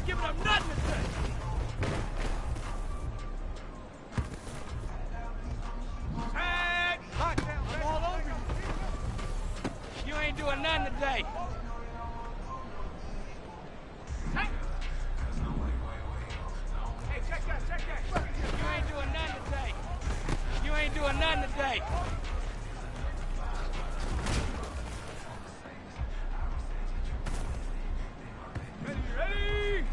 ain't giving up nothing today. Tag! I'm all over you. You ain't doing nothing today. Hey, check that. You ain't doing nothing today. You ain't doing nothing today. Ready?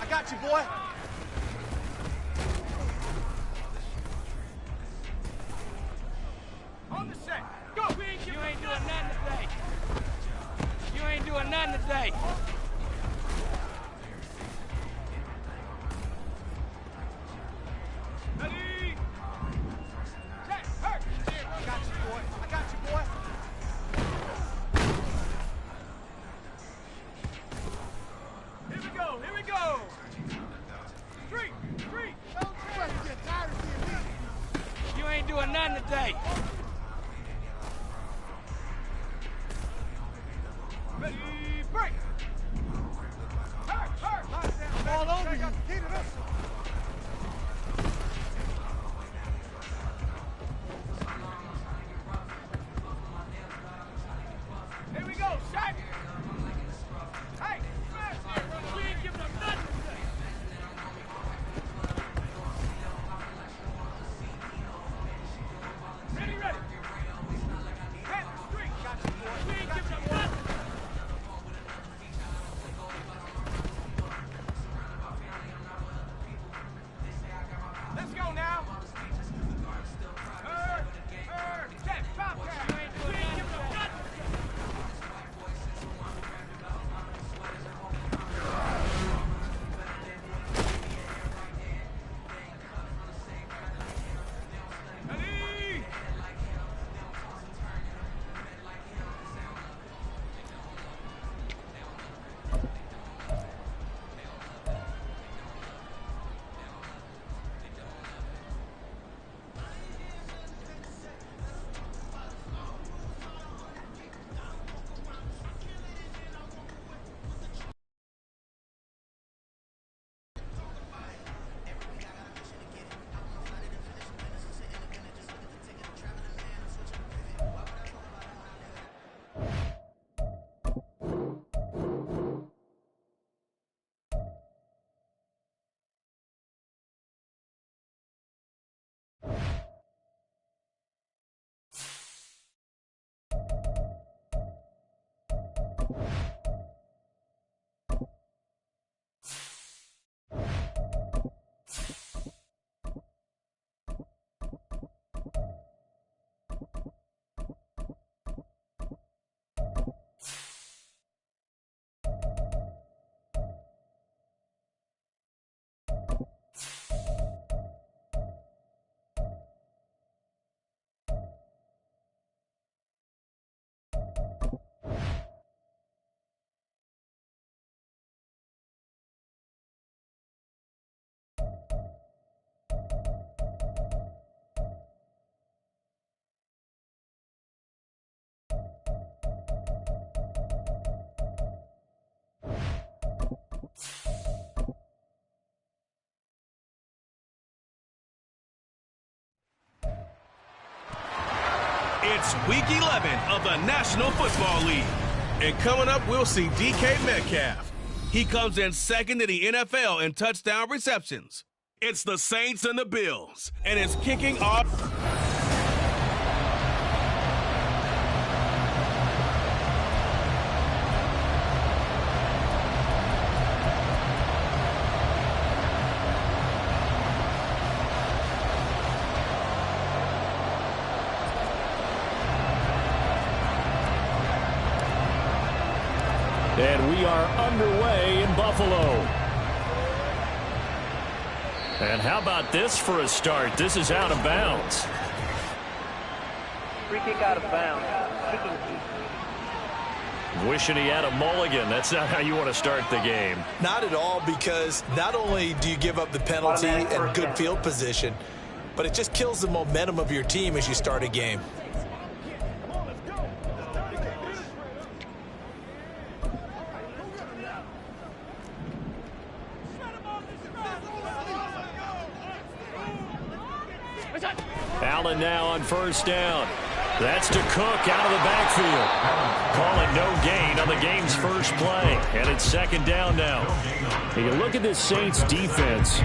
I got you, boy. On the set. Go. You ain't doing nothing today. You ain't doing nothing today. Ready? Set. Hurt. I got you, boy. Here we go. Three. You ain't doing nothing today. Ready, break. Hurt. I'm all over you. Here we go, shot. Hey, we ain't giving up nothing today. Ready. Hit the street. We ain't giving up nothing. Let's go now. Set, pop down. We ain't giving up nothing. Ready? It's Week 11 of the National Football League. And coming up, we'll see DK Metcalf. He comes in second in the NFL in touchdown receptions. It's the Saints and the Bills, and it's kicking off. And we are underway in Buffalo. And how about this for a start? This is out of bounds. Free kick out of bounds. Kicking Wishing he had a mulligan. That's not how you want to start the game. Not at all, because not only do you give up the penalty and good field position, but it just kills the momentum of your team as you start a game. Allen now on first down. That's to Cook out of the backfield. Call it no gain on the game's first play. And it's second down now. You look at this Saints defense.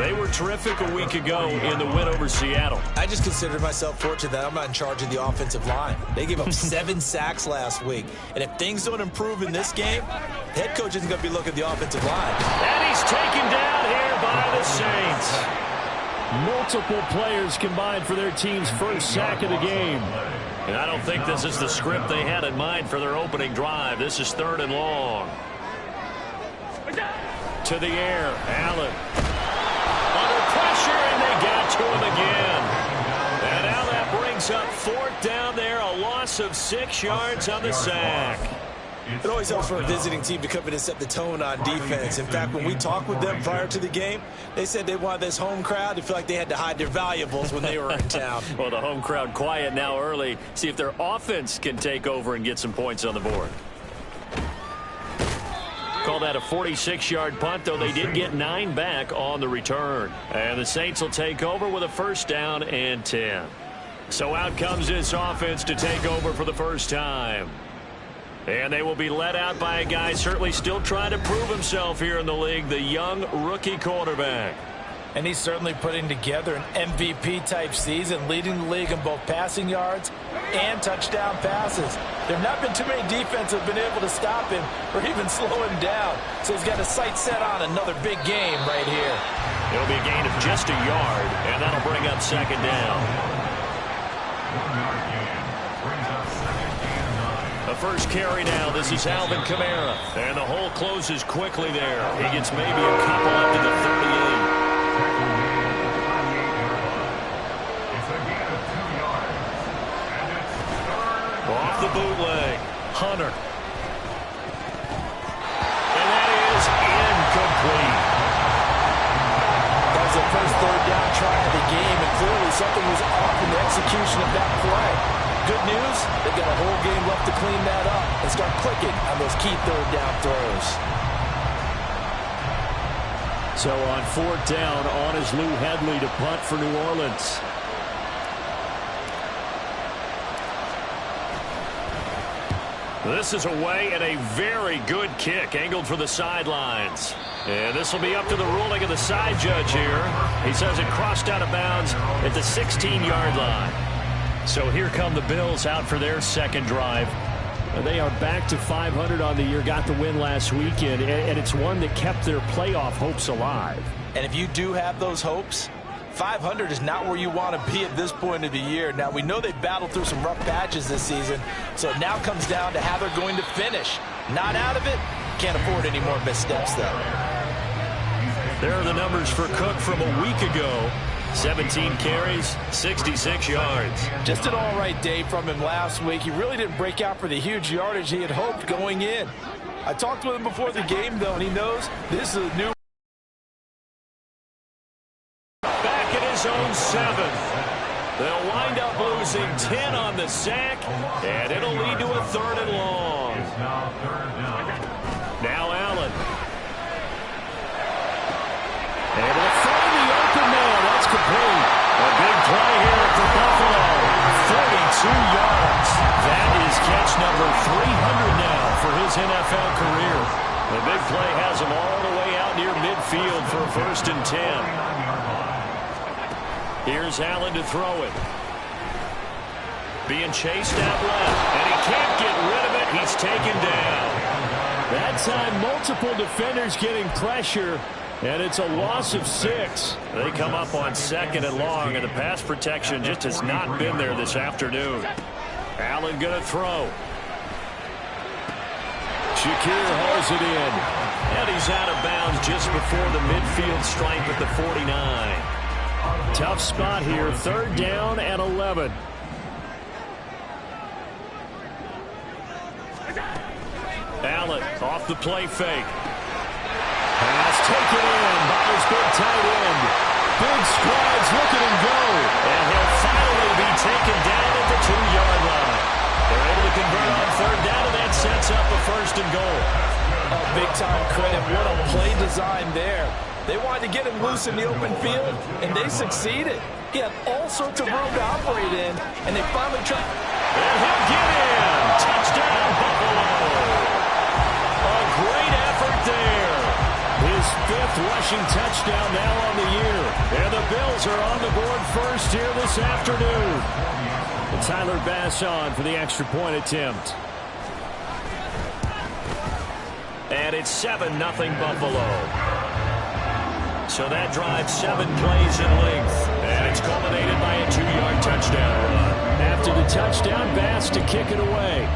They were terrific a week ago in the win over Seattle. I just consider myself fortunate that I'm not in charge of the offensive line. They gave up 7 sacks last week. And if things don't improve in this game, head coach isn't going to be looking at the offensive line. And he's taken down here by the Saints. Multiple players combined for their team's first sack of the game. And I don't think this is the script they had in mind for their opening drive. This is 3rd and long. To the air, Allen. Under pressure, and they got to him again. And now that brings up 4th down there, a loss of 6 yards on the sack. It always helps for a visiting team to come in and set the tone on defense. In fact, when we talked with them prior to the game, they said they wanted this home crowd to feel like they had to hide their valuables when they were in town. Well, the home crowd quiet now early. See if their offense can take over and get some points on the board. Call that a 46-yard punt, though they did get 9 back on the return. And the Saints will take over with a 1st down and 10. So out comes this offense to take over for the first time. And they will be led out by a guy certainly still trying to prove himself here in the league, the young rookie quarterback. And he's certainly putting together an MVP-type season, leading the league in both passing yards and touchdown passes. There have not been too many defenses that have been able to stop him or even slow him down. So he's got his sights set on another big game right here. It'll be a gain of just a yard, and that'll bring up 2nd down. The first carry now. This is Alvin Kamara. And the hole closes quickly there. He gets maybe a couple up to the 38. Off the bootleg. Hunter. And that is incomplete. That was the first 3rd down try of the game, and clearly something was off in the execution of that play. Good news, they've got a whole game left to clean that up and start clicking on those key 3rd down throws. So on 4th down, on is Lou Hedley to punt for New Orleans. This is away and a very good kick angled for the sidelines. And this will be up to the ruling of the side judge here. He says it crossed out of bounds at the 16-yard line. So here come the Bills out for their second drive. They are back to 500 on the year, got the win last weekend, and it's one that kept their playoff hopes alive. And if you do have those hopes, 500 is not where you want to be at this point of the year. Now, we know they battled through some rough patches this season, so it now comes down to how they're going to finish. Not out of it, can't afford any more missteps, though. There are the numbers for Cook from a week ago. 17 carries, 66 yards. Just an all-right day from him last week. He really didn't break out for the huge yardage he had hoped going in. I talked with him before the game, though, and he knows this is a new... Back in his own 7th. They'll wind up losing 10 on the sack, and it'll lead to a 3rd and long. Now Allen. Able to find the open man. That's complete. A big play here for Buffalo. 42 yards. That is catch number 300 now for his NFL career. The big play has him all the way out near midfield for a 1st and 10. Here's Allen to throw it. Being chased out left, and he can't get rid of it. He's taken down. That time, multiple defenders getting pressure. And it's a loss of 6. They come up on 2nd and long, and the pass protection just has not been there this afternoon. Allen going to throw. Shakir hauls it in. And he's out of bounds just before the midfield stripe at the 49. Tough spot here, 3rd down and 11. Allen off the play fake. Pass taken in by his big tight end. Big strides, look at him go. And he'll finally be taken down at the 2-yard line. They're able to convert on 3rd down, and that sets up a 1st and goal. Oh, big-time credit. What a play design there. They wanted to get him loose in the open field, and they succeeded. He had all sorts of room to operate in, and they finally tried. And he'll get in. Touchdown, Buffalo. A great effort there. His 5th rushing touchdown now on the year. And the Bills are on the board first here this afternoon. And Tyler Bass on for the extra point attempt. And it's 7-0 Buffalo. So that drives 7 plays in length. And it's culminated by a 2-yard touchdown run. After the touchdown, Bass to kick it away.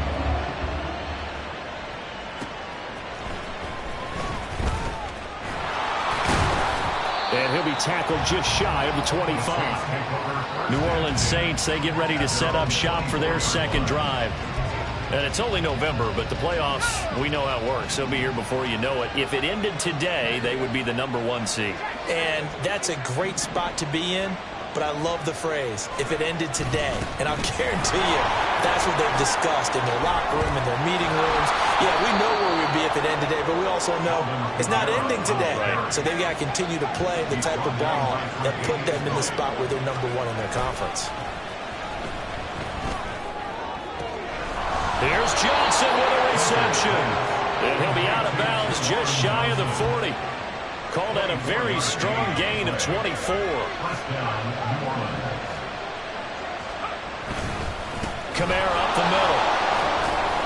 And he'll be tackled just shy of the 25. New Orleans Saints, they get ready to set up shop for their second drive. And it's only November, but the playoffs, we know how it works. They'll be here before you know it. If it ended today, they would be the #1 seed. And that's a great spot to be in, but I love the phrase, if it ended today. And I'll guarantee you, that's what they've discussed in their locker room, in their meeting rooms. Yeah, we know where we'd be if it ended today, but we also know it's not ending today. Right. So they've got to continue to play the type of ball that put them in the spot where they're #1 in their conference. Here's Johnson with a reception. And he'll be out of bounds just shy of the 40. Called out a very strong gain of 24. Kamara up the middle.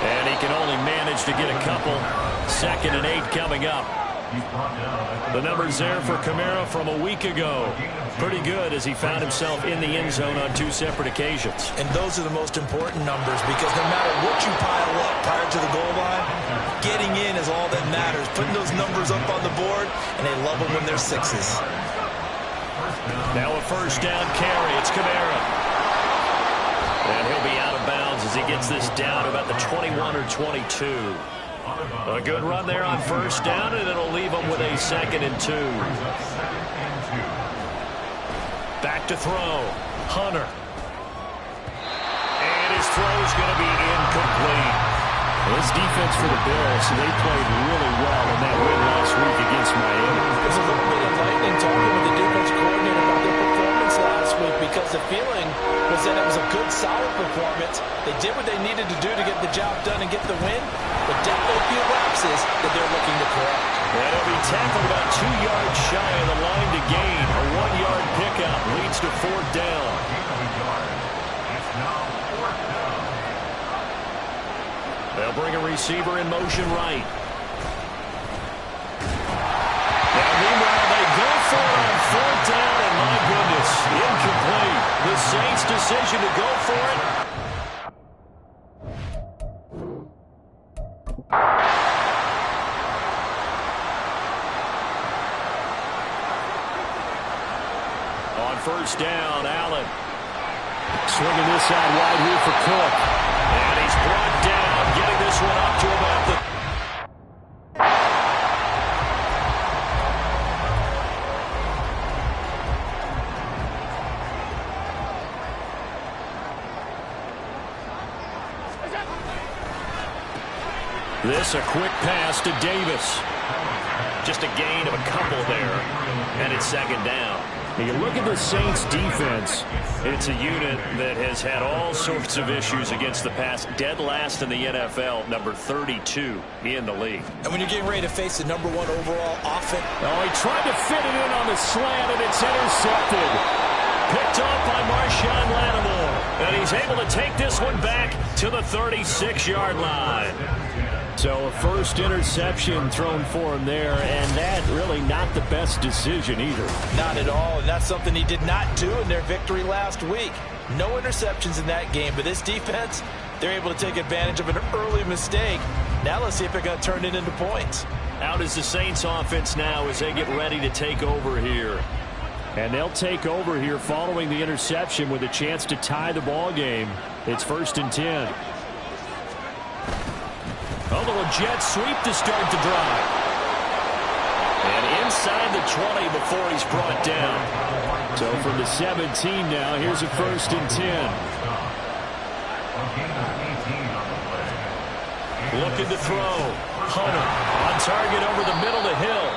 And he can only manage to get a couple. 2nd and 8 coming up. The numbers there for Kamara from a week ago. Pretty good as he found himself in the end zone on 2 separate occasions. And those are the most important numbers because no matter what you pile up prior to the goal line, getting in is all that matters. Putting those numbers up on the board, and they love them when they're 6s. Now a first down carry. It's Kamara. And he'll be out of bounds as he gets this down about the 21 or 22. A good run there on first down, and it'll leave him with a 2nd and 2. Back to throw. Hunter. And his throw's going to be incomplete. This defense for the Bills, they played really well in that win last week against Miami. It was a little bit enlightening talking with the defense coordinator about their performance last week because the feeling was that it was a good, solid performance. They did what they needed to do to get the job done and get the win, but definitely a few lapses that they're looking to correct. And he'll be tackled about 2 yards shy of the line to gain. A 1-yard pickup leads to 4th down. They'll bring a receiver in motion right. And meanwhile, they go for it on 4th down, and my goodness, incomplete. The Saints' decision to go for it. On first down, Allen. Swinging this side wide here for Cook. And he's brought down, getting this one up to about the... This a quick pass to Davis. Just a gain of a couple there. And it's 2nd down. You look at the Saints defense. It's a unit that has had all sorts of issues against the pass. Dead last in the NFL, number 32 in the league. And when you're getting ready to face the #1 overall offense. Oh, he tried to fit it in on the slant, and it's intercepted. Picked off by Marshawn Lattimore. And he's able to take this one back to the 36-yard line. So a first interception thrown for him there, and that really not the best decision either. Not at all, and that's something he did not do in their victory last week. No interceptions in that game, but this defense, they're able to take advantage of an early mistake. Now let's see if they're going to turn it into points. Out is the Saints offense now as they get ready to take over here. And they'll take over here following the interception with a chance to tie the ball game. It's 1st and 10. A little jet sweep to start the drive. And inside the 20 before he's brought down. So from the 17 now, here's a 1st and 10. Looking to throw. Hunter on target over the middle to Hill.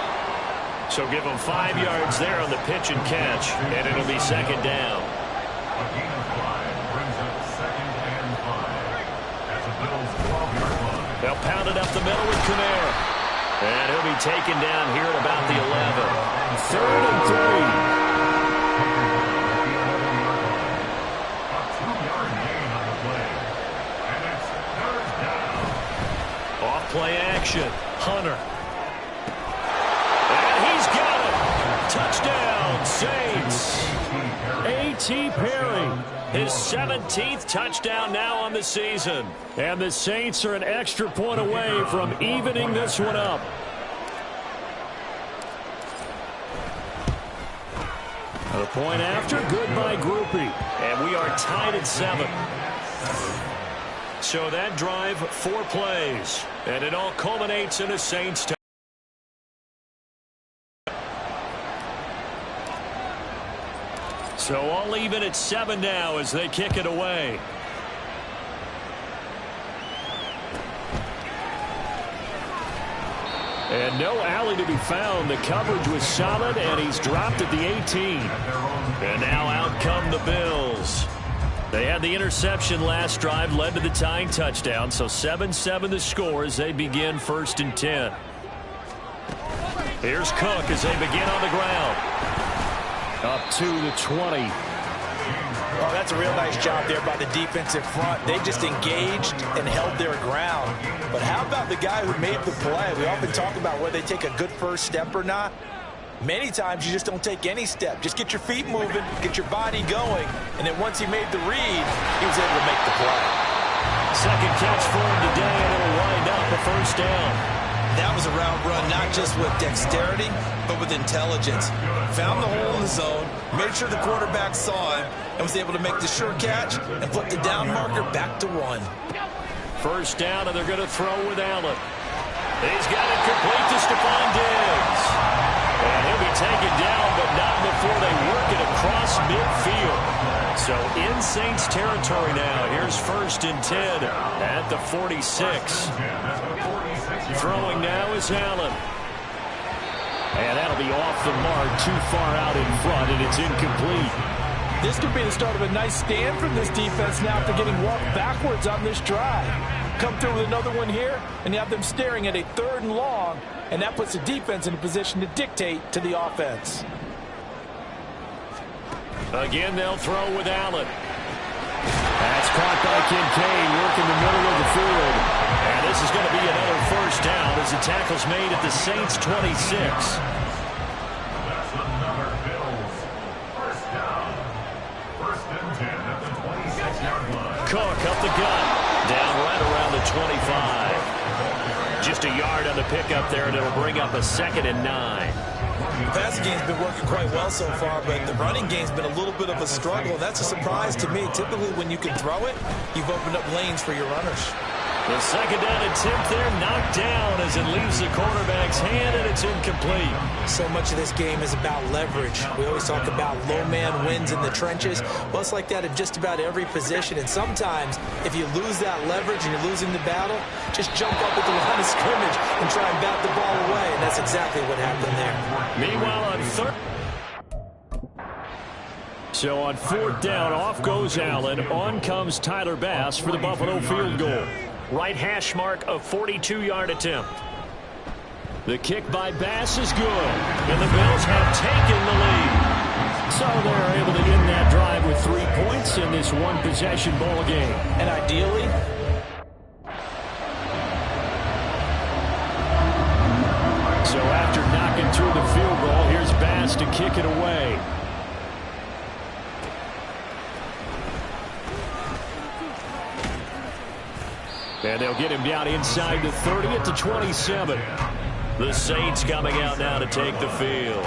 So give them 5 yards there on the pitch and catch, and it'll be second down. A gain of 5 brings up 2nd and 5 at the Bills' 12-yard line. They'll pound it up the middle with Kamara. And he'll be taken down here at about the 11. 3rd and 3. A 2-yard gain on the play. And it's 3rd down. Off play action. Hunter. And he's got it. Touchdown, Saints. A.T. Perry. His 17th touchdown now on the season. And the Saints are an extra point away from evening this one up. A point after, good by Groupie. And we are tied at 7. So that drive, 4 plays. And it all culminates in a Saints touchdown. So all even at 7 now as they kick it away. And no alley to be found. The coverage was solid, and he's dropped at the 18. And now out come the Bills. They had the interception last drive, led to the tying touchdown. So 7-7 the score as they begin 1st and 10. Here's Cook as they begin on the ground. Up to the 20. Oh, that's a real nice job there by the defensive front. They just engaged and held their ground. But how about the guy who made the play? We often talk about whether they take a good first step or not. Many times you just don't take any step. Just get your feet moving, get your body going, and then once he made the read, he was able to make the play. Second catch for him today, and it'll wind up a 1st down. That was a route run, not just with dexterity, but with intelligence. Found the hole in the zone, made sure the quarterback saw him, and was able to make the sure catch and put the down marker back to 1. 1st down, and they're going to throw with Allen. He's got it complete to Stephon Diggs. And he'll be taken down, but not before they work it across midfield. So in Saints territory now. Here's 1st and 10 at the 46. Throwing now is Allen. And that'll be off the mark, too far out in front, and it's incomplete. This could be the start of a nice stand from this defense now after getting walked backwards on this drive. Come through with another one here, and you have them staring at a 3rd and long, and that puts the defense in a position to dictate to the offense. Again, they'll throw with Allen. That's caught by Kincaid, working the middle of the field. And this is going to be another 1st down as the tackle's made at the Saints' 26. That's another Bills 1st down. 1st and 10 at the 26-yard line. Cook up the gut. Down right around the 25. Just a yard on the pickup there, and it'll bring up a 2nd and 9. The passing game's been working quite well so far, but the running game's been a little bit of a struggle. That's a surprise to me. Typically, when you can throw it, you've opened up lanes for your runners. The 2nd down attempt there knocked down as it leaves the quarterback's hand, and it's incomplete. So much of this game is about leverage. We always talk about low man wins in the trenches. Well, it's like that in just about every position. And sometimes, if you lose that leverage and you're losing the battle, just jump up at the line of scrimmage and try and bat the ball away. And that's exactly what happened there. Meanwhile, on 3rd. So on 4th down, off goes Allen. On comes Tyler Bass for the Buffalo field goal. Right hash mark, a 42-yard attempt. The kick by Bass is good, and the Bills have taken the lead. So they're able to end that drive with 3 points in this one-possession ball game. And ideally, so after knocking through the field goal, here's Bass to kick it away. And they'll get him down inside the 30 at the 27. The Saints coming out now to take the field.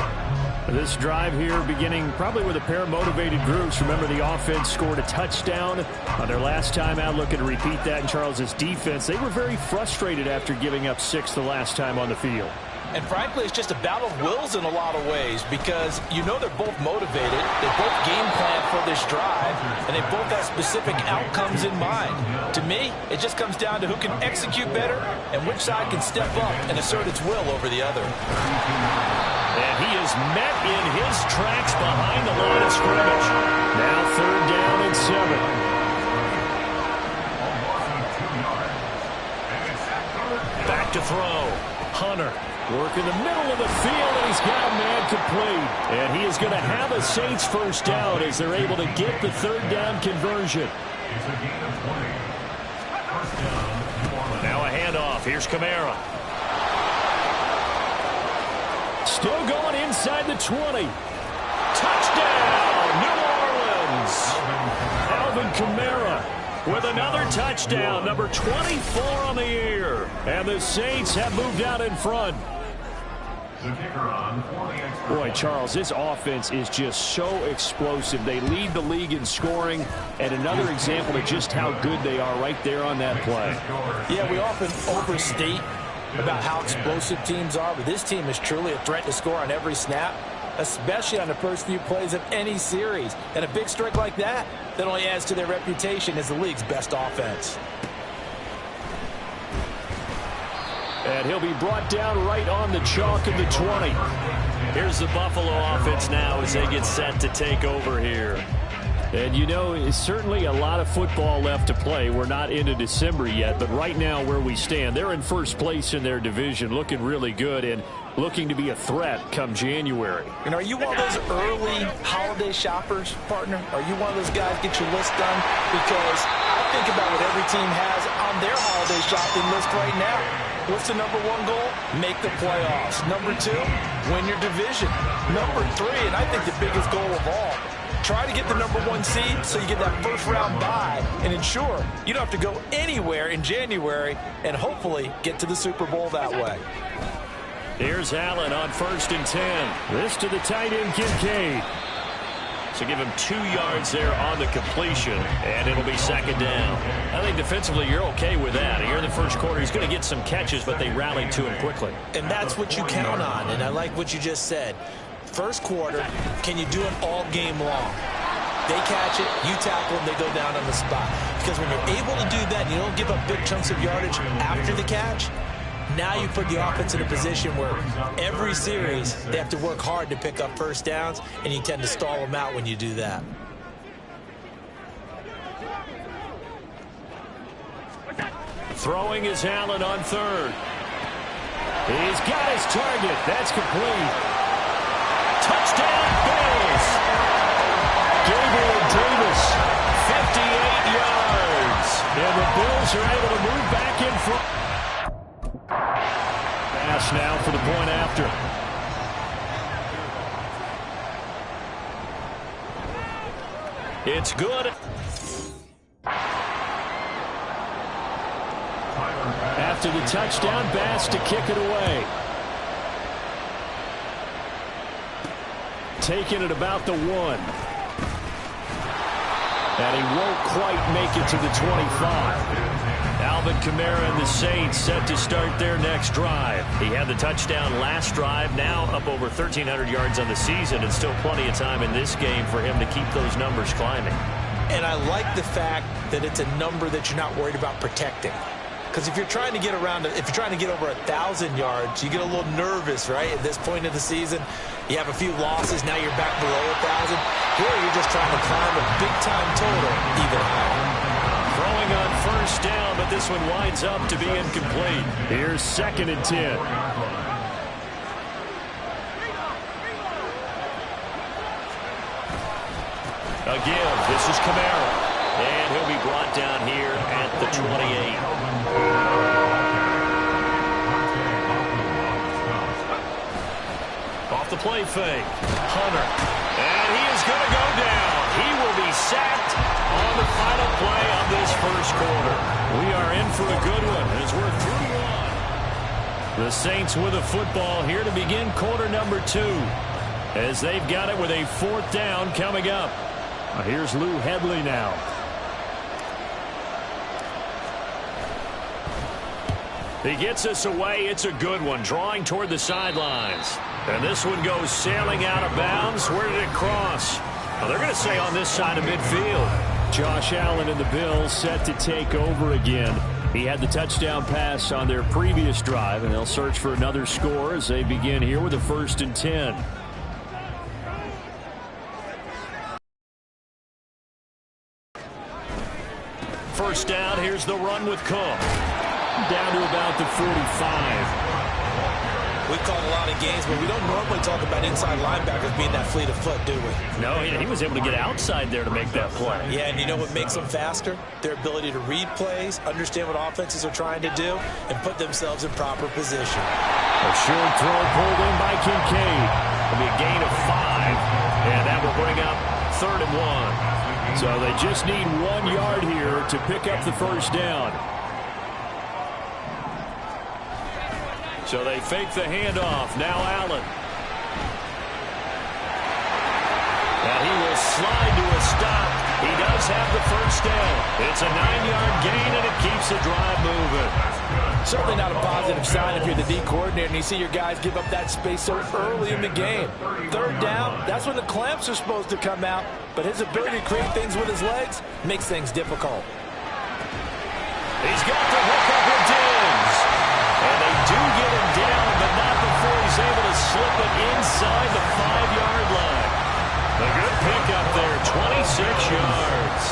This drive here beginning probably with a pair of motivated groups. Remember, the offense scored a touchdown on their last time out. Looking to repeat that in Charles's defense. They were very frustrated after giving up 6 the last time on the field. and frankly, it's just a battle of wills in a lot of ways, because you know they're both motivated, they both game plan for this drive, and they both have specific outcomes in mind. To me, it just comes down to who can execute better and which side can step up and assert its will over the other. And he is met in his tracks behind the line of scrimmage. Now 3rd down and 7. Back to throw. Hunter working the middle of the field, and he's got a man complete. And he is going to have a Saints first down as they're able to get the 3rd down conversion. It's a gain of 20. First down. Now a handoff. Here's Kamara. Still going inside the 20. Touchdown, New Orleans. Alvin Kamara with another touchdown, number 24 on the year. And the Saints have moved out in front. The kicker on for the extra. Boy, Charles, this offense is just so explosive. They lead the league in scoring, and another example of just how good they are right there on that play. Yeah, we often overstate about how explosive teams are, but this team is truly a threat to score on every snap, especially on the first few plays of any series. And a big strike like that only adds to their reputation as the league's best offense. And he'll be brought down right on the chalk of the 20. Here's the Buffalo offense now as they get set to take over here. And, you know, it's certainly a lot of football left to play. We're not into December yet, but right now where we stand, they're in first place in their division, looking really good and looking to be a threat come January. And are you one of those early holiday shoppers, partner? Are you one of those guys get your list done? Because I think about what every team has on their holiday shopping list right now. What's the number 1 goal? Make the playoffs. Number 2, win your division. Number 3, and I think the biggest goal of all, try to get the number 1 seed so you get that first round bye and ensure you don't have to go anywhere in January and hopefully get to the Super Bowl that way. Here's Allen on 1st and 10. This to the tight end, Kincaid. So give him 2 yards there on the completion, and it'll be 2nd down. I think defensively you're okay with that. Here in the first quarter, he's going to get some catches, but they rallied to him quickly. And that's what you count on, and I like what you just said. First quarter, can you do it all game long? They catch it, you tackle them, they go down on the spot. Because when you're able to do that and you don't give up big chunks of yardage after the catch, now you put the offense in a position where every series they have to work hard to pick up first downs, and you tend to stall them out when you do that. Throwing is Allen on 3rd. He's got his target. That's complete. Touchdown, Bills. Gabriel Davis, 58 yards. And the Bills are able to move back in front. Pass now for the point after. It's good. After the touchdown, Bass to kick it away. Taking it about the 1. And he won't quite make it to the 25. Alvin Kamara and the Saints set to start their next drive. He had the touchdown last drive, now up over 1,300 yards on the season, and still plenty of time in this game for him to keep those numbers climbing. And I like the fact that it's a number that you're not worried about protecting. Because if you're trying to get around, if you're trying to get over 1,000 yards, you get a little nervous, right? At this point of the season, you have a few losses. Now you're back below 1,000. Here, you're just trying to climb a big-time total even higher. Throwing on 1st down, but this one winds up to be incomplete. Here's 2nd and 10. Again, this is Kamara. And he'll be brought down here at the 28. Off the play fake. Hunter. And he is going to go down. He will be sacked on the final play of this first quarter. We are in for a good one as we're through 1. The Saints with a football here to begin quarter number 2. As they've got it with a 4th down coming up. Here's Lou Hedley now. He gets us away. It's a good one, drawing toward the sidelines. And this one goes sailing out of bounds. Where did it cross? Well, they're going to say on this side of midfield. Josh Allen and the Bills set to take over again. He had the touchdown pass on their previous drive, and they'll search for another score as they begin here with a 1st and 10. First down, here's the run with Cook. Down to about the 45. We call a lot of games, but we don't normally talk about inside linebackers being that fleet of foot, do we? No, he was able to get outside there to make that play. Yeah, and you know what makes them faster? Their ability to read plays, understand what offenses are trying to do, and put themselves in proper position. A short throw pulled in by Kincaid. It'll be a gain of 5, and that will bring up 3rd and 1. So they just need 1 yard here to pick up the first down. So they fake the handoff. Now Allen. And he will slide to a stop. He does have the first down. It's a 9-yard gain, and it keeps the drive moving. Certainly not a positive sign if you're the D coordinator and you see your guys give up that space so early in the game. 3rd down, that's when the clamps are supposed to come out, but his ability to create things with his legs makes things difficult. He's got the hook up with Diggs. And they do get him down, but not before he's able to slip it inside the 5-yard line. A good pickup there, 26 yards.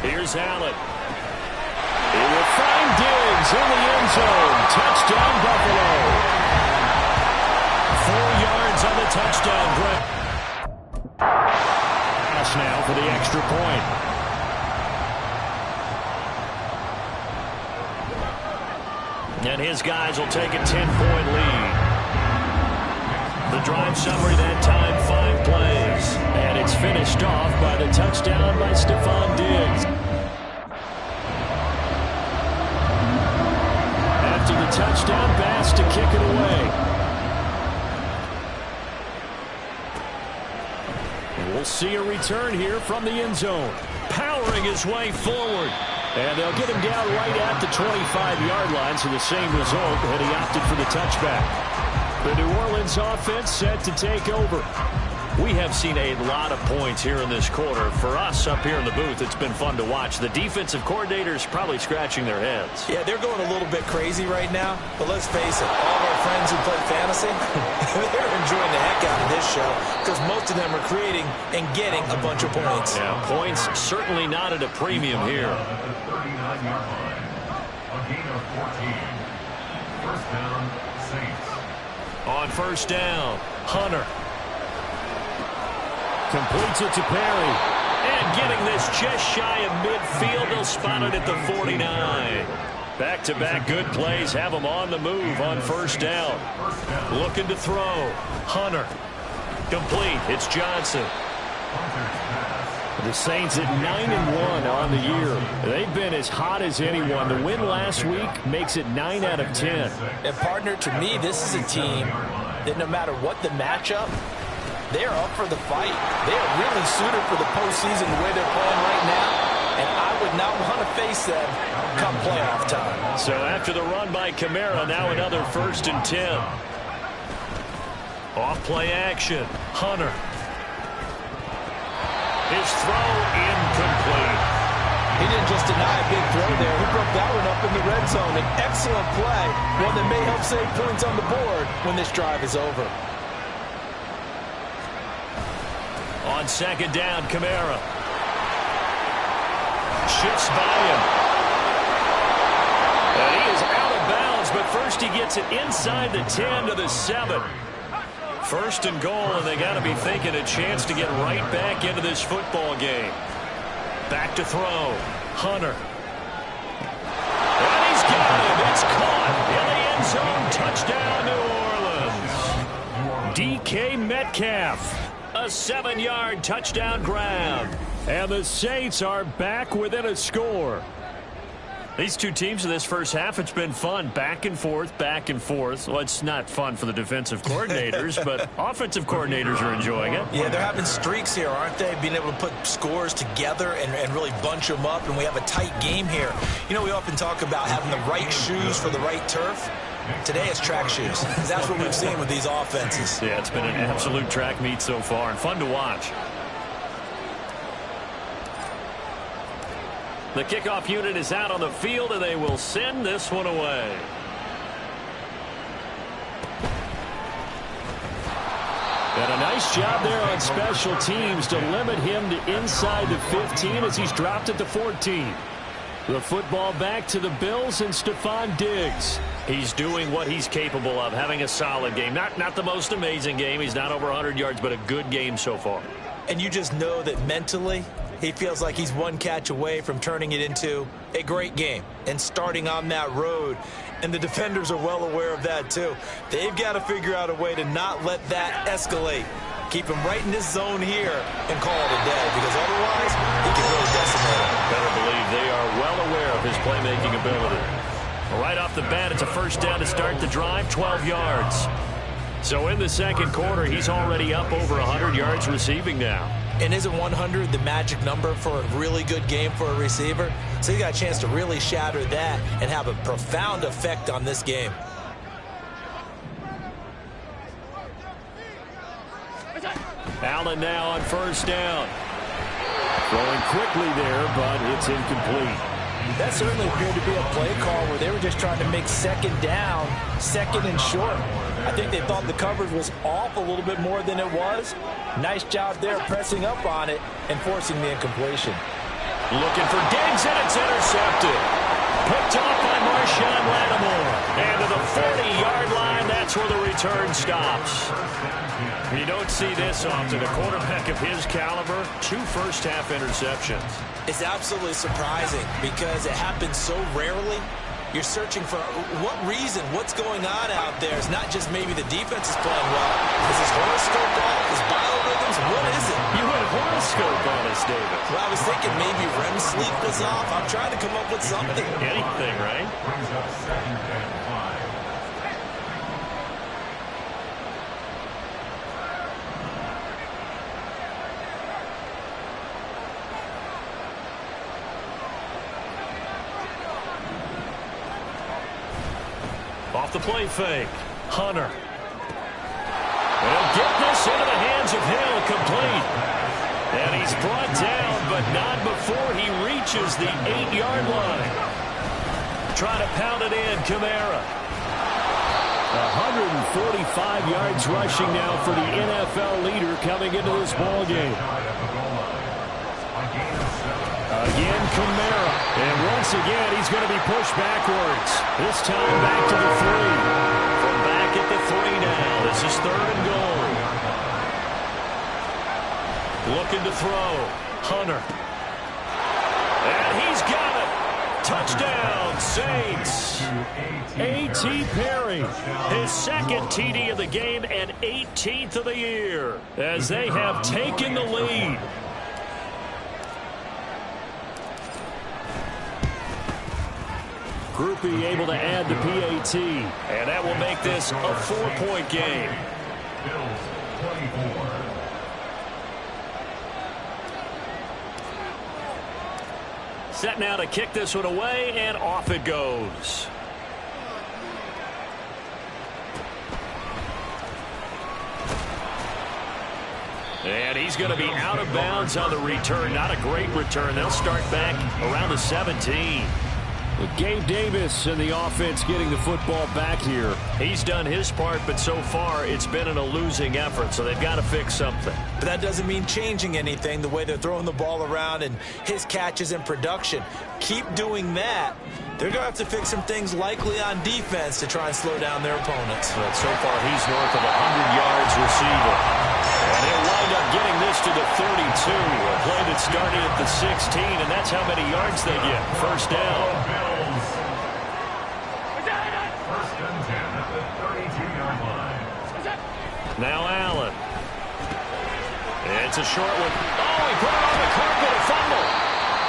Here's Allen. He will find Diggs in the end zone. Touchdown, Buffalo. 4 yards on the touchdown. Pass now for the extra point. And his guys will take a 10-point lead. The drive summary that time, 5 plays. And it's finished off by the touchdown by Stephon Diggs. After the touchdown, Bass to kick it away. And we'll see a return here from the end zone. Powering his way forward. And they'll get him down right at the 25-yard line, so the same result, and he opted for the touchback. The New Orleans offense set to take over. We have seen a lot of points here in this quarter. For us up here in the booth, it's been fun to watch. The defensive coordinators probably scratching their heads. Yeah, they're going a little bit crazy right now, but let's face it, all of our friends who play fantasy, they're enjoying the heck out of this show because most of them are creating and getting a bunch of points. Yeah, points certainly not at a premium here. At the 39-yard line, a gain of 14. First down, Saints. On first down, Hunter. Completes it to Perry. And getting this just shy of midfield. They'll spot it at the 49. Back-to-back good plays have them on the move on first down. Looking to throw. Hunter. Complete. It's Johnson. The Saints at 9-1 on the year. They've been as hot as anyone. The win last week makes it 9 out of 10. And partner, to me, this is a team that no matter what the matchup, they're up for the fight. They are really suited for the postseason the way they're playing right now, and I would not want to face them come playoff time. So after the run by Kamara, now another 1st and 10. Off play action. Hunter. His throw incomplete. He didn't just deny a big throw there. He broke that one up in the red zone. An excellent play, one that may help save points on the board when this drive is over. On second down, Kamara. Shifts by him. And he is out of bounds, but first he gets it inside the 10 to the 7. First and goal, and they got to be thinking a chance to get right back into this football game. Back to throw. Hunter. And he's got him. It's caught in the end zone. Touchdown, New Orleans. DK Metcalf. A 7-yard touchdown grab. And the Saints are back within a score. These two teams in this first half, it's been fun. Back and forth, back and forth. Well, it's not fun for the defensive coordinators, but offensive coordinators are enjoying it. Yeah, they're having streaks here, aren't they? Being able to put scores together and really bunch them up, and we have a tight game here. You know, we often talk about having the right shoes for the right turf. Today it's track shoes. That's what we've seen with these offenses. Yeah, it's been an absolute track meet so far, and fun to watch. The kickoff unit is out on the field, and they will send this one away. And a nice job there on special teams to limit him to inside the 15 as he's dropped it to 14. The football back to the Bills and Stephon Diggs. He's doing what he's capable of, having a solid game. Not the most amazing game. He's not over 100 yards, but a good game so far. And you just know that mentally he feels like he's one catch away from turning it into a great game and starting on that road. And the defenders are well aware of that, too. They've got to figure out a way to not let that escalate. Keep him right in this zone here and call it a day, because otherwise he can really decimate him. Better believe they are well aware of his playmaking ability. Right off the bat, it's a first down to start the drive, 12 yards. So in the second quarter, he's already up over 100 yards receiving now. And isn't 100 the magic number for a really good game for a receiver? So he got a chance to really shatter that and have a profound effect on this game. Allen now on first down. Throwing quickly there, but it's incomplete. That certainly appeared to be a play call where they were just trying to make second down, second and short. I think they thought the coverage was off a little bit more than it was. Nice job there pressing up on it and forcing the incompletion. Looking for Diggs, and it's intercepted. Picked off by Marshawn Lattimore. And to the 40-yard line, that's where the return stops. You don't see this often. A quarterback of his caliber, 2 first-half interceptions. It's absolutely surprising because it happens so rarely. You're searching for what reason, what's going on out there. It's not just maybe the defense is playing well. Is his horoscope off? His biorhythms? What is it? You went horoscope on us, David. Well, I was thinking maybe REM sleep was off. I'm trying to come up with something. Anything, right? Brings up 2nd and 5. Off the play fake. Hunter. They'll get this into the hands of Hill, complete. And he's brought down, but not before he reaches the 8-yard line. Trying to pound it in, Kamara. 145 yards rushing now for the NFL leader coming into this ball game. Again, Kamara. And once again, he's going to be pushed backwards. This time back to the 3. From back at the 3 now. This is 3rd and goal. Looking to throw. Hunter. And he's got it. Touchdown, Saints. A.T. Perry. His 2nd TD of the game and 18th of the year. As they have taken the lead. Groupie able to add the PAT. And that will make this a 4-point game. Bills 24. Set now to kick this one away, and off it goes. And he's going to be out of bounds on the return. Not a great return. They'll start back around the 17. With Gabe Davis and the offense getting the football back here. He's done his part, but so far it's been in a losing effort, so they've got to fix something. But that doesn't mean changing anything, the way they're throwing the ball around and his catches and production. Keep doing that. They're going to have to fix some things likely on defense to try and slow down their opponents. But so far he's north of 100 yards receiving. And he'll wind up getting this to the 32. A play that started at the 16, and that's how many yards they get. First down. First and 10 at the 32-yard line. Now Allen. It's a short one. Oh, he put it on the carpet, a fumble.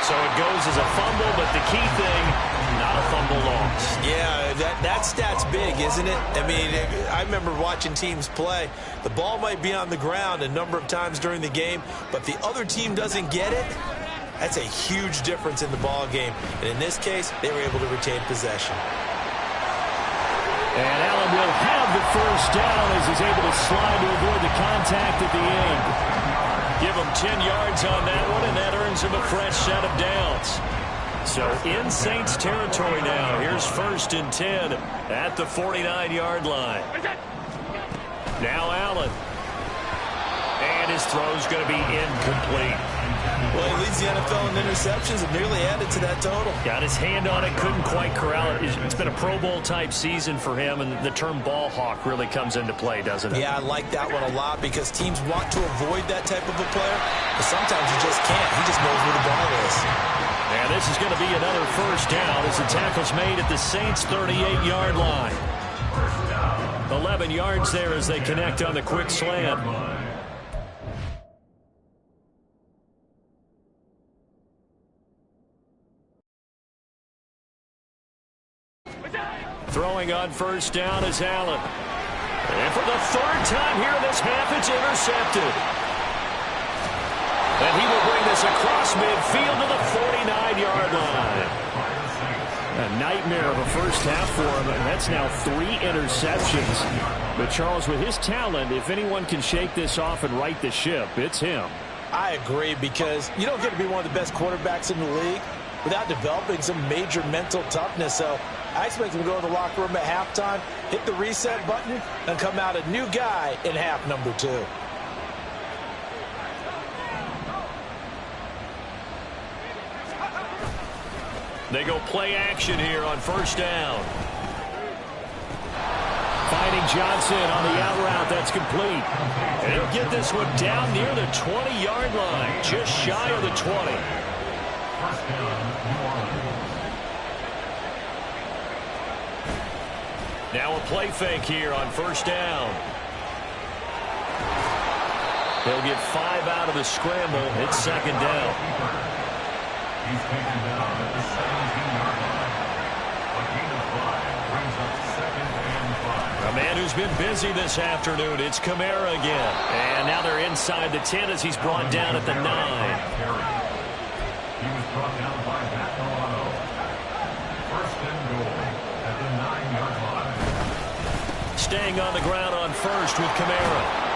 So it goes as a fumble, but the key thing, not a fumble loss. Yeah, that stat's big, isn't it? I mean, I remember watching teams play. The ball might be on the ground a number of times during the game, but if the other team doesn't get it, that's a huge difference in the ball game. And in this case, they were able to retain possession. And Allen will have the first down as he's able to slide to avoid the contact at the end. Give him 10 yards on that one, and that earns him a fresh set of downs. So in Saints territory now. Here's 1st and 10 at the 49-yard line. Now Allen. And his throw's going to be incomplete. Well, he leads the NFL in interceptions and nearly added to that total. Got his hand on it, couldn't quite corral it. It's been a Pro Bowl-type season for him, and the term ball hawk really comes into play, doesn't it? Yeah, I like that one a lot because teams want to avoid that type of a player, but sometimes you just can't. He just knows where the ball is. And this is going to be another 1st down as the tackle's made at the Saints' 38-yard line. 11 yards there as they connect on the quick slant. Throwing on 1st down is Allen. And for the 3rd time here in this half, it's intercepted. And he will bring this across midfield to the 49-yard line. A nightmare of a first half for him, and that's now 3 interceptions. But Charles, with his talent, if anyone can shake this off and right the ship, it's him. I agree, because you don't get to be one of the best quarterbacks in the league without developing some major mental toughness. So I expect him to go to the locker room at halftime, hit the reset button, and come out a new guy in half number 2. They go play action here on 1st down. Finding Johnson on the out route. That's complete. And he'll get this one down near the 20-yard line, just shy of the 20. 1st down, New Orleans. Now a play fake here on 1st down. They'll get 5 out of the scramble. It's 2nd down. He's taken down at the 17-yard line. A gain of 5 brings up 2nd and 5. A man who's been busy this afternoon. It's Kamara again. And now they're inside the 10 as he's brought down at the 9. He was brought down by Matt Milano. 1st and goal at the 9-yard line. Staying on the ground on 1st with Kamara.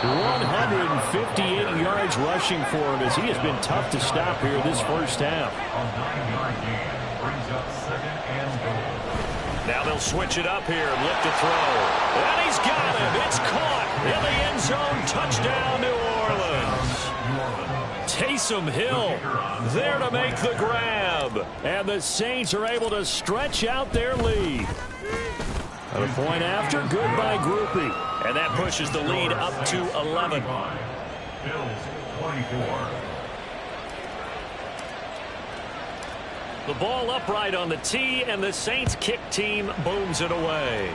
158 yards rushing for him as he has been tough to stop here this first half. A 9-yard gain brings up 2nd and goal. Now they'll switch it up here and look to throw. And he's got him. It's caught in the end zone. Touchdown, New Orleans. Taysom Hill there to make the grab. And the Saints are able to stretch out their lead. A point after, good by Groupie. And that pushes the lead up to 11. Bills 24. The ball upright on the tee, and the Saints kick team booms it away.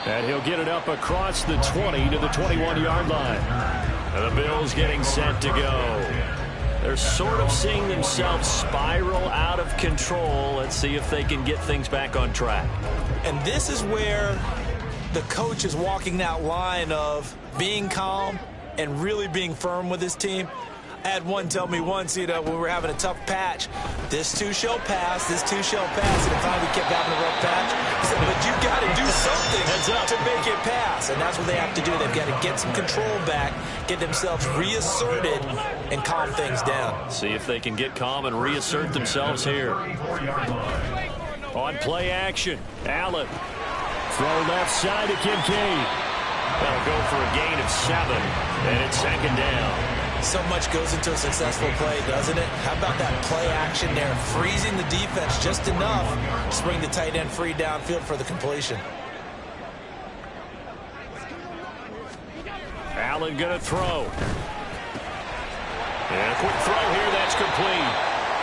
And he'll get it up across the 20 to the 21-yard line. And the Bills getting set to go. They're sort of seeing themselves spiral out of control. Let's see if they can get things back on track. And this is where the coach is walking that line of being calm and really being firm with his team. I had one tell me once, when we were having a tough patch, this too shall pass, this too shall pass. And finally we kept having a rough patch. He said, but you got to do something to make it pass. And that's what they have to do. They've got to get some control back, get themselves reasserted, and calm things down. See if they can get calm and reassert themselves here. On play action, Allen. Throw left side to Kincaid. That'll go for a gain of 7, and it's 2nd down. So much goes into a successful play, doesn't it? How about that play action there, freezing the defense just enough to bring the tight end free downfield for the completion. Allen going to throw. And a quick throw here, that's complete.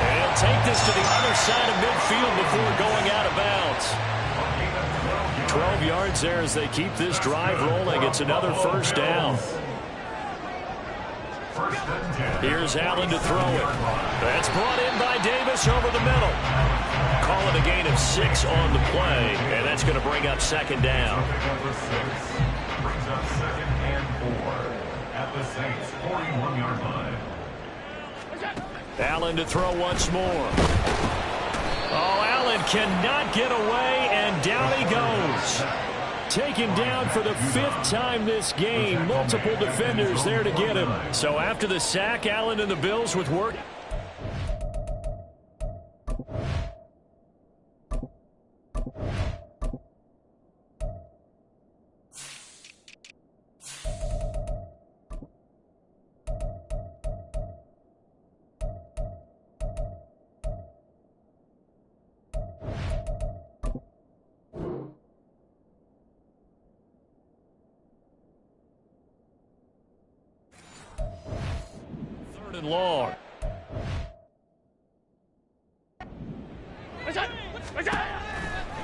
And he'll take this to the other side of midfield before going out of bounds. 12 yards there as they keep this drive rolling. It's another 1st down. Here's Allen to throw it. That's brought in by Davis over the middle. Call it a gain of 6 on the play, and that's going to bring up 2nd down. Number 6 brings up 2nd and 4 at the Saints 41-yard line. Allen to throw once more. Oh, Allen cannot get away, and down he goes. taken down for the 5th time this game. Multiple defenders there to get him. So after the sack, Allen and the Bills with work. And long.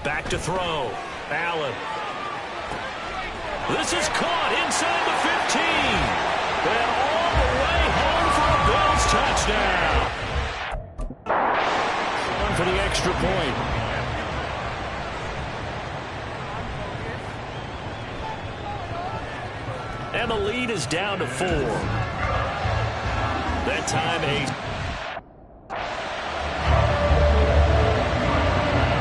Back to throw. Allen. This is caught inside the 15. And all the way home for a Bills touchdown. On for the extra point. And the lead is down to 4. That time,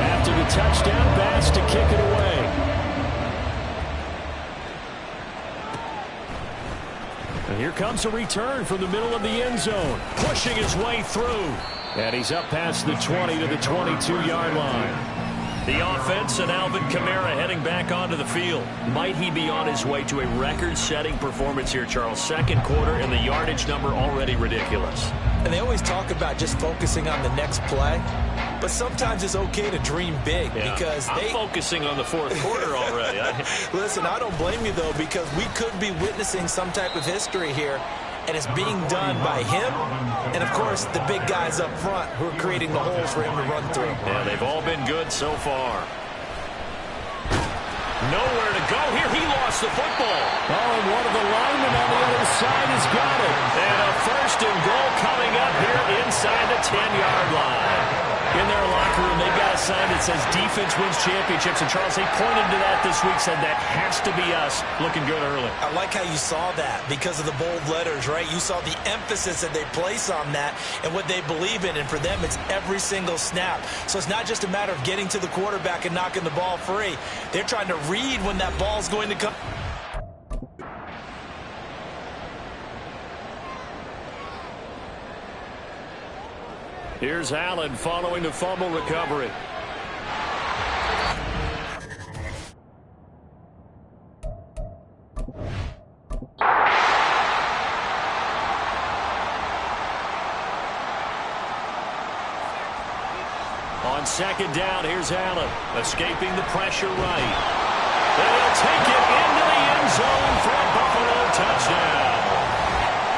after the touchdown pass to kick it away. And here comes a return from the middle of the end zone, pushing his way through. And he's up past the 20 to the 22-yard line. The offense and Alvin Kamara heading back onto the field. Might he be on his way to a record-setting performance here, Charles? Second quarter, and the yardage number already ridiculous. And they always talk about just focusing on the next play. But sometimes it's okay to dream big because I'm focusing on the fourth quarter already. Listen, I don't blame you, though, because we could be witnessing some type of history here. And it's being done by him and, of course, the big guys up front who are creating the holes for him to run through. Yeah, they've all been good so far. Nowhere to go here. He lost the football. Oh, and one of the linemen on the other side has got it. And a 1st and goal coming up here inside the 10-yard line. In their locker room, they've got a sign that says defense wins championships. And, Charles, they pointed to that this week, said that has to be us. Looking good early. I like how you saw that because of the bold letters, right? You saw the emphasis that they place on that and what they believe in. And for them, it's every single snap. So it's not just a matter of getting to the quarterback and knocking the ball free. They're trying to read when that ball's going to come. Here's Allen following the fumble recovery. On 2nd down, here's Allen, escaping the pressure right. And he'll take it into the end zone for a Buffalo touchdown.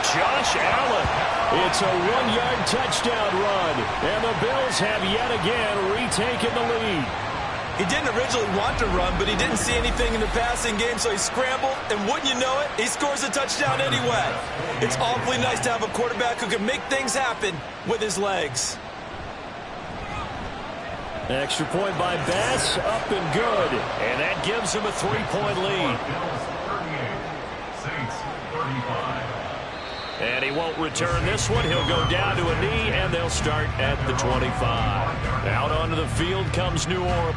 Josh Allen. It's a 1-yard touchdown run, and the Bills have yet again retaken the lead. He didn't originally want to run, but he didn't see anything in the passing game, so he scrambled, and wouldn't you know it, he scores a touchdown anyway. It's awfully nice to have a quarterback who can make things happen with his legs. Extra point by Bass, up and good, and that gives him a 3-point lead. Bills 38, Saints 35. And he won't return this one. He'll go down to a knee, and they'll start at the 25. Out onto the field comes New Orleans.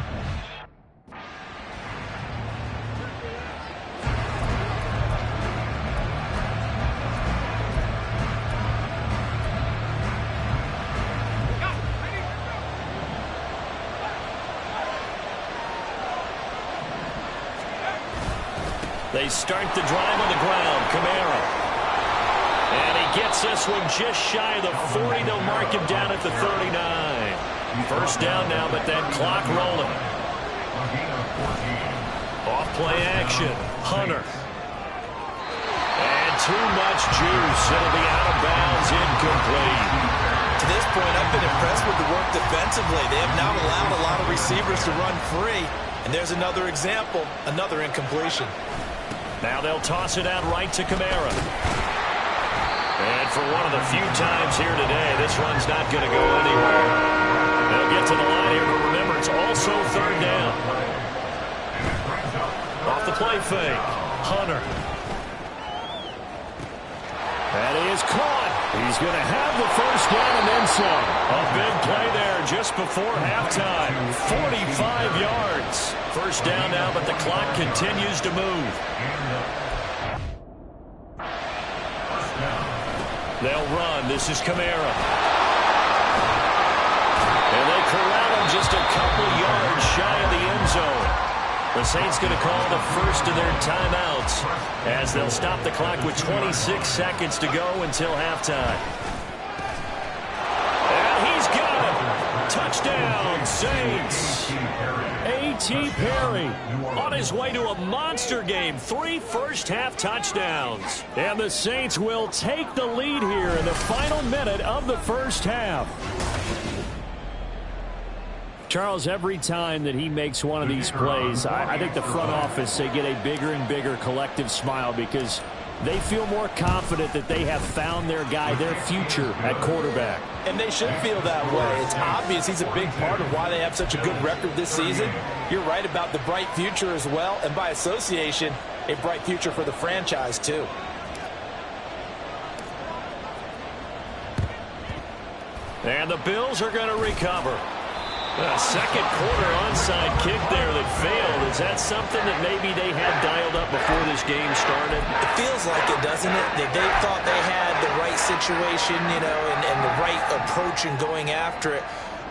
They start the drive on the ground. Kamara. And he gets this one just shy of the 40. They'll mark him down at the 39. 1st down now, but that clock rolling. Off play action. Hunter. And too much juice. It'll be out of bounds, incomplete. To this point, I've been impressed with the work defensively. They have not allowed a lot of receivers to run free. And there's another example, another incompletion. Now they'll toss it out right to Kamara. And for one of the few times here today, this run's not going to go anywhere. They'll get to the line here, but remember, it's also 3rd down. Off the play fake. Hunter. That is caught. He's going to have the first down and then some. A big play there just before halftime. 45 yards. First down now, but the clock continues to move. They'll run. This is Kamara. And they corral him just a couple yards shy of the end zone. The Saints going to call the first of their timeouts as they'll stop the clock with 26 seconds to go until halftime. And he's got it. Touchdown, Saints. A.T. Perry on his way to a monster game. 3 first-half touchdowns. And the Saints will take the lead here in the final minute of the first half. Charles, every time that he makes one of these plays, I think the front office, they get a bigger and bigger collective smile because they feel more confident that they have found their guy, their future at quarterback. And they should feel that way. It's obvious he's a big part of why they have such a good record this season. You're right about the bright future as well, and by association, a bright future for the franchise too. And the Bills are going to recover. A second quarter onside kick there that failed. Is that something that maybe they had dialed up before this game started? It feels like it, doesn't it? That they thought they had the right situation, you know, and the right approach in going after it.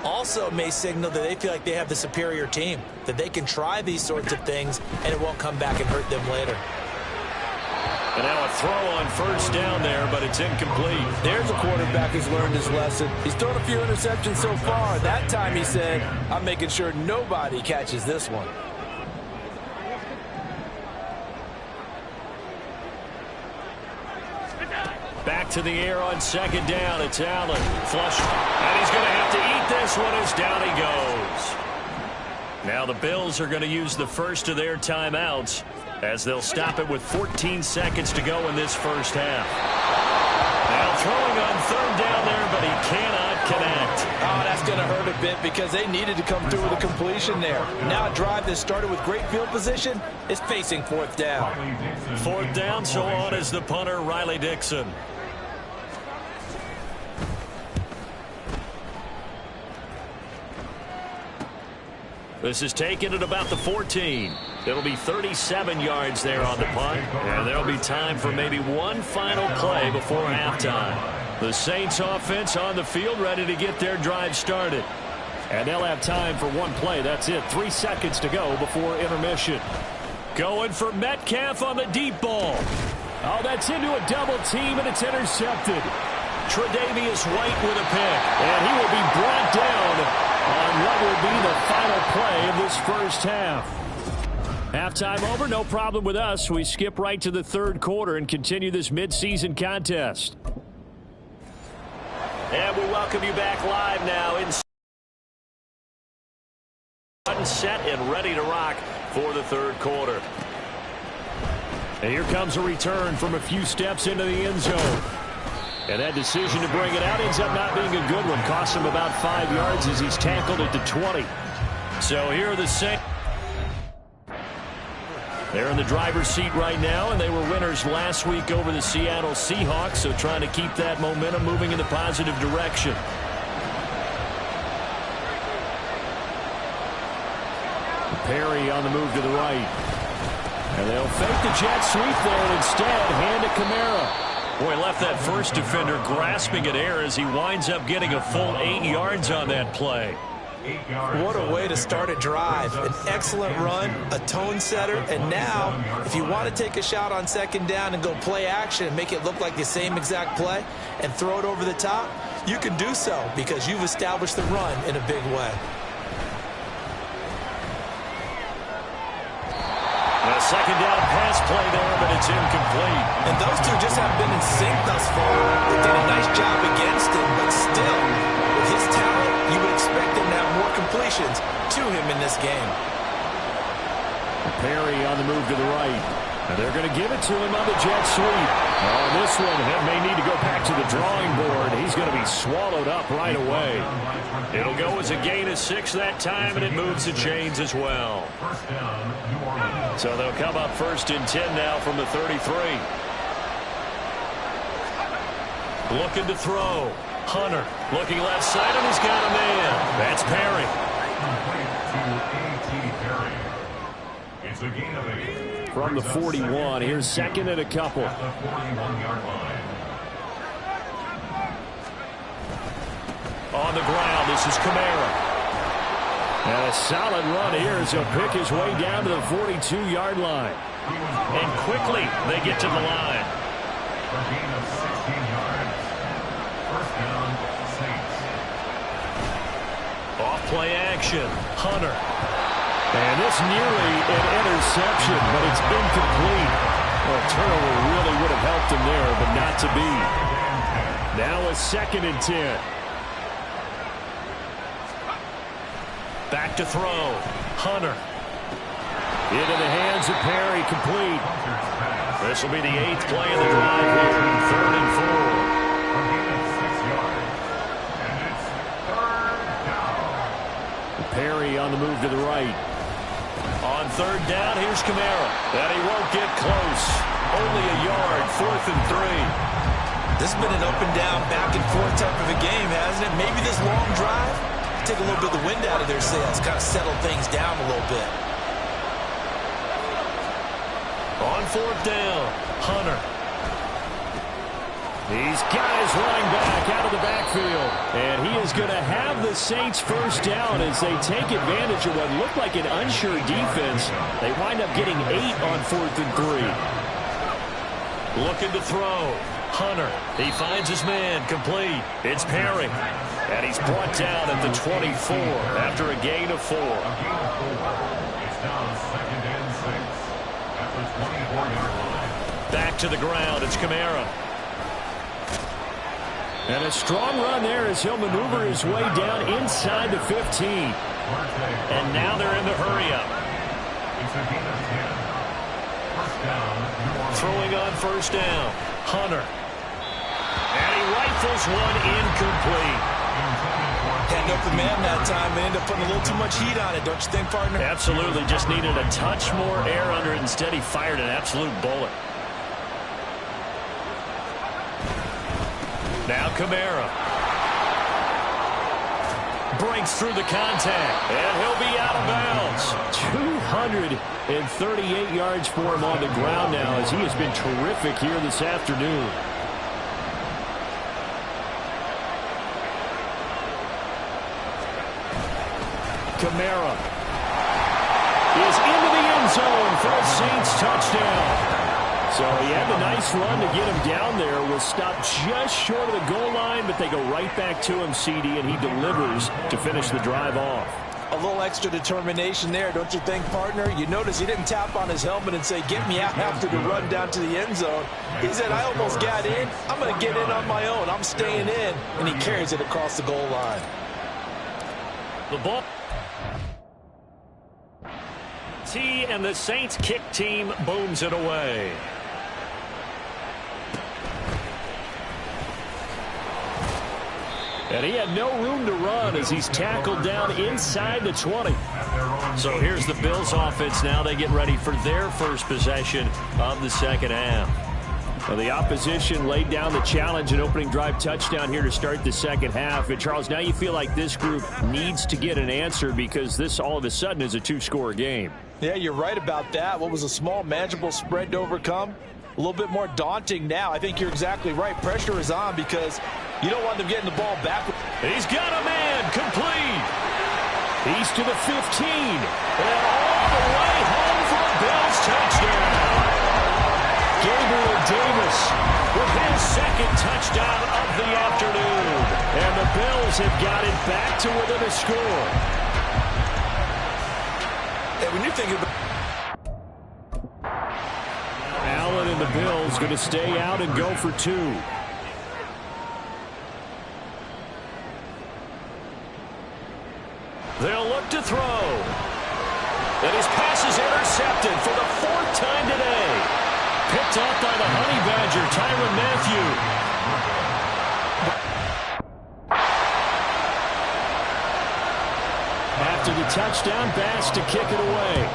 Also may signal that they feel like they have the superior team, that they can try these sorts of things and it won't come back and hurt them later. And now a throw on first down there, but it's incomplete. There's a quarterback who's learned his lesson. He's thrown a few interceptions so far. That time he said, I'm making sure nobody catches this one. Back to the air on second down. It's Allen. Flush. And he's going to have to eat this one as down he goes. Now the Bills are going to use the first of their timeouts as they'll stop it with 14 seconds to go in this first half. Now throwing on third down there, but he cannot connect. Oh, that's going to hurt a bit because they needed to come through with a completion there. Now a drive that started with great field position is facing fourth down. Fourth down, so on is the punter, Riley Dixon. This is taken at about the 14. It'll be 37 yards there on the punt. And there'll be time for maybe one final play before halftime. The Saints offense on the field ready to get their drive started. And they'll have time for one play. That's it. 3 seconds to go before intermission. Going for Metcalf on the deep ball. Oh, that's into a double team, and it's intercepted. Tre'Davious White with a pick. And he will be brought down on what will be the final play of this first half. Halftime over, no problem with us. We skip right to the third quarter and continue this midseason contest. And we welcome you back live now in set and ready to rock for the third quarter. And here comes a return from a few steps into the end zone. And that decision to bring it out ends up not being a good one. Costs him about 5 yards as he's tackled at the 20. So here are the Saints. They're in the driver's seat right now, and they were winners last week over the Seattle Seahawks, so trying to keep that momentum moving in the positive direction. Perry on the move to the right. And they'll fake the jet sweep there and instead hand to Kamara. Boy, left that first defender grasping at air as he winds up getting a full 8 yards on that play. What a way to start a drive. An excellent run, a tone setter, and now if you want to take a shot on second down and go play action and make it look like the same exact play and throw it over the top, you can do so because you've established the run in a big way. A second down pass play there, but it's incomplete. And those two just haven't been in sync thus far. They did a nice job against him, but still, with his talent, you would expect him to have more completions to him in this game. Perry on the move to the right. And they're going to give it to him on the jet sweep. On this one, he may need to go back to the drawing board. He's going to be swallowed up right away. It'll go as a gain of 6 that time, and it moves the chains as well. So they'll come up first and 10 now from the 33. Looking to throw. Hunter looking left side, and he's got a man. That's Perry. It's a gain of 8. From the 41, here's second and a couple. At the 41-yard line. On the ground, this is Kamara. And a solid run here as he'll pick his way down to the 42-yard line. And quickly, they get to the line. For a gain of 16 yards. First down, Saints. Off play action, Hunter. And this nearly an interception, but it's incomplete. Well, a turnover really would have helped him there, but not to be. Now a 2nd and 10. Back to throw. Hunter. Into the hands of Perry, complete. This will be the 8th play of the drive here, 3rd and 4. A gain of 6 yards. And it's 3rd down. Perry on the move to the right. On 3rd down, here's Kamara. And he won't get close. Only a yard, 4th and 3. This has been an up and down, back and forth type of a game, hasn't it? Maybe this long drive take a little bit of the wind out of their sails, kind of settle things down a little bit. On 4th down, Hunter. He's got his running back out of the backfield. And he is going to have the Saints first down as they take advantage of what looked like an unsure defense. They wind up getting 8 on 4th and 3. Looking to throw. Hunter. He finds his man, complete. It's Perry. And he's brought down at the 24 after a gain of 4. A gain of 4. It's now 2nd and 6. At the 24-yard line. Back to the ground. It's Kamara. And a strong run there as he'll maneuver his way down inside the 15. And now they're in the hurry-up. It's a gain of 10. First down, New Orleans. Throwing on 1st down. Hunter. And he rifles one incomplete. Had an open man that time and ended up putting a little too much heat on it, don't you think, partner? Absolutely. Just needed a touch more air under it. Instead, he fired an absolute bullet. Now Kamara. Breaks through the contact. And he'll be out of bounds. 238 yards for him on the ground now as he has been terrific here this afternoon. Kamara is into the end zone for a Saints touchdown. So he had a nice run to get him down there. Was stopped just short of the goal line, but they go right back to him, CD, and he delivers to finish the drive off. A little extra determination there, don't you think, partner? You notice he didn't tap on his helmet and say, get me out after the run down to the end zone. He said, I almost got in. I'm going to get in on my own. I'm staying in. And he carries it across the goal line. The ball. T and the Saints kick team booms it away. And he had no room to run as he's tackled down inside the 20. So here's the Bills offense now. They get ready for their first possession of the second half. Well, the opposition laid down the challenge and opening drive touchdown here to start the second half. And, Charles, now you feel like this group needs to get an answer because this all of a sudden is a two-score game. Yeah, you're right about that. What was a small, manageable spread to overcome? A little bit more daunting now. I think you're exactly right. Pressure is on because you don't want them getting the ball back. He's got a man, complete. He's to the 15. And all the way home for a Bills touchdown. Gabriel Davis with his second touchdown of the afternoon. And the Bills have got it back to within a score. Hey, when you're thinking about Allen and the Bills going to stay out and go for 2. They'll look to throw. And his pass is intercepted for the 4th time today. Picked off by the Honey Badger, Tyrann Mathieu. After the touchdown, Bass to kick it away.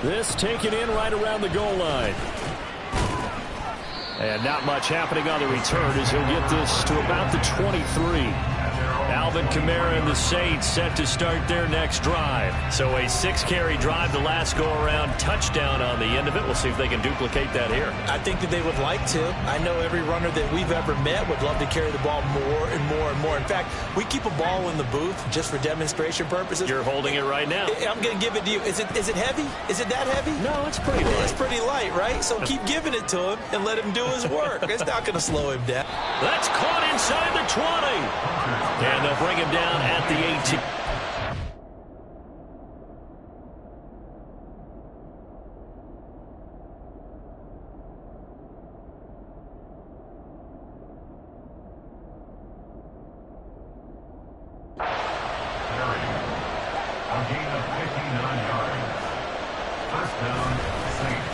This taken in right around the goal line. And not much happening on the return as he'll get this to about the 23. Alvin Kamara and the Saints set to start their next drive. So a 6-carry drive the last go-around, touchdown on the end of it. We'll see if they can duplicate that here. I think that they would like to. I know every runner that we've ever met would love to carry the ball more and more and more. In fact, we keep a ball in the booth just for demonstration purposes. You're holding it right now. I'm going to give it to you. Is it heavy? Is it that heavy? No, it's pretty light. It's pretty light, right? So keep giving it to him and let him do his work. It's not going to slow him down. That's caught inside the 20. And they'll bring him down at the 18.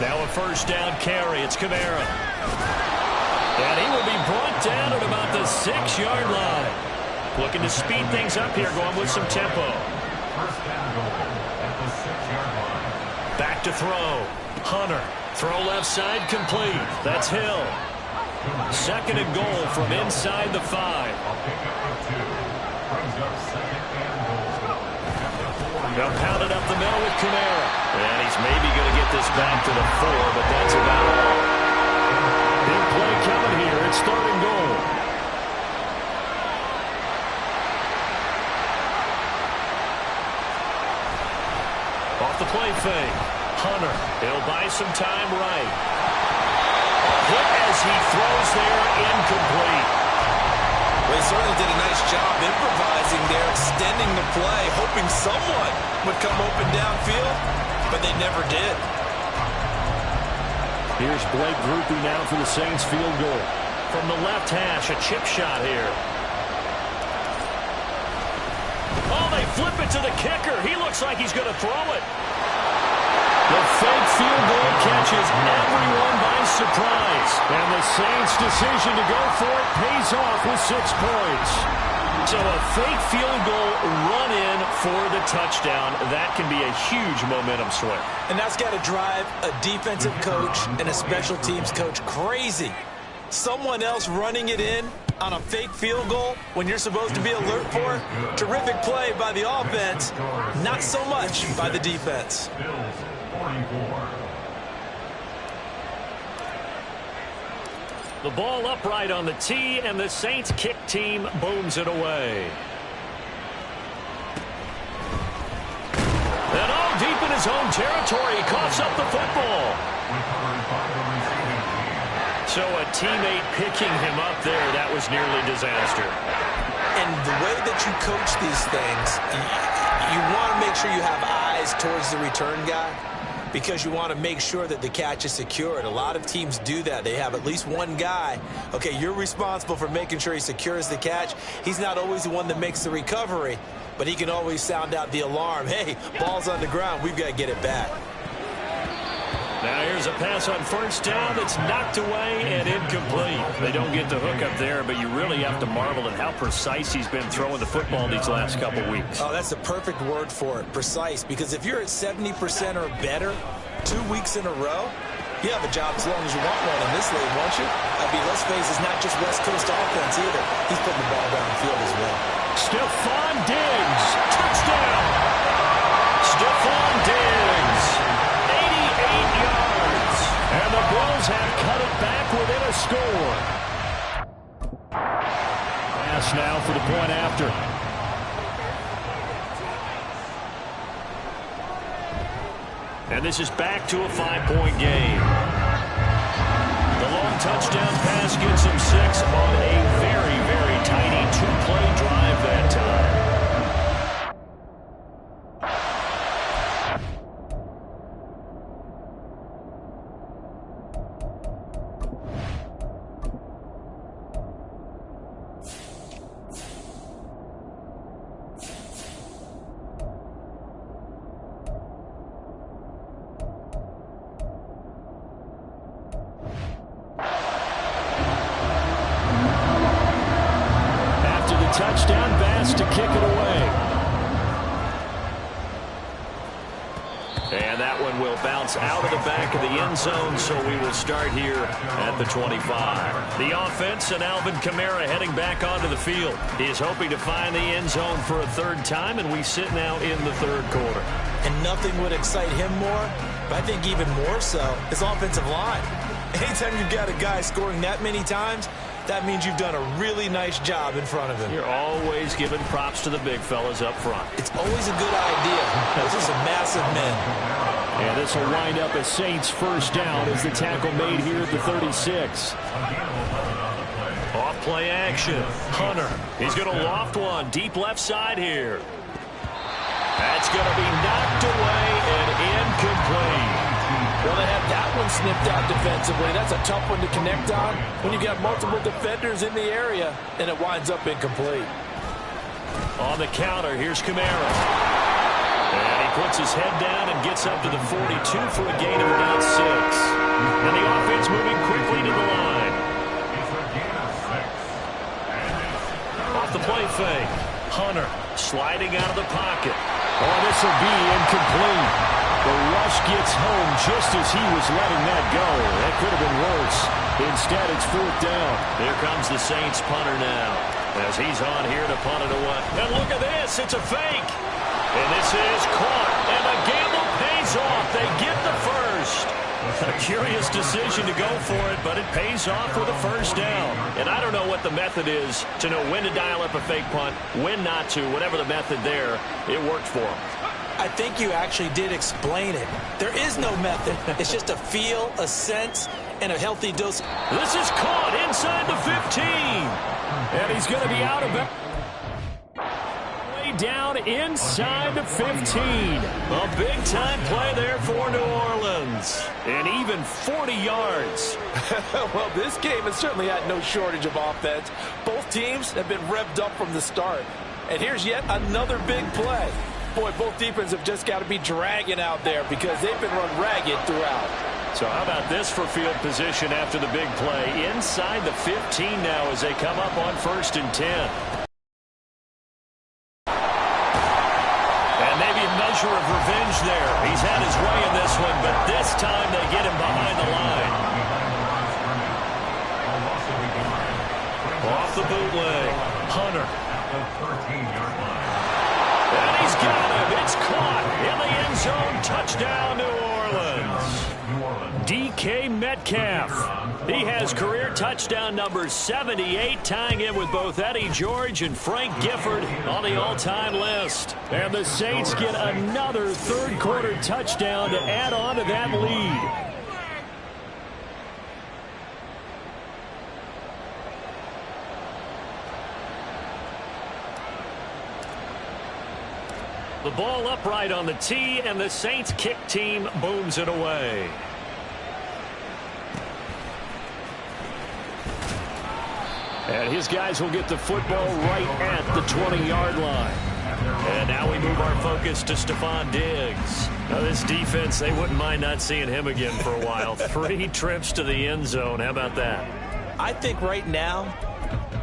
Now a first down carry. It's Kamara. And he will be brought down at about the 6-yard line. Looking to speed things up here, going with some tempo. First down goal at the 6-yard line. Back to throw. Hunter. Throw left side complete. That's Hill. Second and goal from inside the 5. A pickup of 2. Brings up second and goal. They'll pound it up the middle with Kamara. And he's maybe going to get this back to the 4, but that's about all. Big play coming here. It's third and goal. Off the play fake. Hunter. He'll buy some time right. Hit as he throws there, incomplete. Well, he certainly did a nice job improvising there, extending the play, hoping someone would come open downfield, but they never did. Here's Blake Grupe now for the Saints field goal. From the left hash, a chip shot here. Oh, they flip it to the kicker. He looks like he's going to throw it. The fake field goal catches everyone by surprise. And the Saints' decision to go for it pays off with 6 points. So a fake field goal run in for the touchdown. That can be a huge momentum swing. And that's got to drive a defensive coach and a special teams coach crazy. Someone else running it in on a fake field goal when you're supposed to be alert for it. Terrific play by the offense, not so much by the defense. Bills 44. The ball upright on the tee, and the Saints kick team booms it away. And all deep in his own territory, he coughs up the football. So a teammate picking him up there, that was nearly disaster. And the way that you coach these things, you want to make sure you have eyes towards the return guy, because you want to make sure that the catch is secured. A lot of teams do that. They have at least one guy. Okay, you're responsible for making sure he secures the catch. He's not always the one that makes the recovery, but he can always sound out the alarm. Hey, ball's on the ground. We've got to get it back. Now here's a pass on first down that's knocked away and incomplete. They don't get the hook up there, but you really have to marvel at how precise he's been throwing the football these last couple weeks. Oh, that's the perfect word for it, precise. Because if you're at 70% or better 2 weeks in a row, you have a job as long as you want one in this league, won't you? I mean, let's face it, it's not just West Coast offense either. He's putting the ball downfield as well. Stephon Diggs, touchdown! Stephon Diggs, 88 yards. And the Bills have cut it back within a score. Pass now for the point after. And this is back to a 5-point game. The long touchdown pass gets him 6 on a very, very tiny 2-play drive that time. Touchdown pass to kick it away. And that one will bounce out of the back of the end zone, so we will start here at the 25. The offense and Alvin Kamara heading back onto the field. He is hoping to find the end zone for a third time, and we sit now in the third quarter. And nothing would excite him more, but I think even more so, his offensive line. Anytime you've got a guy scoring that many times, that means you've done a really nice job in front of him. You're always giving props to the big fellas up front. It's always a good idea. Those are some massive men. And this will wind up a Saints first down as the tackle made here at the 36. Off play action. Hunter. He's going to loft one deep left side here. That's going to be knocked away and incomplete. Well, they have that one snipped out defensively. That's a tough one to connect on when you got multiple defenders in the area, and it winds up incomplete. On the counter, here's Kamara. And he puts his head down and gets up to the 42 for a gain of about 6. And the offense moving quickly to the line. Off the play fake. Hunter sliding out of the pocket. Oh, this will be incomplete. The rush gets home just as he was letting that go. That could have been worse. Instead, it's fourth down. Here comes the Saints punter now as he's on here to punt it away. And look at this. It's a fake. And this is caught. And the gamble pays off. They get the first. A curious decision to go for it, but it pays off with a first down. And I don't know what the method is to know when to dial up a fake punt, when not to. Whatever the method there, it worked for him. I think you actually did explain it. There is no method. It's just a feel, a sense, and a healthy dose. This is caught inside the 15. And he's going to be out of it. Way down inside the 15. A big-time play there for New Orleans. And even 40 yards. Well, this game has certainly had no shortage of offense. Both teams have been revved up from the start. And here's yet another big play. Boy, both defenses have just got to be dragging out there because they've been run ragged throughout. So how about this for field position after the big play? Inside the 15 now as they come up on 1st and 10. And maybe a measure of revenge there. He's had his way in this one, but this time they get him behind the line. Off the bootleg. Hunter. And he's got him. It's caught in the end zone. Touchdown, New Orleans. DK Metcalf. He has career touchdown number 78, tying in with both Eddie George and Frank Gifford on the all-time list. And the Saints get another third-quarter touchdown to add on to that lead. The ball upright on the tee, and the Saints kick team booms it away. And his guys will get the football right at the 20-yard line. And now we move our focus to Stephon Diggs. Now this defense, they wouldn't mind not seeing him again for a while. 3 trips to the end zone. How about that? I think right now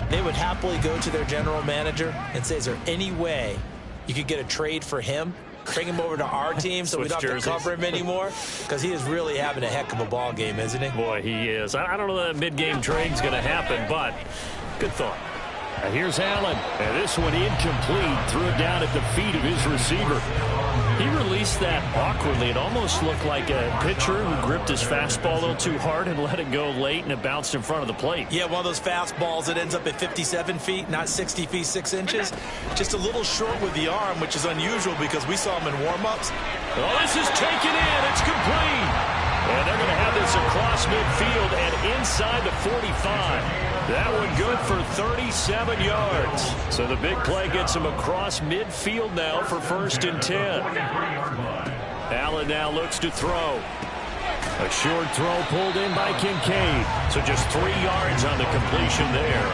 they would happily go to their general manager and say, is there any way you could get a trade for him, bring him over to our team so we don't have to cover him anymore? Because he is really having a heck of a ball game, isn't he? Boy, he is. I don't know that mid-game trade's going to happen, but good thought. And here's Allen. And this one incomplete. Threw it down at the feet of his receiver. He released that awkwardly. It almost looked like a pitcher who gripped his fastball a little too hard and let it go late, and it bounced in front of the plate. Yeah, one of those fastballs that ends up at 57 feet, not 60 feet, 6 inches. Just a little short with the arm, which is unusual because we saw him in warm-ups. Oh, this is taken in. It's complete. And they're going to have this across midfield and inside the 45. That one good for 37 yards. So the big play gets him across midfield now for 1st and 10. Allen now looks to throw. A short throw pulled in by Kincaid. So just 3 yards on the completion there.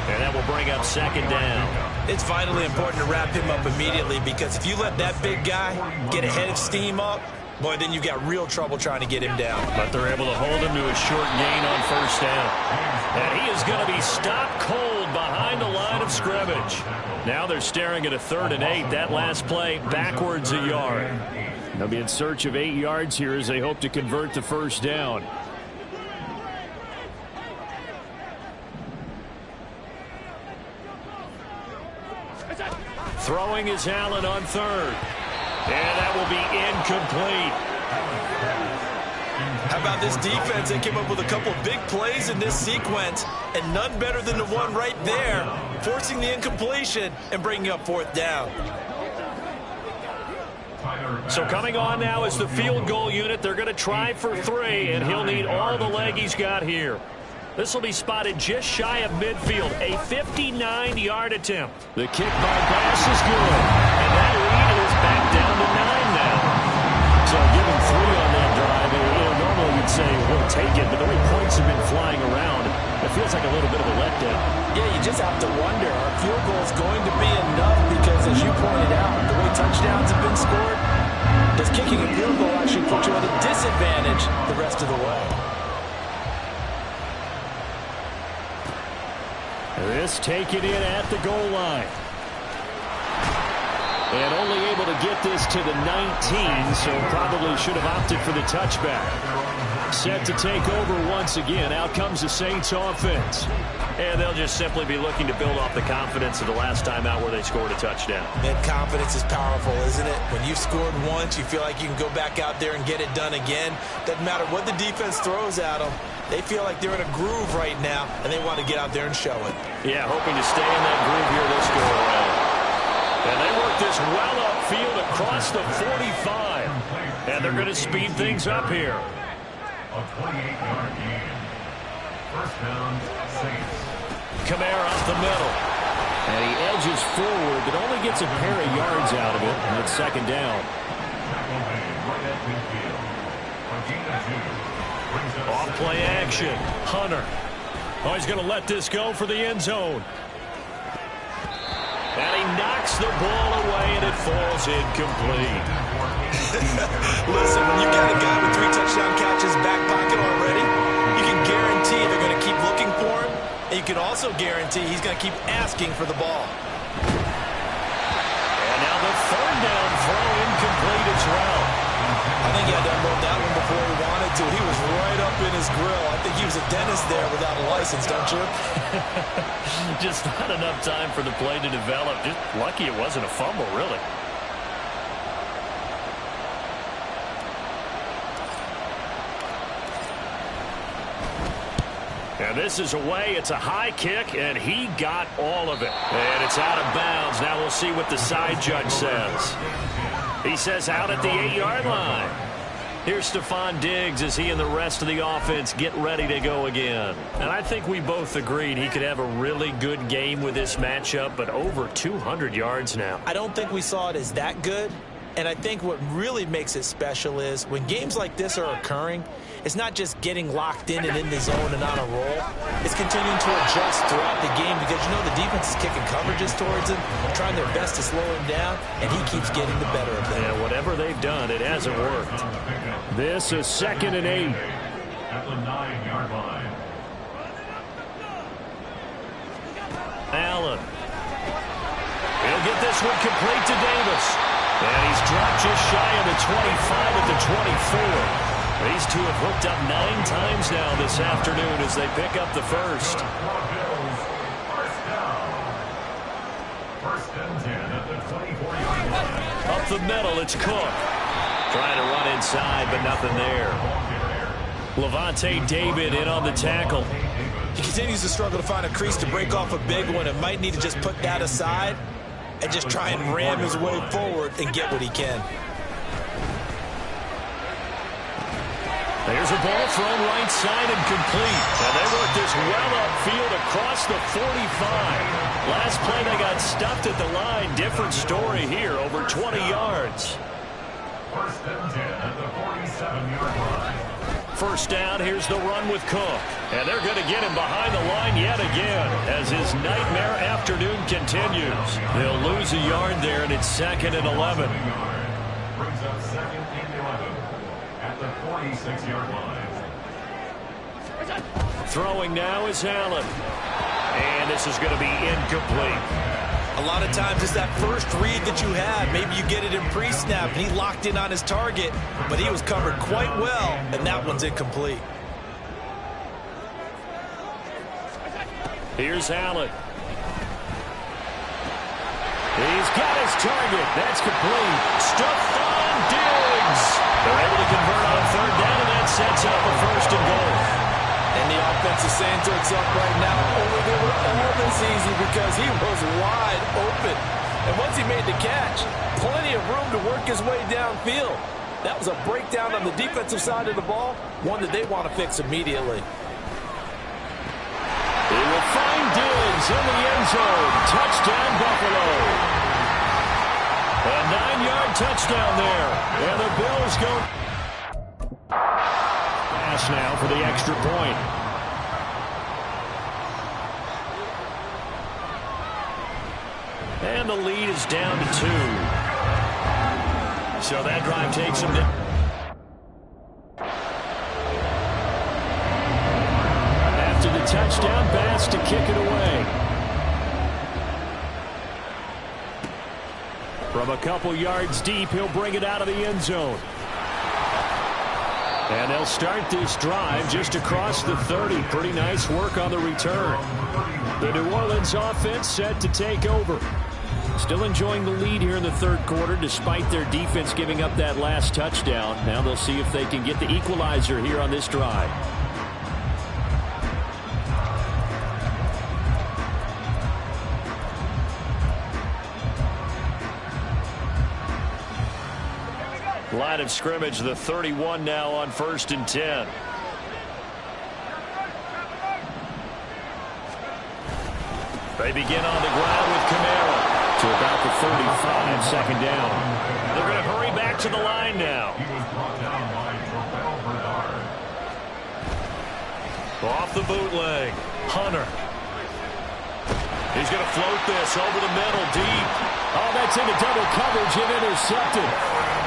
And that will bring up 2nd down. It's vitally important to wrap him up immediately because if you let that big guy get a head of steam up, boy, then you've got real trouble trying to get him down. But they're able to hold him to a short gain on 1st down. And he is going to be stopped cold behind the line of scrimmage. Now they're staring at a 3rd and 8. That last play backwards a yard. They'll be in search of 8 yards here as they hope to convert the first down. Throwing is Allen on third. And that will be incomplete. How about this defense? They came up with a couple big plays in this sequence, and none better than the one right there, forcing the incompletion and bringing up fourth down. So coming on now is the field goal unit. They're going to try for 3, and he'll need all the leg he's got here. This will be spotted just shy of midfield, a 59-yard attempt. The kick by pass is good. And that lead is back down to 9 now. So given 3 on that drive, normally we'd say we'll take it, but the way points have been flying around, it feels like a little bit of a letdown. Yeah, you just have to wonder, are field goals going to be enough? Because as you pointed out, the way touchdowns have been scored, does kicking a field goal actually put you at a disadvantage the rest of the way? This taken in at the goal line. And only able to get this to the 19, so probably should have opted for the touchback. Set to take over once again. Out comes the Saints offense. And they'll just simply be looking to build off the confidence of the last time out where they scored a touchdown. Man, confidence is powerful, isn't it? When you've scored once, you feel like you can go back out there and get it done again. Doesn't matter what the defense throws at them. They feel like they're in a groove right now, and they want to get out there and show it. Yeah, hoping to stay in that groove here this go around. And they work this well upfield across the 45. And they're going to speed things up here. A 28-yard gain. First down, Saints. Kamara up the middle. And he edges forward, but only gets a pair of yards out of it. And it's second down. Tackle made right at midfield. A gain of 2. Off play action. Hunter. Oh, he's going to let this go for the end zone. And he knocks the ball away, and it falls incomplete. Listen, when you've got a guy with 3 touchdown catches back pocket already, you can guarantee they're going to keep looking for him, and you can also guarantee he's going to keep asking for the ball. And now the third down throw incomplete as well. I think he had to unload that one before he wanted to. He was right up in his grill. I think he was a dentist there without a license, don't you? Just not enough time for the play to develop. Just lucky it wasn't a fumble, really. And this is away. It's a high kick, and he got all of it. And it's out of bounds. Now we'll see what the side judge says. He says out at the 8-yard line. Here's Stephon Diggs as he and the rest of the offense get ready to go again. And I think we both agreed he could have a really good game with this matchup, but over 200 yards now. I don't think we saw it as that good. And I think what really makes it special is when games like this are occurring, it's not just getting locked in and in the zone and on a roll. It's continuing to adjust throughout the game because, you know, the defense is kicking coverages towards him, trying their best to slow him down, and he keeps getting the better of them. Yeah, whatever they've done, it hasn't worked. This is 2nd and 8. At the 9-yard line. Allen. He'll get this one complete to Davis. And he's dropped just shy of the 25 at the 24. These two have hooked up 9 times now this afternoon as they pick up the first. First down. First and 10 at the 24-yard line. Up the middle, it's Cook. Trying to run inside, but nothing there. Levante David in on the tackle. He continues to struggle to find a crease to break off a big one and might need to just put that aside and just try and ram his way forward and get what he can. There's a ball thrown right side and complete. And they work this well upfield across the 45. Last play they got stuffed at the line. Different story here, over 20 yards. First and 10 at the 47-yard line. First down, here's the run with Cook. And they're going to get him behind the line yet again as his nightmare afternoon continues. They'll lose a yard there, and it's 2nd and 11. Brings up 2nd and 11 at the 46-yard line. Throwing now is Allen. And this is going to be incomplete. A lot of times it's that first read that you have. Maybe you get it in pre-snap, and he locked in on his target, but he was covered quite well, and that one's incomplete. Here's Allen. He's got his target. That's complete. Stephon Diggs. They're able to convert on third down, and that sets up a first and goal. And the offense is saying to itself right now, only they were all this easy because he was wide open. And once he made the catch, plenty of room to work his way downfield. That was a breakdown on the defensive side of the ball, one that they want to fix immediately. He will find Diggs in the end zone. Touchdown, Buffalo. A 9-yard touchdown there. And the Bills go pass now for the extra point. And the lead is down to 2. So that drive takes him to... After the touchdown pass to kick it away. From a couple yards deep, he'll bring it out of the end zone. And they'll start this drive just across the 30. Pretty nice work on the return. The New Orleans offense set to take over. Still enjoying the lead here in the third quarter despite their defense giving up that last touchdown. Now they'll see if they can get the equalizer here on this drive. Line of scrimmage, the 31 now on 1st and 10. They begin on the ground with Kamara to about the 35, second down. They're going to hurry back to the line now. He was brought down by Bernard. Off the bootleg, Hunter. He's going to float this over the middle, deep. Oh, that's into double coverage and intercepted.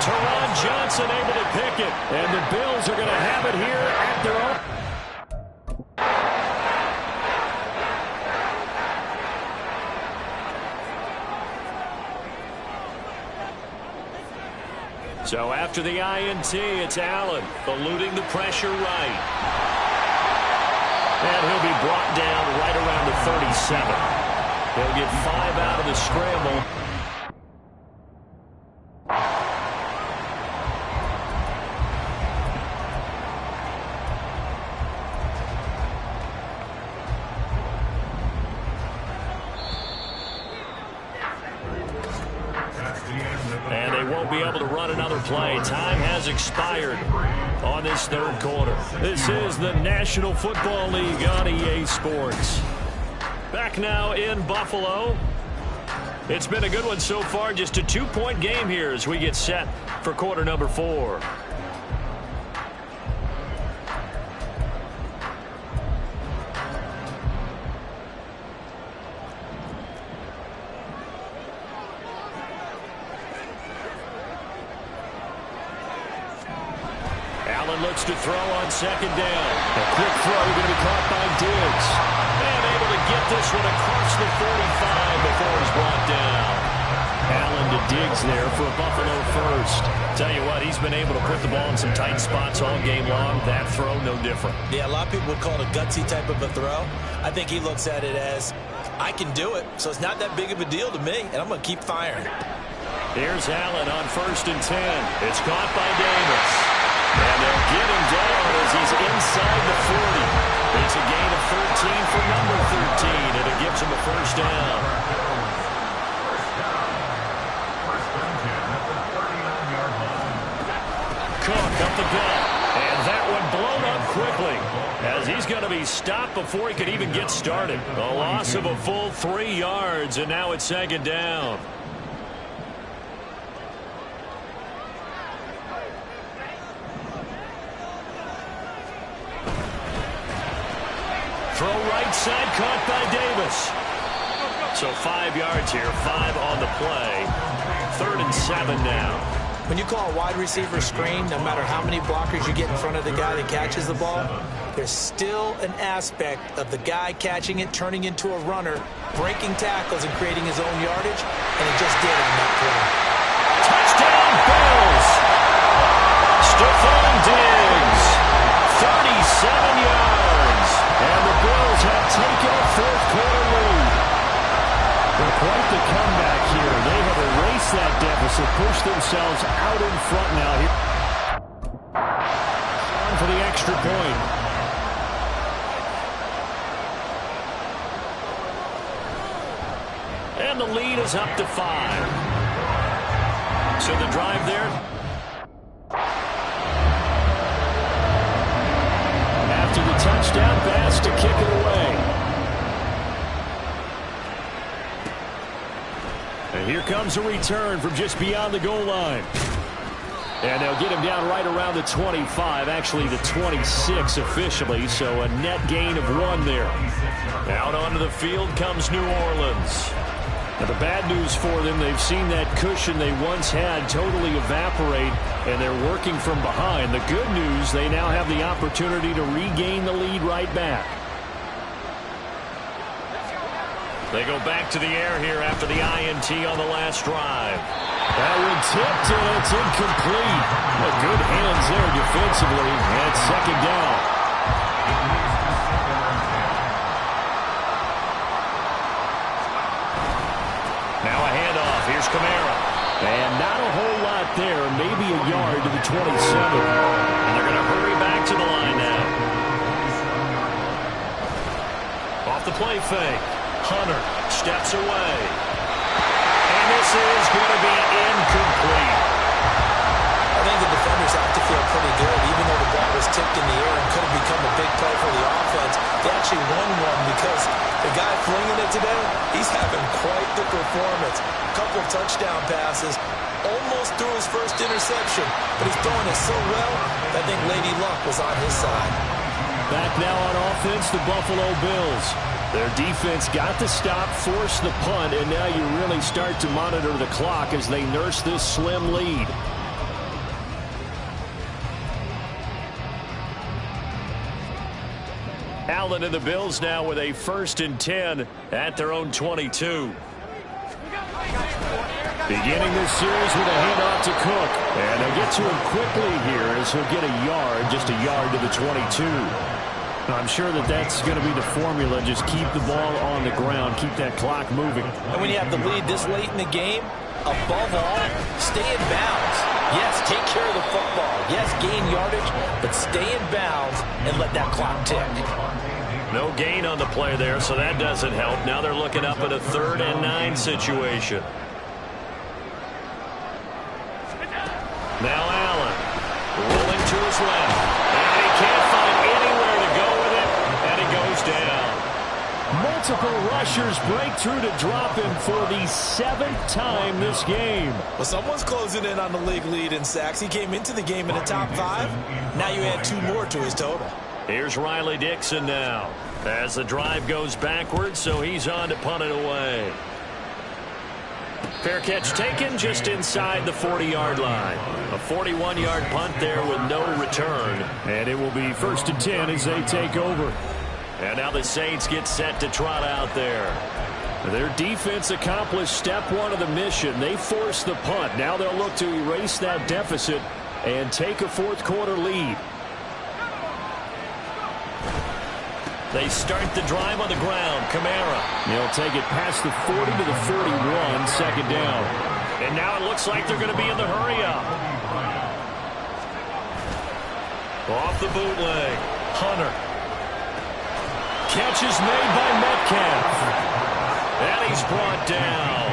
Teron Johnson able to pick it. And the Bills are going to have it here at their own. So after the INT, it's Allen eluding the pressure right. And he'll be brought down right around the 37. He'll get 5 out of the scramble. And they won't be able to run another play. Time has expired on this third quarter. This is the National Football League on EA Sports. Back now in Buffalo. It's been a good one so far. Just a 2-point game here as we get set for quarter number 4. Looks to throw on second down. A quick throw going to be caught by Diggs. And able to get this one across the 45 before he's brought down. Allen to Diggs there for Buffalo first. Tell you what, he's been able to put the ball in some tight spots all game long. That throw, no different. Yeah, a lot of people would call it a gutsy type of a throw. I think he looks at it as, I can do it, so it's not that big of a deal to me, and I'm going to keep firing. Here's Allen on 1st and 10. It's caught by Davis. And they'll get him down as he's inside the 40. It's a gain of 13 for number 13, and it gives him a first down. Cook up the gut, and that one blown up quickly as he's going to be stopped before he could even get started. A loss of a full 3 yards, and now it's second down. Throw right side, caught by Davis. So 5 yards here, 5 on the play. 3rd and 7 now. When you call a wide receiver screen, no matter how many blockers you get in front of the guy that catches the ball, there's still an aspect of the guy catching it, turning into a runner, breaking tackles and creating his own yardage, and he just did on that play. Touchdown, Bills! Stephon Diggs, 37 yards. And the Bills have taken a fourth-quarter lead. Well, quite the comeback here. They have erased that deficit, pushed themselves out in front now here. On for the extra point. And the lead is up to 5. So the drive there. After the touchdown pass to kick it away. And here comes a return from just beyond the goal line. And they'll get him down right around the 25, actually the 26 officially, so a net gain of 1 there. Out onto the field comes New Orleans. Now the bad news for them, they've seen that cushion they once had totally evaporate, and they're working from behind. The good news, they now have the opportunity to regain the lead right back. They go back to the air here after the INT on the last drive. That one tipped, and it's incomplete. But good hands there defensively, and second down. Now a handoff. Here's Kamara. And not a whole lot there, maybe a yard to the 27. And they're going to hurry back to the line now. Off the play fake. Hunter steps away. And this is going to be incomplete. I think the defenders have to feel pretty good, even though the ball was tipped in the air and could have become a big play for the offense. They actually won one because the guy flinging it today, he's having quite the performance. A couple of touchdown passes, almost threw his first interception, but he's throwing it so well, I think Lady Luck was on his side. Back now on offense, the Buffalo Bills. Their defense got the stop, forced the punt, and now you really start to monitor the clock as they nurse this slim lead. Allen and the Bills now with a 1st and 10 at their own 22. Beginning this series with a handoff to Cook. And they'll get to him quickly here as he'll get a yard, just a yard to the 22. I'm sure that that's going to be the formula. Just keep the ball on the ground, keep that clock moving. And when you have the lead this late in the game, above all, stay in bounds. Yes, take care of the football. Yes, gain yardage, but stay in bounds and let that clock tick. No gain on the play there, so that doesn't help. Now they're looking up at a 3rd and 9 situation. Now Allen rolling to his left. And he can't find anywhere to go with it, and he goes down. Multiple rushers break through to drop him for the 7th time this game. Well, someone's closing in on the league lead in sacks. He came into the game in the top 5. Now you add 2 more to his total. Here's Riley Dixon now as the drive goes backwards, so he's on to punt it away. Fair catch taken just inside the 40-yard line. A 41-yard punt there with no return. And it will be 1st and 10 as they take over. And now the Saints get set to trot out there. Their defense accomplished step 1 of the mission. They forced the punt. Now they'll look to erase that deficit and take a 4th-quarter lead. They start the drive on the ground. Kamara. They'll take it past the 40 to the 41, 2nd down. And now it looks like they're going to be in the hurry-up. Off the bootleg. Hunter. Catch is made by Metcalf. And he's brought down.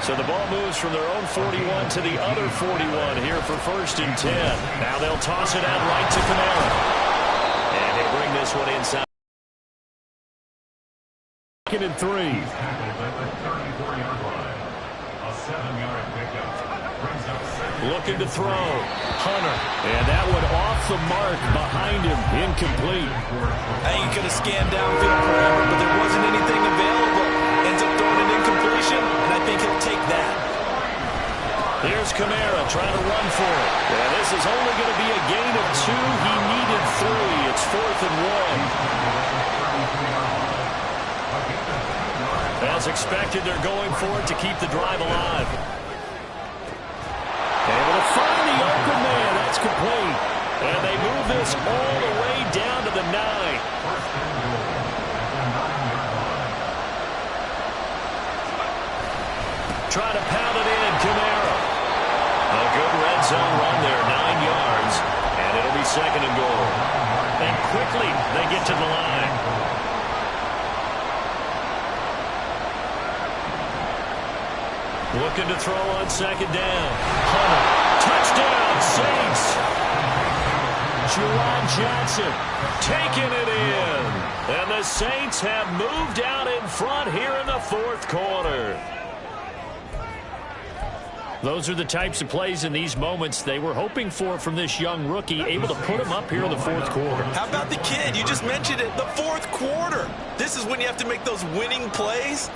So the ball moves from their own 41 to the other 41 here for 1st and 10. Now they'll toss it out right to Kamara. And they bring this one inside. 2nd and 3. Looking to throw. Hunter. And that one off the mark behind him. Incomplete. I think he could have scanned downfield forever, but there wasn't anything available. Ends up throwing an incompletion, and I think he'll take that. Here's Kamara trying to run for it. And this is only going to be a gain of 2. He needed 3. It's 4th and 1. As expected, they're going for it to keep the drive alive. Able to find the open man. That's complete. And they move this all the way down to the 9. Trying to pound it in, Kamara. A good red zone run there, 9 yards. And it'll be 2nd and goal. And quickly, they get to the line. Looking to throw on 2nd down. Hunter. Touchdown, Saints. Juwan Johnson taking it in. And the Saints have moved out in front here in the 4th quarter. Those are the types of plays in these moments they were hoping for from this young rookie, able to put him up here in the 4th quarter. How about the kid? You just mentioned it, the 4th quarter. This is when you have to make those winning plays.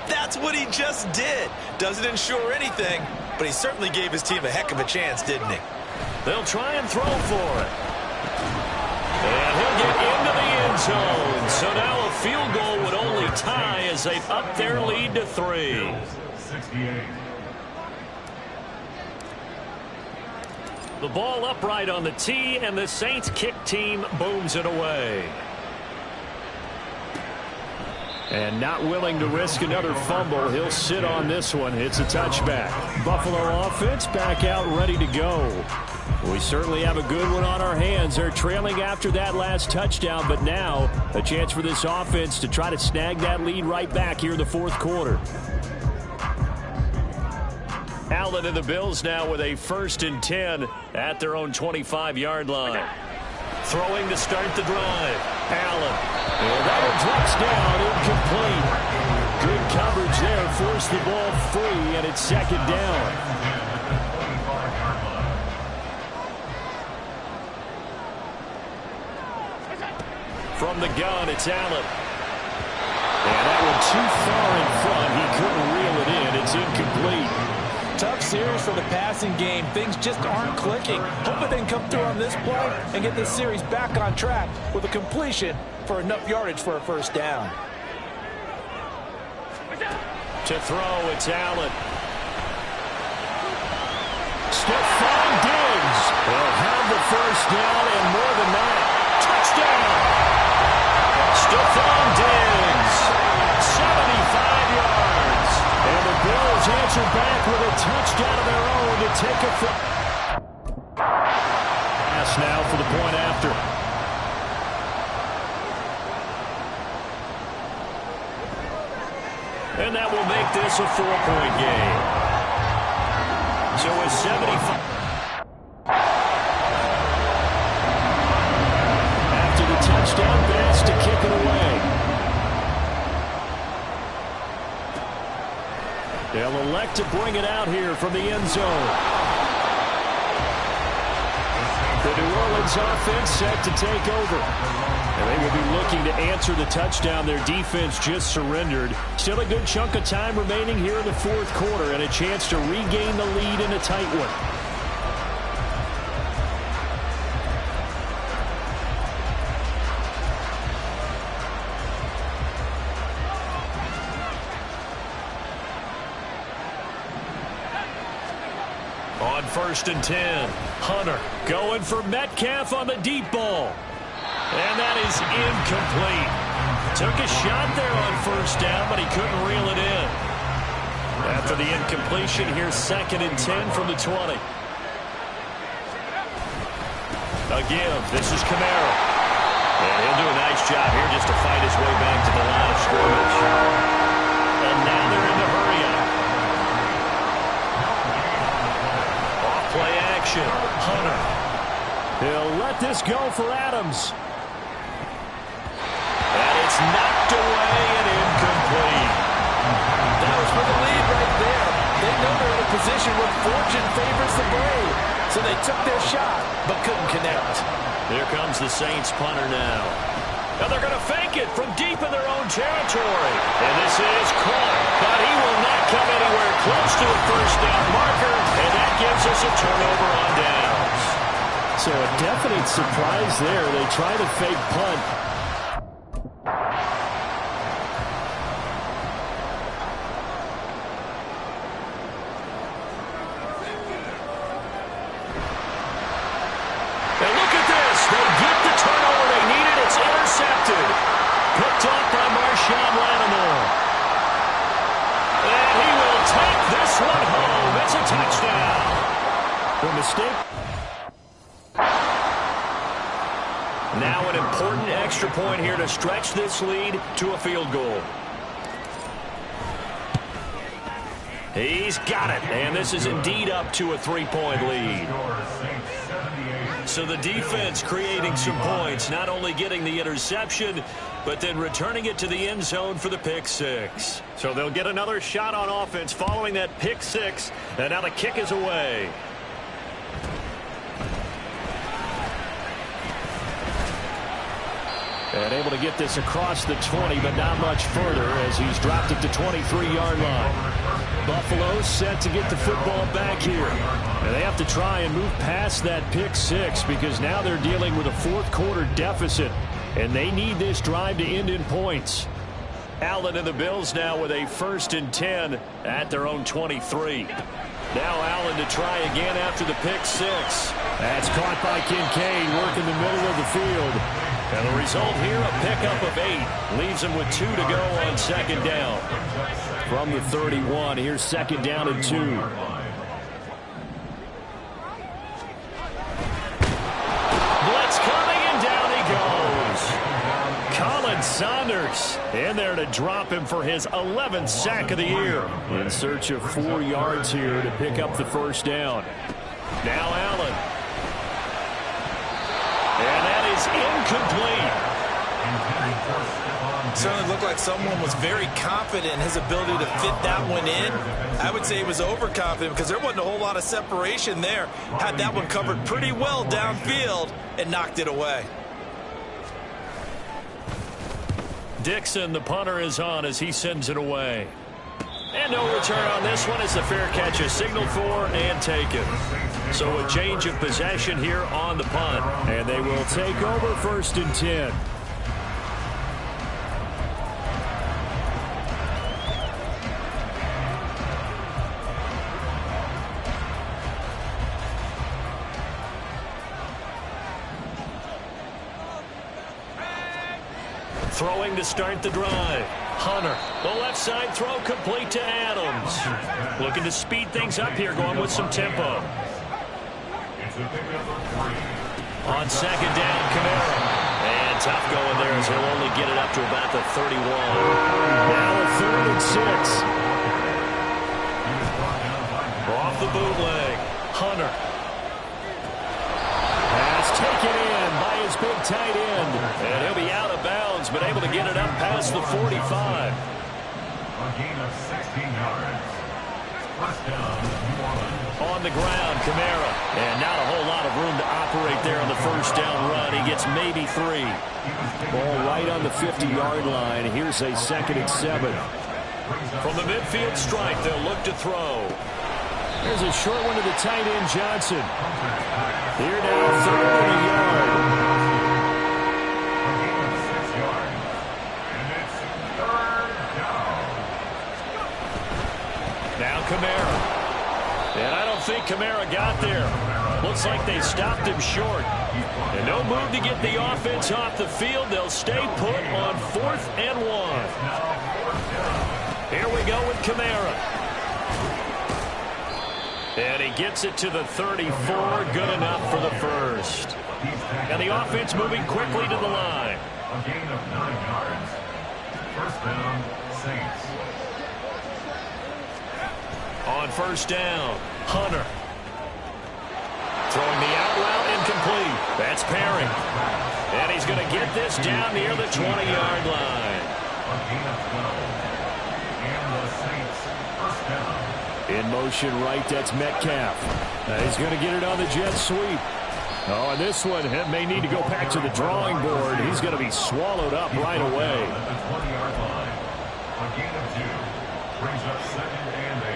That's what he just did. Doesn't ensure anything, but he certainly gave his team a heck of a chance, didn't he? They'll try and throw for it. And he'll get into the end zone. So now a field goal would only tie as they've upped their lead to 3. 68. The ball upright on the tee, and the Saints kick team booms it away. And not willing to risk another fumble, he'll sit on this one. It's a touchback. Buffalo offense back out ready to go. We certainly have a good one on our hands. They're trailing after that last touchdown, but now a chance for this offense to try to snag that lead right back here in the 4th quarter. Allen and the Bills now with a 1st and 10 at their own 25-yard line. Throwing to start the drive. Allen. And that one drops down, incomplete. Good coverage there, forced the ball free, and it's 2nd down. From the gun, it's Allen. And that one too far in front. He couldn't reel it in. It's incomplete. Tough series for the passing game. Things just aren't clicking. Hoping they can come through on this play and get this series back on track with a completion for enough yardage for a 1st down. To throw, it's Allen. Stephon Diggs will have the 1st down and more than that. Touchdown! Stephon Diggs, 75 yards. And the Bills answer back with a touchdown of their own to take a pass now for the point after. And that will make this a 4-point game. So with 75. After the touchdown pass to kick it away. They'll elect to bring it out here from the end zone. The New Orleans offense set to take over. And they will be looking to answer the touchdown their defense just surrendered. Still a good chunk of time remaining here in the 4th quarter and a chance to regain the lead in a tight one. On 1st and 10, Hunter going for Metcalf on the deep ball. And that is incomplete. Took a shot there on 1st down, but he couldn't reel it in. After the incompletion, here's 2nd and 10 from the 20. A give. This is Kamara. And he'll do a nice job here just to fight his way back to the line of scrimmage. And now they're in the hurry-up. Off-play action. Hunter. He'll let this go for Adams. And it's knocked away and incomplete. That was for the lead right there. They know they're in a position where fortune favors the brave. So they took their shot, but couldn't connect. Here comes the Saints punter now. Now they're going to fake it from deep in their own territory. And this is caught, but he will not come anywhere close to a 1st down marker. And causes a turnover on downs. So a definite surprise there. They try to fake punt. And look at this. They get the turnover they needed. It's intercepted. Picked off by Marshawn Lattimore. And he will take this one home. It's a touchdown. The mistake. Now an important extra point here to stretch this lead to a field goal. He's got it, and this is indeed up to a 3-point lead. So the defense creating some points, not only getting the interception, but then returning it to the end zone for the pick six. So they'll get another shot on offense following that pick six, and now the kick is away. And able to get this across the 20, but not much further as he's dropped it to 23-yard line. Buffalo set to get the football back here. And they have to try and move past that pick six because now they're dealing with a fourth-quarter deficit, and they need this drive to end in points. Allen and the Bills now with a 1st and 10 at their own 23. Now Allen to try again after the pick six. That's caught by Kincaid, working the middle of the field. And the result here, a pickup of 8. Leaves him with 2 to go on 2nd down. From the 31, here's 2nd down and 2. Blitz coming, and down he goes. Colin Saunders in there to drop him for his 11th sack of the year. In search of 4 yards here to pick up the 1st down. Now Allen. And that is incomplete. Certainly looked like someone was very confident in his ability to fit that one in. I would say he was overconfident because there wasn't a whole lot of separation there. Had that one covered pretty well downfield and knocked it away. Dixon, the punter, is on as he sends it away. And no return on this one as the fair catch is signaled for and taken. So a change of possession here on the punt. And they will take over 1st and 10. Throwing to start the drive. Hunter, the left side throw complete to Adams. Looking to speed things up here, going with some tempo. On 2nd down, Kamara. And tough going there as he'll only get it up to about the 31. Now a 3rd and 6. Off the bootleg. Hunter. Pass taken in by his big tight end. And he'll be out of bounds, but able to get it up past the 45. A gain of 16 yards. 1st down, New Orleans. On the ground, Kamara. And not a whole lot of room to operate there on the 1st down run. He gets maybe 3. Ball right on the 50-yard line. Here's a 2nd and 7. From the midfield stripe, they'll look to throw. There's a short one to the tight end, Johnson. Here now, 3rd and a yard. A gain of 6 yards. And it's 3rd down. Now Kamara. And I don't think Kamara got there. Looks like they stopped him short. And no move to get the offense off the field. They'll stay put on 4th and 1. Here we go with Kamara. And he gets it to the 34. Good enough for the 1st. And the offense moving quickly to the line. A gain of 9 yards. 1st down, Saints. On 1st down, Hunter. Throwing the out route incomplete. That's Perry. And he's going to get this down near the 20-yard line. A gain of 12. And the Saints, 1st down. In motion right, that's Metcalf. He's going to get it on the jet sweep. Oh, and this one may need to go back to the drawing board. He's going to be swallowed up right away. At the 20-yard line. A gain of 2. Brings up 2nd and 8.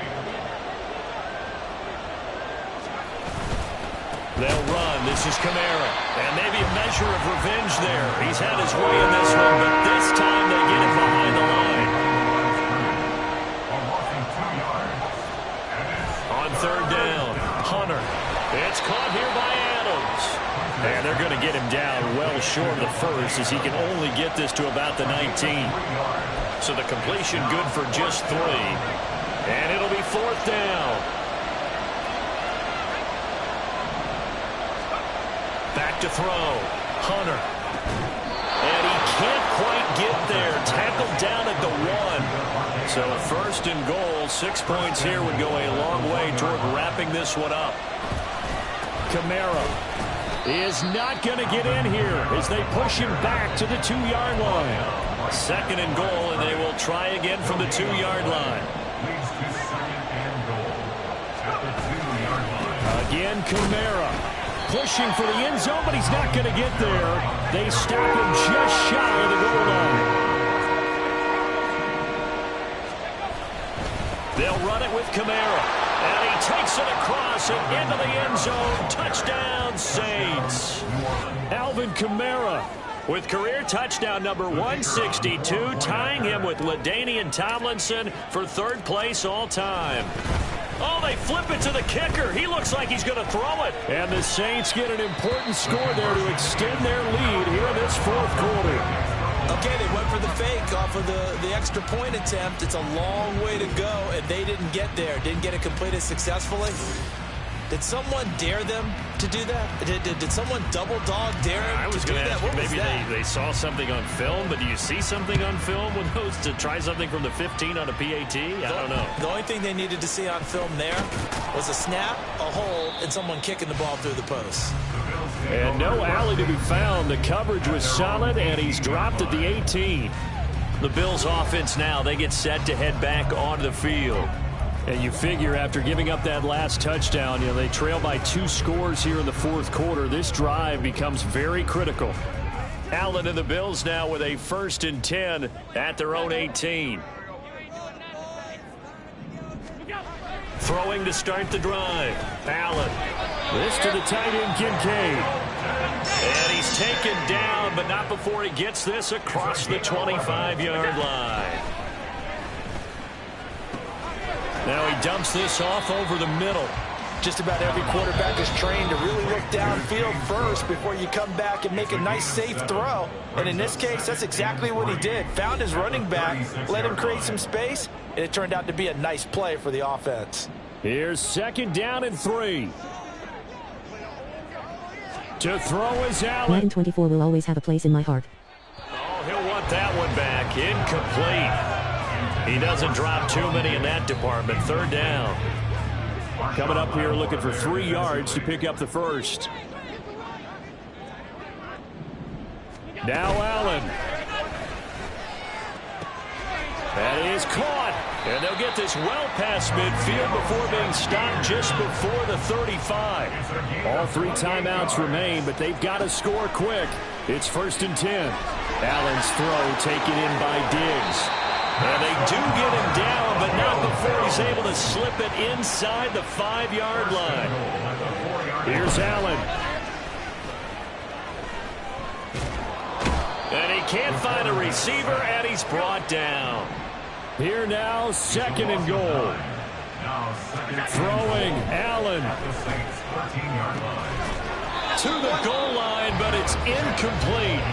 They'll run. This is Kamara. And maybe a measure of revenge there. He's had his way in this one, but this time they get it behind the line. On third down, Hunter. It's caught here by Adams. And they're going to get him down well short of the first as he can only get this to about the 19. So the completion good for just 3. And it'll be fourth down. Back to throw. Hunter. And he can't quite get there. Tackled down at the 1. So first and goal, 6 points here would go a long way toward wrapping this one up. Kamara is not going to get in here as they push him back to the 2-yard line. Second and goal, and they will try again from the 2-yard line. Again, Kamara pushing for the end zone, but he's not going to get there. They stop him just shy of the goal line. They'll run it with Kamara. And he takes it across and into the end zone. Touchdown, Saints. Alvin Kamara with career touchdown number 162, tying him with LaDainian Tomlinson for third place all time. Oh, they flip it to the kicker. He looks like he's going to throw it. And the Saints get an important score there to extend their lead here in this fourth quarter. Okay, they went for the fake off of the extra point attempt. It's a long way to go, and they didn't get there. Didn't get it completed successfully. Did someone dare them to do that? Did someone double dog dare them I was to do going to that? ask What you, was maybe that? they saw something on film, but do you see something on film with those to try something from the 15 on a PAT? I don't know. The only thing they needed to see on film there was a snap, a hold, and someone kicking the ball through the post. And no alley to be found. The coverage was solid, and he's dropped at the 18. The Bills offense now, they get set to head back onto the field. And you figure after giving up that last touchdown, they trail by 2 scores here in the fourth quarter. This drive becomes very critical. Allen and the Bills now with a 1st and 10 at their own 18. Throwing to start the drive. Allen. This to the tight end, Kincaid. And he's taken down, but not before he gets this across the 25-yard line. Now he dumps this off over the middle. Just about every quarterback is trained to really look downfield first before you come back and make a nice, safe throw. And in this case, that's exactly what he did. Found his running back, let him create some space, and it turned out to be a nice play for the offense. Here's 2nd down and 3. To throw is Allen. Madden 24 will always have a place in my heart. Oh, he'll want that one back. Incomplete. He doesn't drop too many in that department. 3rd down. Coming up here looking for 3 yards to pick up the first. Now Allen. That is caught. And they'll get this well past midfield before being stopped just before the 35. All 3 timeouts remain, but they've got to score quick. It's 1st and 10. Allen's throw taken in by Diggs. And they do get him down, but not before he's able to slip it inside the 5-yard line. Here's Allen. And he can't find a receiver, and he's brought down. Here now, 2nd and goal. Throwing, Allen. To the goal line, but it's incomplete.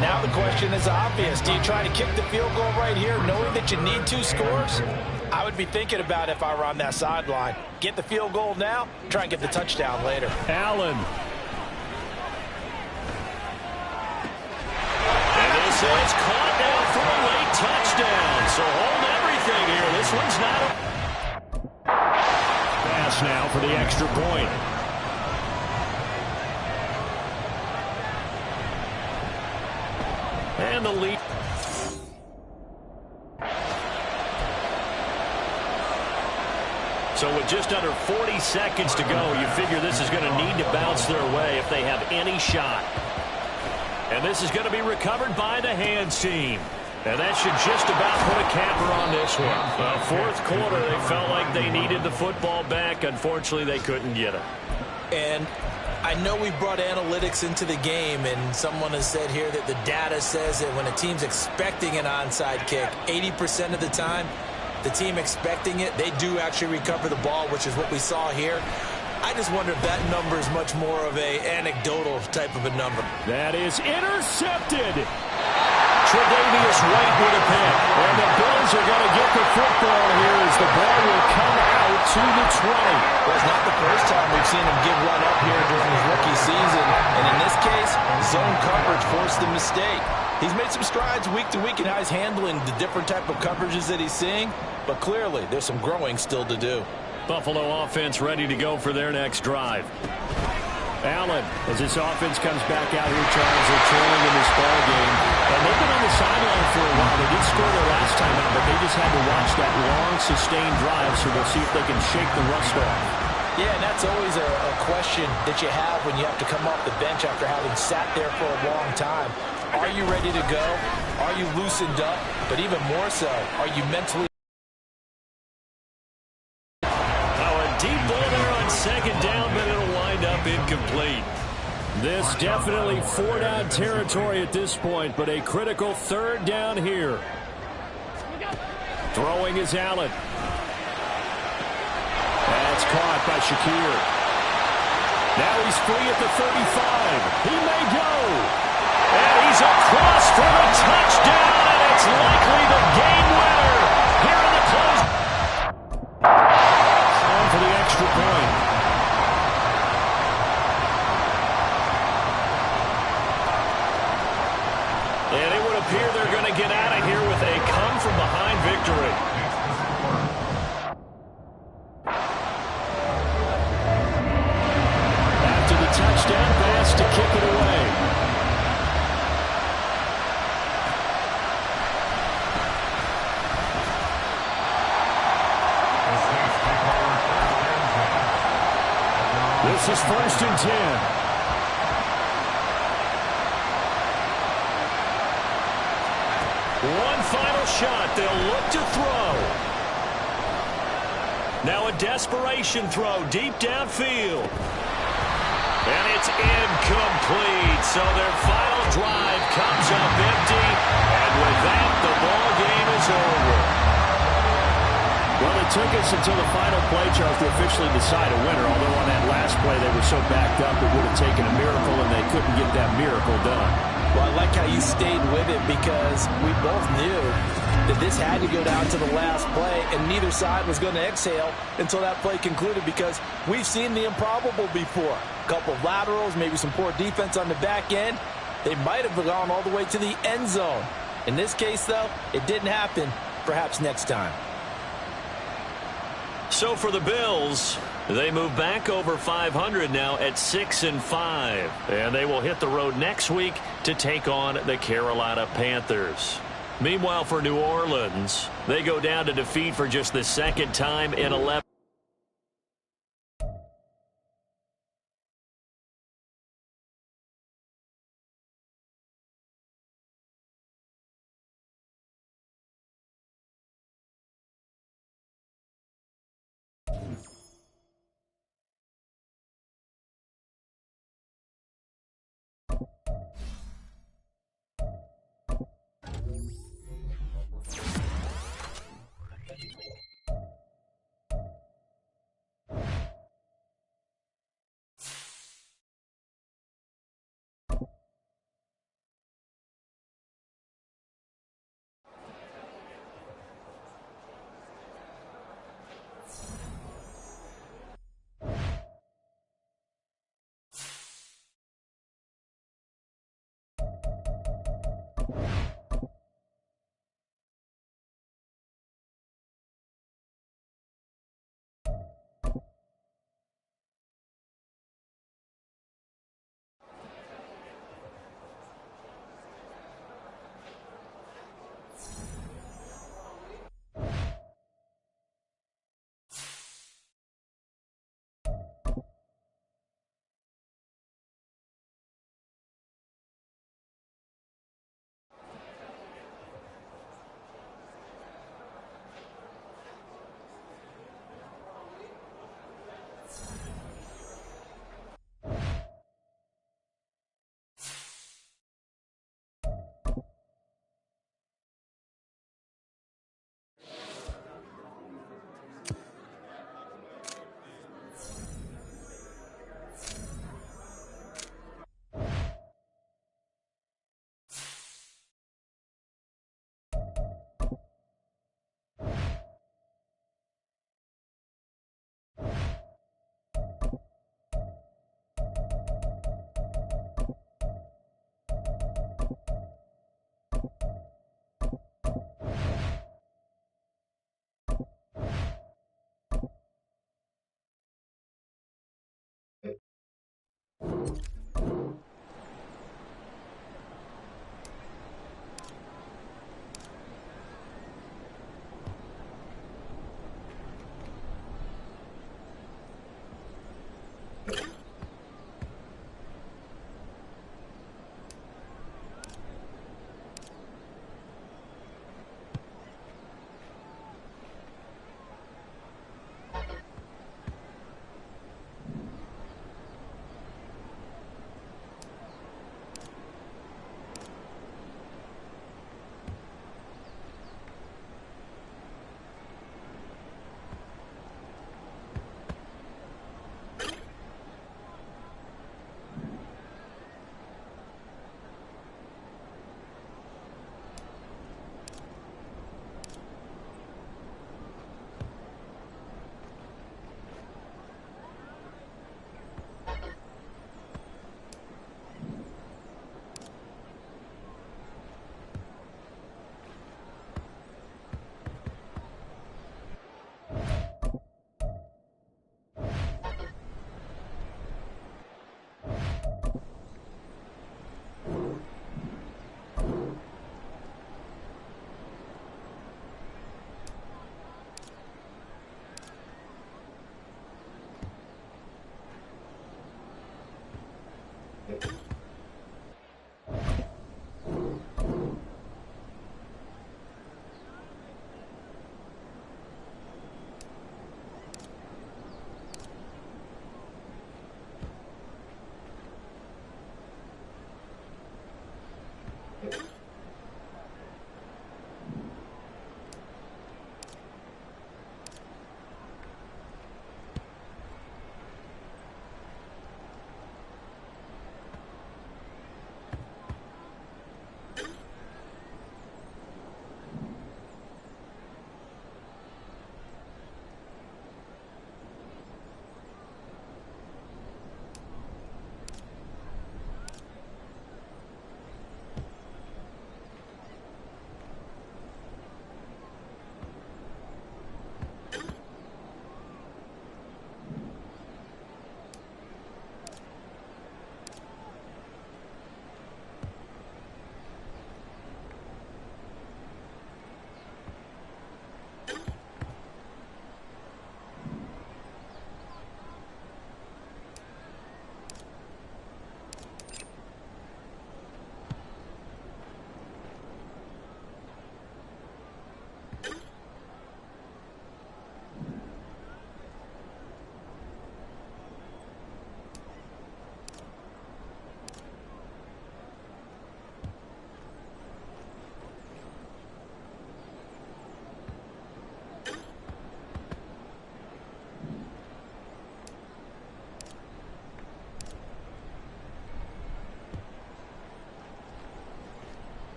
Now the question is obvious. Do you try to kick the field goal right here knowing that you need 2 scores? I would be thinking about it if I were on that sideline. Get the field goal now, try and get the touchdown later. Allen. And this is caught down for a late touchdown. So hold everything here. This one's not a pass now for the extra point. And the lead. So with just under 40 seconds to go, you figure this is going to need to bounce their way if they have any shot. And this is going to be recovered by the hands team. And that should just about put a capper on this one. Well, fourth quarter, they felt like they needed the football back. Unfortunately, they couldn't get it. And I know we brought analytics into the game, and someone has said here that the data says that when a team's expecting an onside kick, 80% of the time, the team expecting it, they do actually recover the ball, which is what we saw here. I just wonder if that number is much more of a anecdotal type of a number. That is intercepted. Tre'Davious White with a pick. And the Bills are going to get the football here as the ball will come out to the 20. Well, it's not the first time we've seen him give one up here during his rookie season. And in this case, zone coverage forced the mistake. He's made some strides week to week in how he's handling the different type of coverages that he's seeing. But clearly, there's some growing still to do. Buffalo offense ready to go for their next drive. Allen, as this offense comes back out here, Charles, they're trailing in this ball game. And they've been on the sideline for a while. They did score their last time out, but they just had to watch that long, sustained drive, so we'll see if they can shake the rust off. Yeah, and that's always a question that you have when you have to come off the bench after having sat there for a long time. Are you ready to go? Are you loosened up? But even more so, are you mentally... Deep ball there on second down, but it'll wind up incomplete. This definitely four-down territory at this point, but a critical third down here. Throwing is Allen. That's caught by Shakir. Now he's free at the 35. He may go. And he's across for the touchdown, and it's likely the game winner here in the close. For the extra point. And it would appear they're going to get out of here with a come-from-behind victory. After the touchdown pass to kick it away. This is 1st and 10. One final shot. They'll look to throw. Now a desperation throw deep downfield. And it's incomplete. So their final drive comes up empty. And with that, the ball game is over. Well, it took us until the final play, Charles, to officially decide a winner. Although on that last play they were so backed up, it would have taken a miracle, and they couldn't get that miracle done. Well, I like how you stayed with it because we both knew that this had to go down to the last play, and neither side was going to exhale until that play concluded because we've seen the improbable before. A couple of laterals, maybe some poor defense on the back end. They might have gone all the way to the end zone. In this case, though, it didn't happen. Perhaps next time. So for the Bills, they move back over 500 now at 6-5. And they will hit the road next week to take on the Carolina Panthers. Meanwhile, for New Orleans, they go down to defeat for just the second time in 11.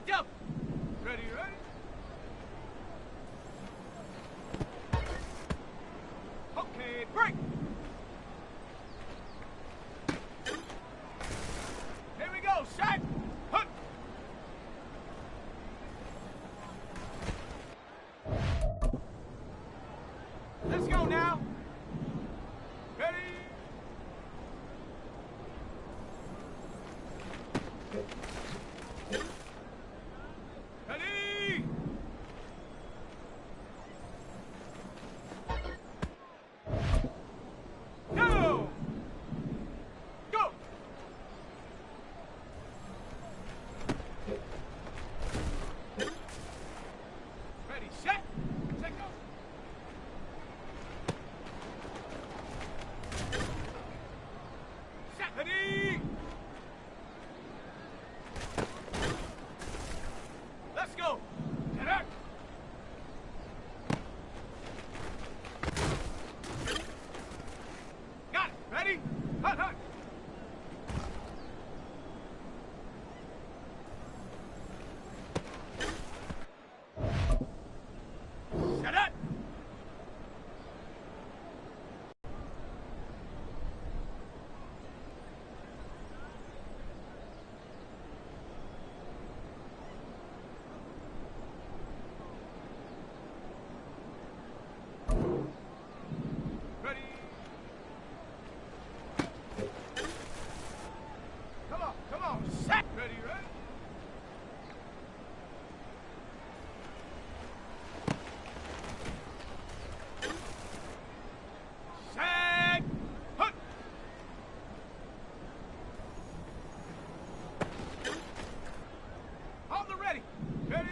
the devil. Ready, ready? Okay, break. Here we go, shot. Hook. Let's go now. Ready? Ready? Go! Go! Ready, set, take off. Set, ready? Let's go. Get out. Got it. Ready? Hut, hut. Set up. Ready? Come on, set. Ready, ready? Set. Hut. On the ready. Ready?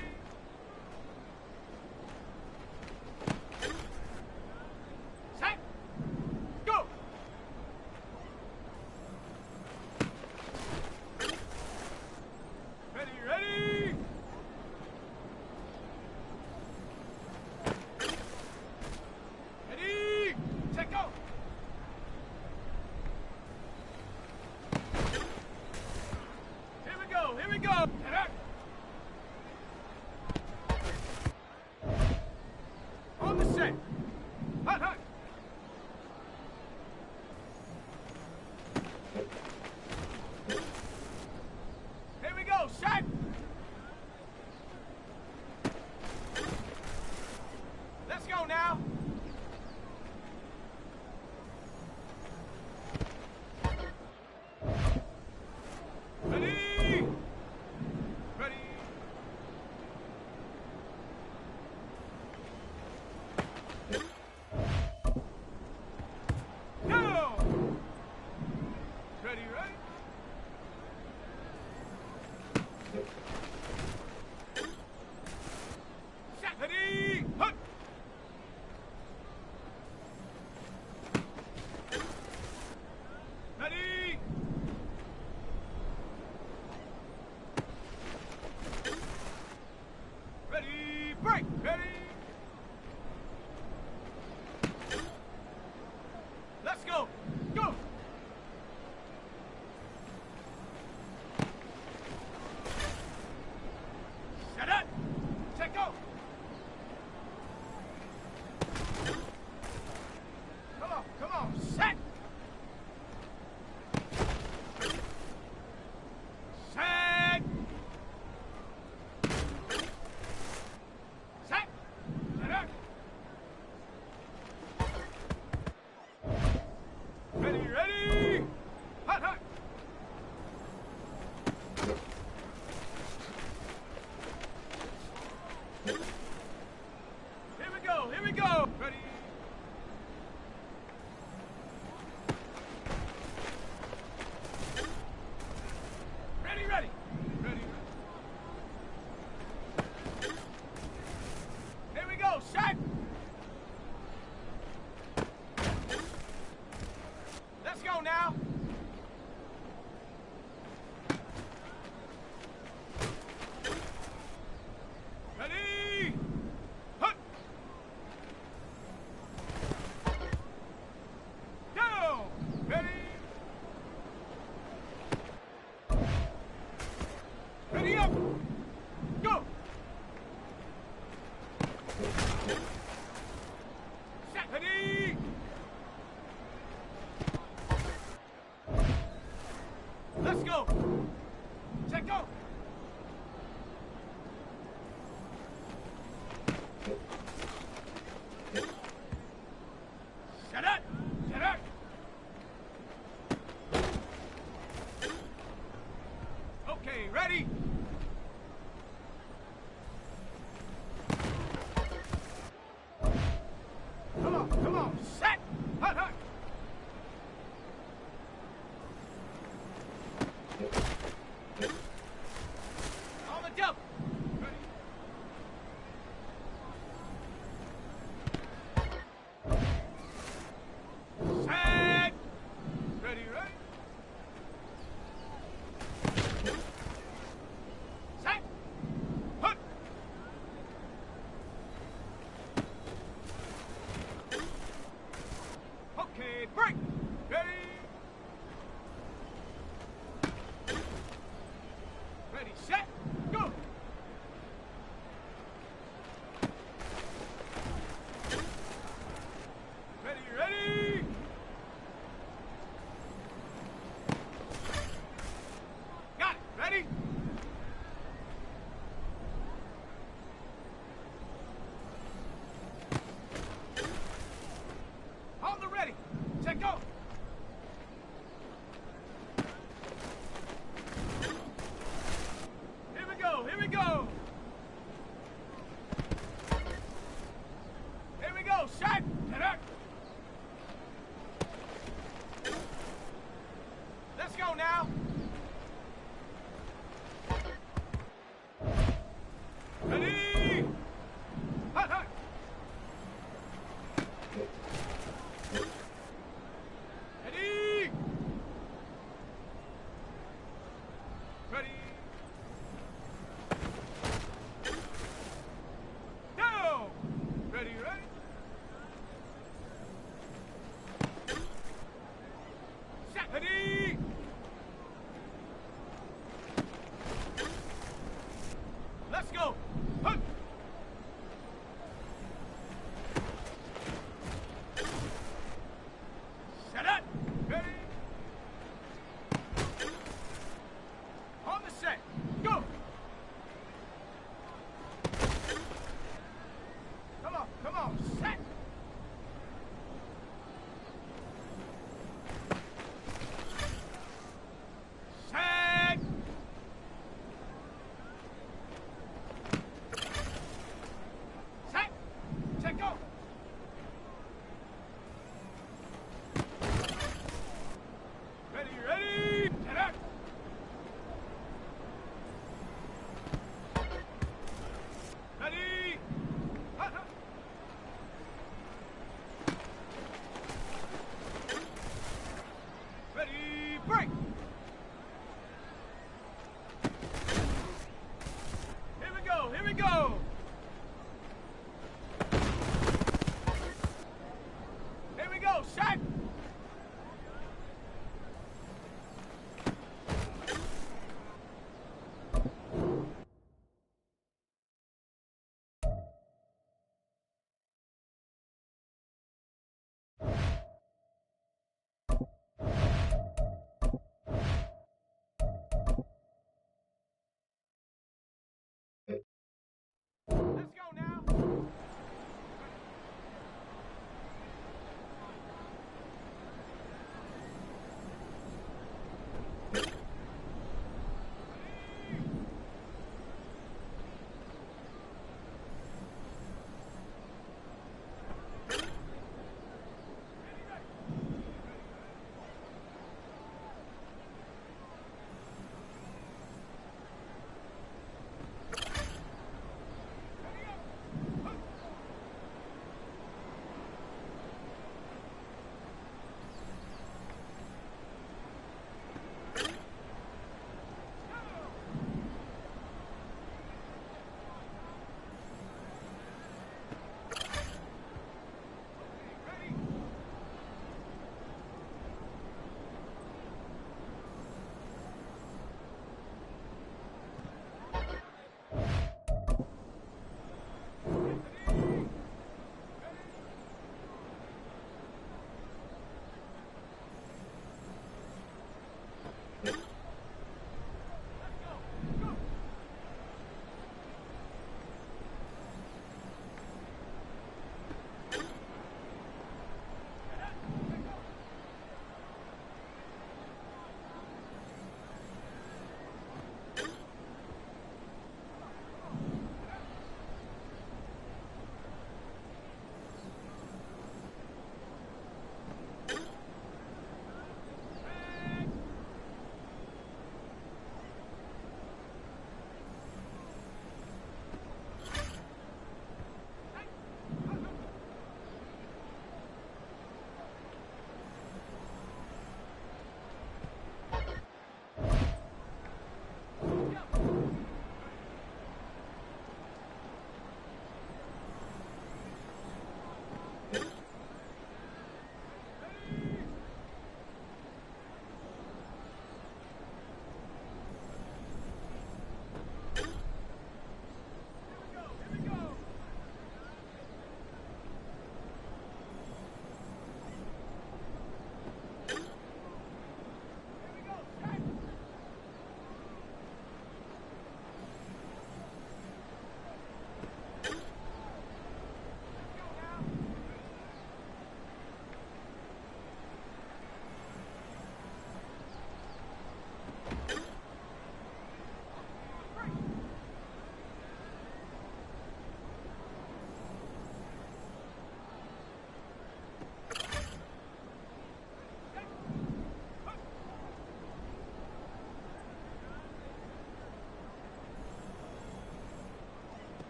Set. Go. Ready, ready? Ready? Check go. Here we go. Get out. On the set. Hut, hut. Here we go, shot. Let's go now. Ready? Ready? Go! Ready, ready? Shot, ready? Hook! Ready? Ready, break! Ready? Let's go! Go! Set up! Check go! Come on, set! Set! Set! Set up! Ready, ready! Hut, hut! Here we go! Ready? Ready, ready! Ready, ready. Here we go, shot! Let's go now! Ready? Hut! Go! Ready? Ready up! Ready? Come on, set! Hut, hut! On the double! Ready? Set! Ready, ready? Set! Hut! Okay, break! Ready? Ready, set, go! Ready, ready! Got it, ready? On the ready, set, go! Here we go, here we go! Here we go, shot! Hit up! Let's go now! Ready! Hut, hut! Ready! Ready! Go! Ready, ready? Set! Ready! Let's go! Hup! Set up! Ready? On the set!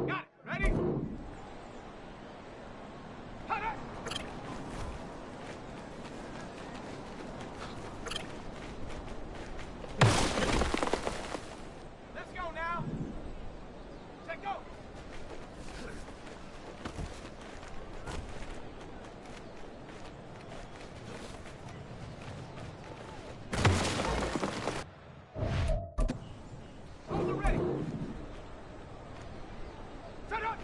Got it. Ready? Hot up. Let's go now. Take go. Soldier ready. Set up.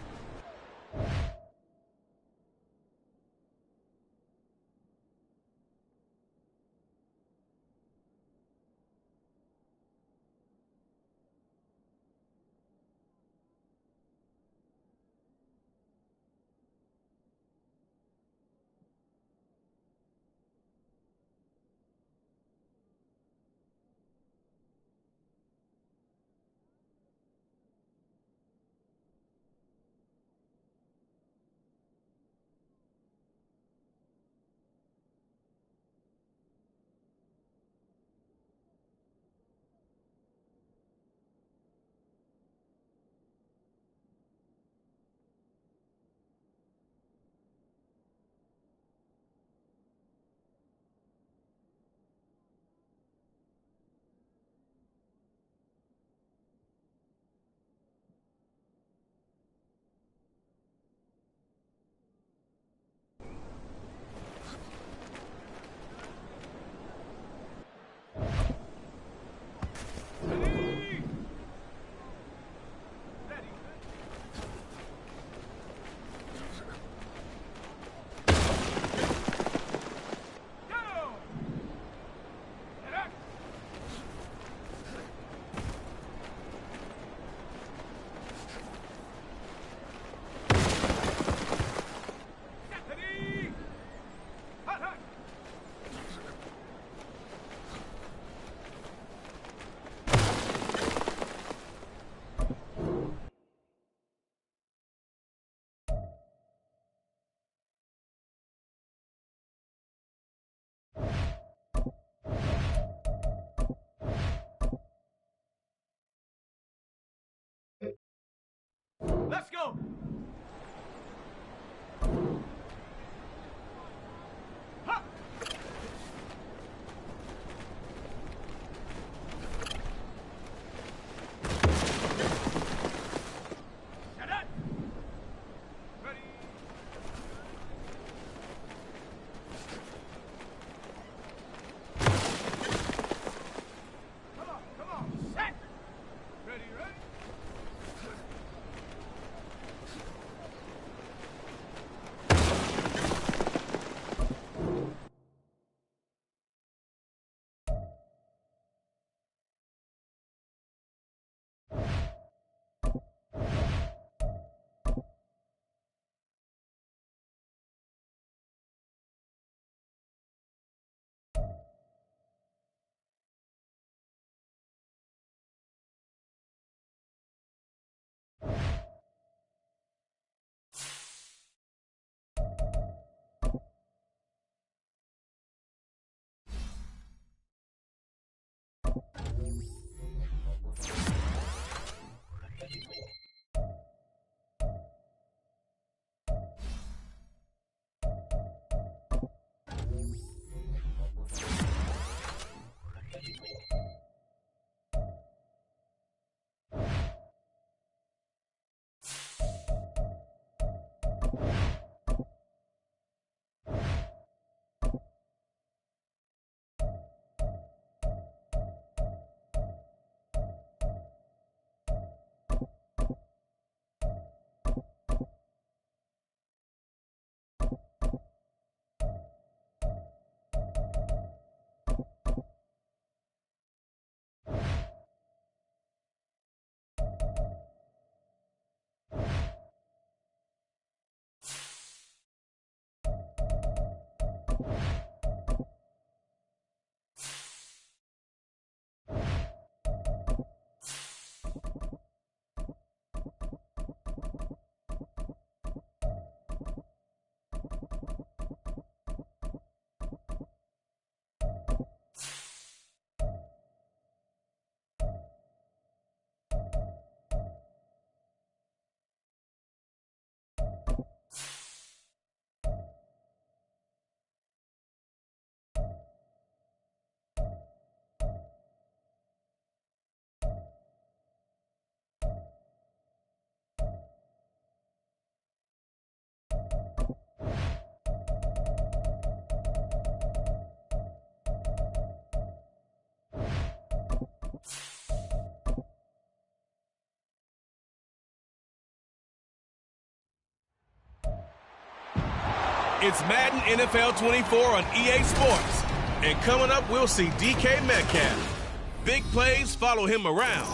Ready. Ready. Go. Get up. Ready. Hot, hot. Let's go. Hop. Set up. Ready. Come on. Set. Ready, ready. It's Madden NFL 24 on EA Sports. And coming up, we'll see DK Metcalf. Big plays follow him around.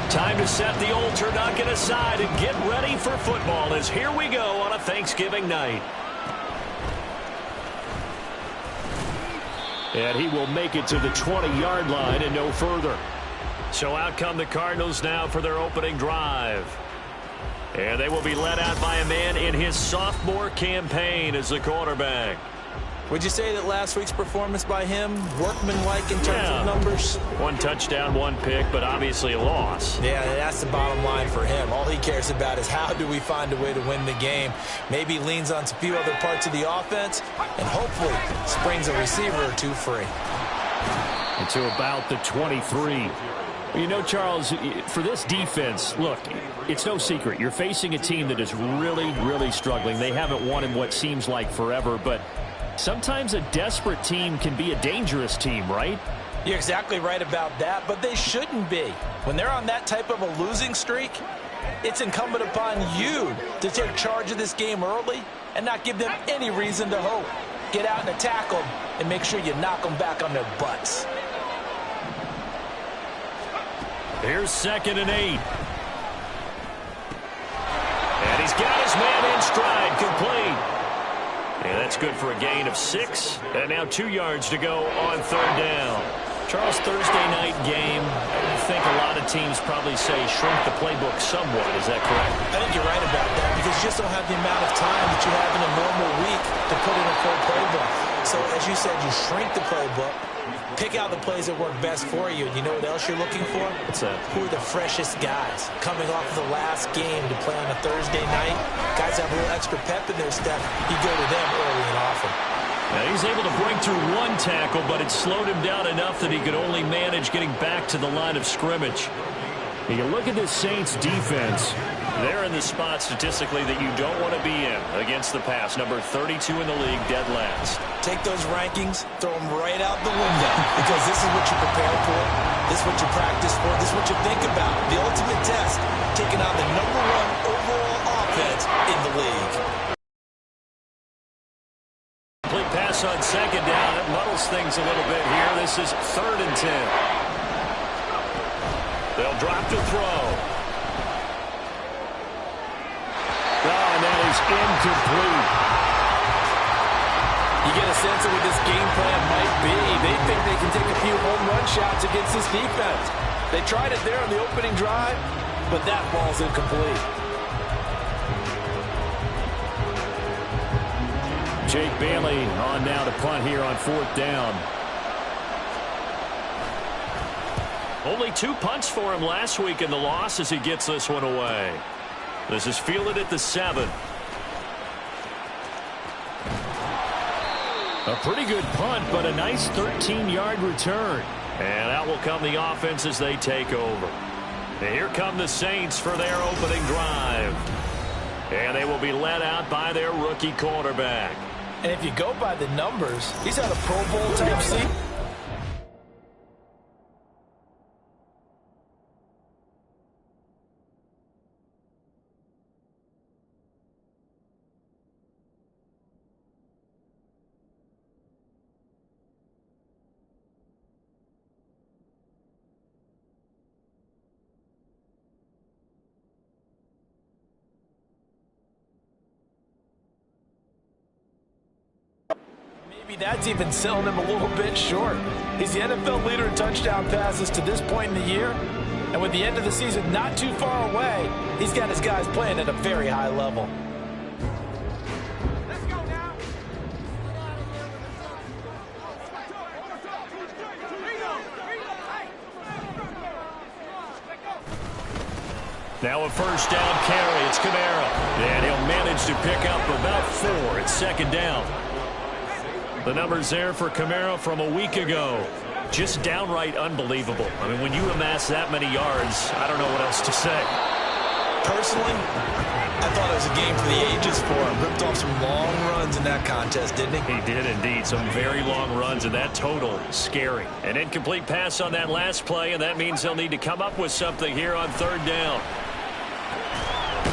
Time to set the old turducken aside and get ready for football as here we go on a Thanksgiving night. And he will make it to the 20-yard line and no further. So out come the Cardinals now for their opening drive. And they will be led out by a man in his sophomore campaign as the quarterback. Would you say that last week's performance by him, workmanlike in terms of numbers? One touchdown, one pick, but obviously a loss. Yeah, that's the bottom line for him. All he cares about is how do we find a way to win the game. Maybe leans on a few other parts of the offense and hopefully springs a receiver or two free. To about the 23. You know, Charles, for this defense, look, it's no secret. You're facing a team that is really, really struggling. They haven't won in what seems like forever, but sometimes a desperate team can be a dangerous team, right? You're exactly right about that, but they shouldn't be. When they're on that type of a losing streak, it's incumbent upon you to take charge of this game early and not give them any reason to hope. Get out and attack them and make sure you knock them back on their butts. Here's 2nd and 8. And he's got his man in stride, complete. And that's good for a gain of 6. And now 2 yards to go on 3rd down. Charles, Thursday night game, I think a lot of teams probably say shrink the playbook somewhat. Is that correct? I think you're right about that because you just don't have the amount of time that you have in a normal week to put in a full playbook. So, as you said, you shrink the playbook, pick out the plays that work best for you. You know what else you're looking for? What's that? Who are the freshest guys coming off of the last game to play on a Thursday night? Guys have a little extra pep in their step. You go to them early and often. Now he's able to break through 1 tackle, but it slowed him down enough that he could only manage getting back to the line of scrimmage. You look at this Saints defense. They're in the spot statistically that you don't want to be in against the pass. Number 32 in the league, dead last. Take those rankings, throw them right out the window because this is what you prepare for. This is what you practice for. This is what you think about. The ultimate test, taking on the #1 overall offense in the league. Complete pass on 2nd down. It muddles things a little bit here. This is 3rd and 10. They'll drop to throw. And that is incomplete. You get a sense of what this game plan might be. They think they can take a few home run shots against this defense. They tried it there on the opening drive, but that ball's incomplete. Jake Bailey on now to punt here on 4th down. Only 2 punts for him last week in the loss as he gets this one away. This is fielded at the 7. A pretty good punt, but a nice 13-yard return. And out will come the offense as they take over. And here come the Saints for their opening drive. And they will be led out by their rookie quarterback. And if you go by the numbers, he's had a Pro Bowl type season. Maybe that's even selling him a little bit short. He's the NFL leader in touchdown passes to this point in the year. And with the end of the season not too far away, he's got his guys playing at a very high level. Let's go now. Now a first down carry. It's Kamara. And he'll manage to pick up about 4. It's 2nd down. The numbers there for Kamara from a week ago. Just downright unbelievable. I mean, when you amass that many yards, I don't know what else to say. Personally, I thought it was a game for the ages for him. Ripped off some long runs in that contest, didn't he? He did indeed. Some very long runs, and that total scary. An incomplete pass on that last play, and that means he'll need to come up with something here on 3rd down.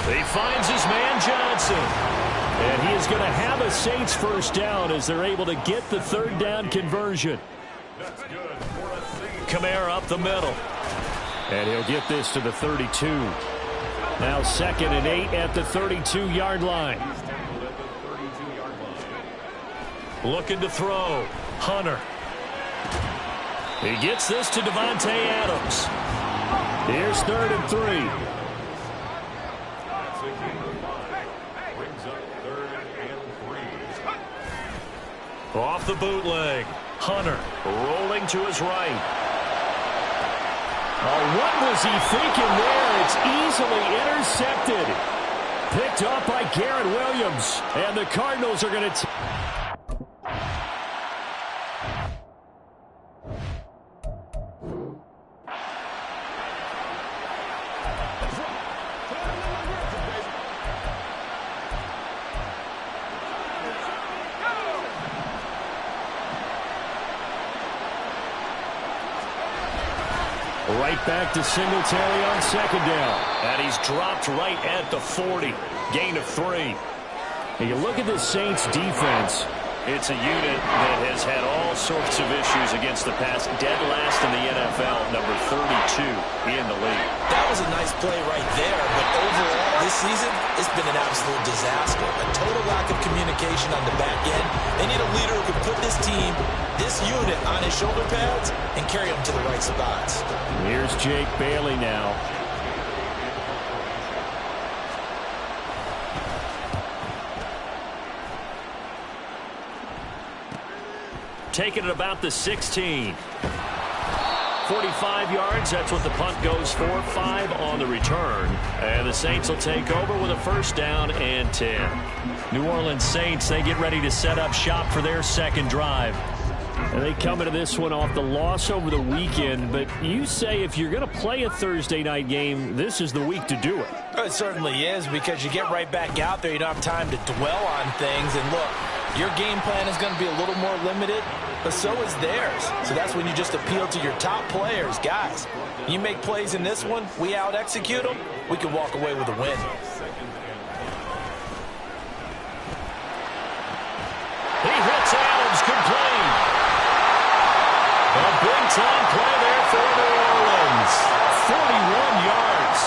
He finds his man Johnson. And he is going to have a Saints first down as they're able to get the 3rd down conversion. Kamara up the middle. And he'll get this to the 32. Now 2nd and 8 at the 32-yard line. Looking to throw. Hunter. He gets this to Devontae Adams. Here's 3rd and 3. Off the bootleg. Hunter rolling to his right. Oh, what was he thinking there? It's easily intercepted. Picked up by Garrett Williams. And the Cardinals are going to... Right back to Singletary on 2nd down. And he's dropped right at the 40. Gain of 3. And you look at the Saints defense. It's a unit that has had all sorts of issues against the pass. Dead last in the NFL, number 32 in the league. That was a nice play right there, but overall this season, it's been an absolute disaster. A total lack of communication on the back end. They need a leader who can put this team, this unit, on his shoulder pads and carry them to the right spots. Here's Jake Bailey now. Taking it about the 16. 45 yards, that's what the punt goes for. 5 on the return. And the Saints will take over with a first down and 10. New Orleans Saints, they get ready to set up shop for their 2nd drive. And they come into this one off the loss over the weekend, but you say if you're going to play a Thursday night game, this is the week to do it. It certainly is, because you get right back out there. You don't have time to dwell on things. And look, your game plan is going to be a little more limited, but so is theirs. So that's when you just appeal to your top players. Guys, you make plays in this one, we out-execute them, we can walk away with a win. He hits Adams, complete. A big-time play there for New Orleans. 41 yards.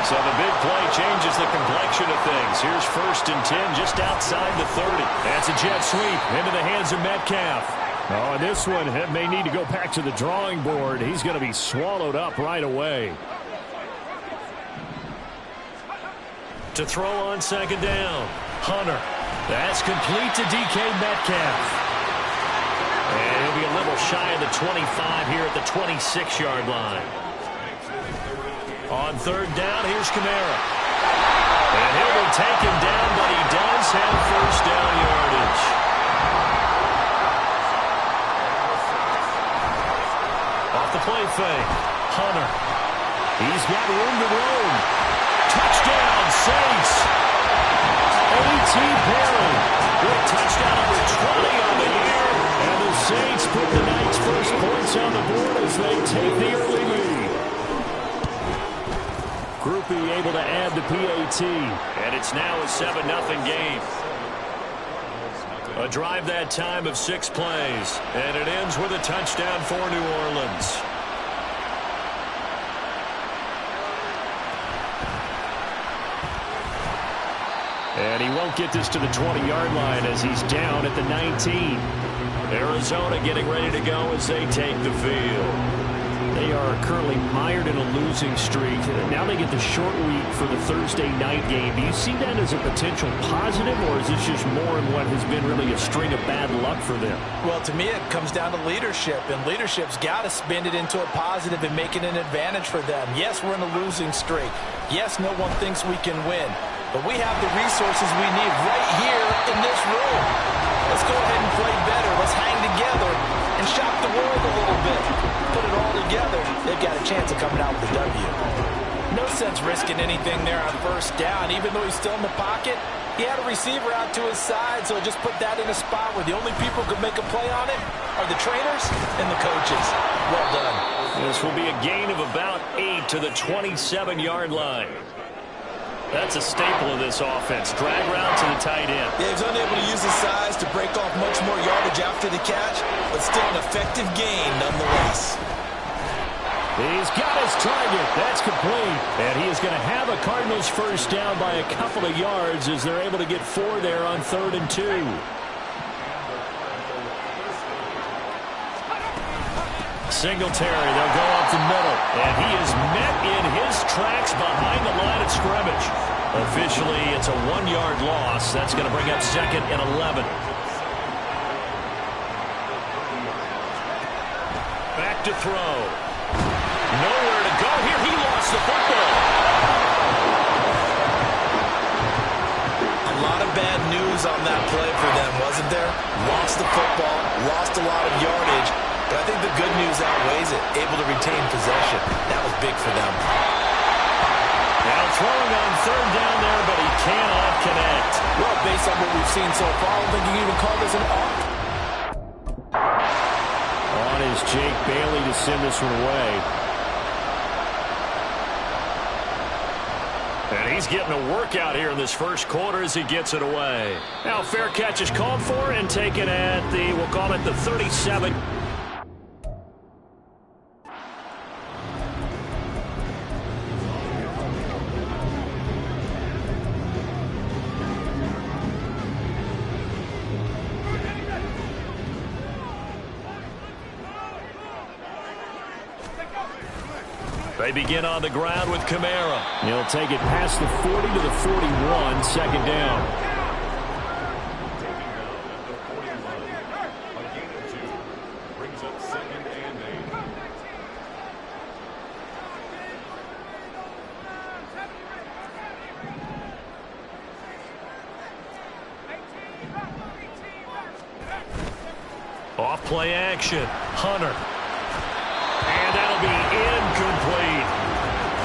So the big play changes the complexion of things. Here's 1st and 10 just outside the 30. That's a jet sweep into the hands of Metcalf. Oh, and this one may need to go back to the drawing board. He's going to be swallowed up right away. To throw on 2nd down, Hunter. That's complete to DK Metcalf. And he'll be a little shy of the 25 here at the 26-yard line. On 3rd down, here's Kamara. And he'll be taken down, but he does have 1st down yardage. Off the play fake, Hunter. He's got room to roam. Touchdown, Saints. A.T. Perry with touchdown number 20 on the year. And the Saints put the night's first points on the board as they take the early lead. Groupie able to add the PAT. And it's now a 7-0 game. A drive that time of 6 plays. And it ends with a touchdown for New Orleans. And he won't get this to the 20-yard line as he's down at the 19. Arizona getting ready to go as they take the field. They are currently mired in a losing streak. Now they get the short week for the Thursday night game. Do you see that as a potential positive, or is this just more in what has been really a string of bad luck for them? Well, to me, it comes down to leadership, and leadership's got to spin it into a positive and make it an advantage for them. Yes, we're in a losing streak. Yes, no one thinks we can win, but we have the resources we need right here in this room. Let's go ahead and play better. Let's hang together and shock the world a little bit. Put it all together, they've got a chance of coming out with a W. No sense risking anything there on 1st down. Even though he's still in the pocket, he had a receiver out to his side, so just put that in a spot where the only people who could make a play on it are the trainers and the coaches. Well done. This will be a gain of about 8 to the 27-yard line. That's a staple of this offense. Drag route to the tight end. Yeah, he's unable to use his size to break off much more yardage after the catch, but still an effective gain nonetheless. He's got his target. That's complete. And he is going to have a Cardinals 1st down by a couple of yards as they're able to get 4 there on 3rd and 2. Singletary, they'll go up the middle. And he is met in his tracks behind the line of scrimmage. Officially, it's a 1-yard loss. That's going to bring up 2nd and 11. Back to throw. Nowhere to go here. He lost the football. A lot of bad news on that play for them, wasn't there? Lost the football, lost a lot of yardage, but I think the good news outweighs it. Able to retain possession. That was big for them. Now throwing on 3rd down there, but he cannot connect. Well, based on what we've seen so far, I don't think you can even call this an arc. On is Jake Bailey to send this one away. And he's getting a workout here in this 1st quarter as he gets it away. Now fair catch is called for and taken at the, we'll call it the 37. They begin on the ground with Kamara. He'll take it past the 40 to the 41, 2nd down. Off play action, Hunter. And that'll be incomplete.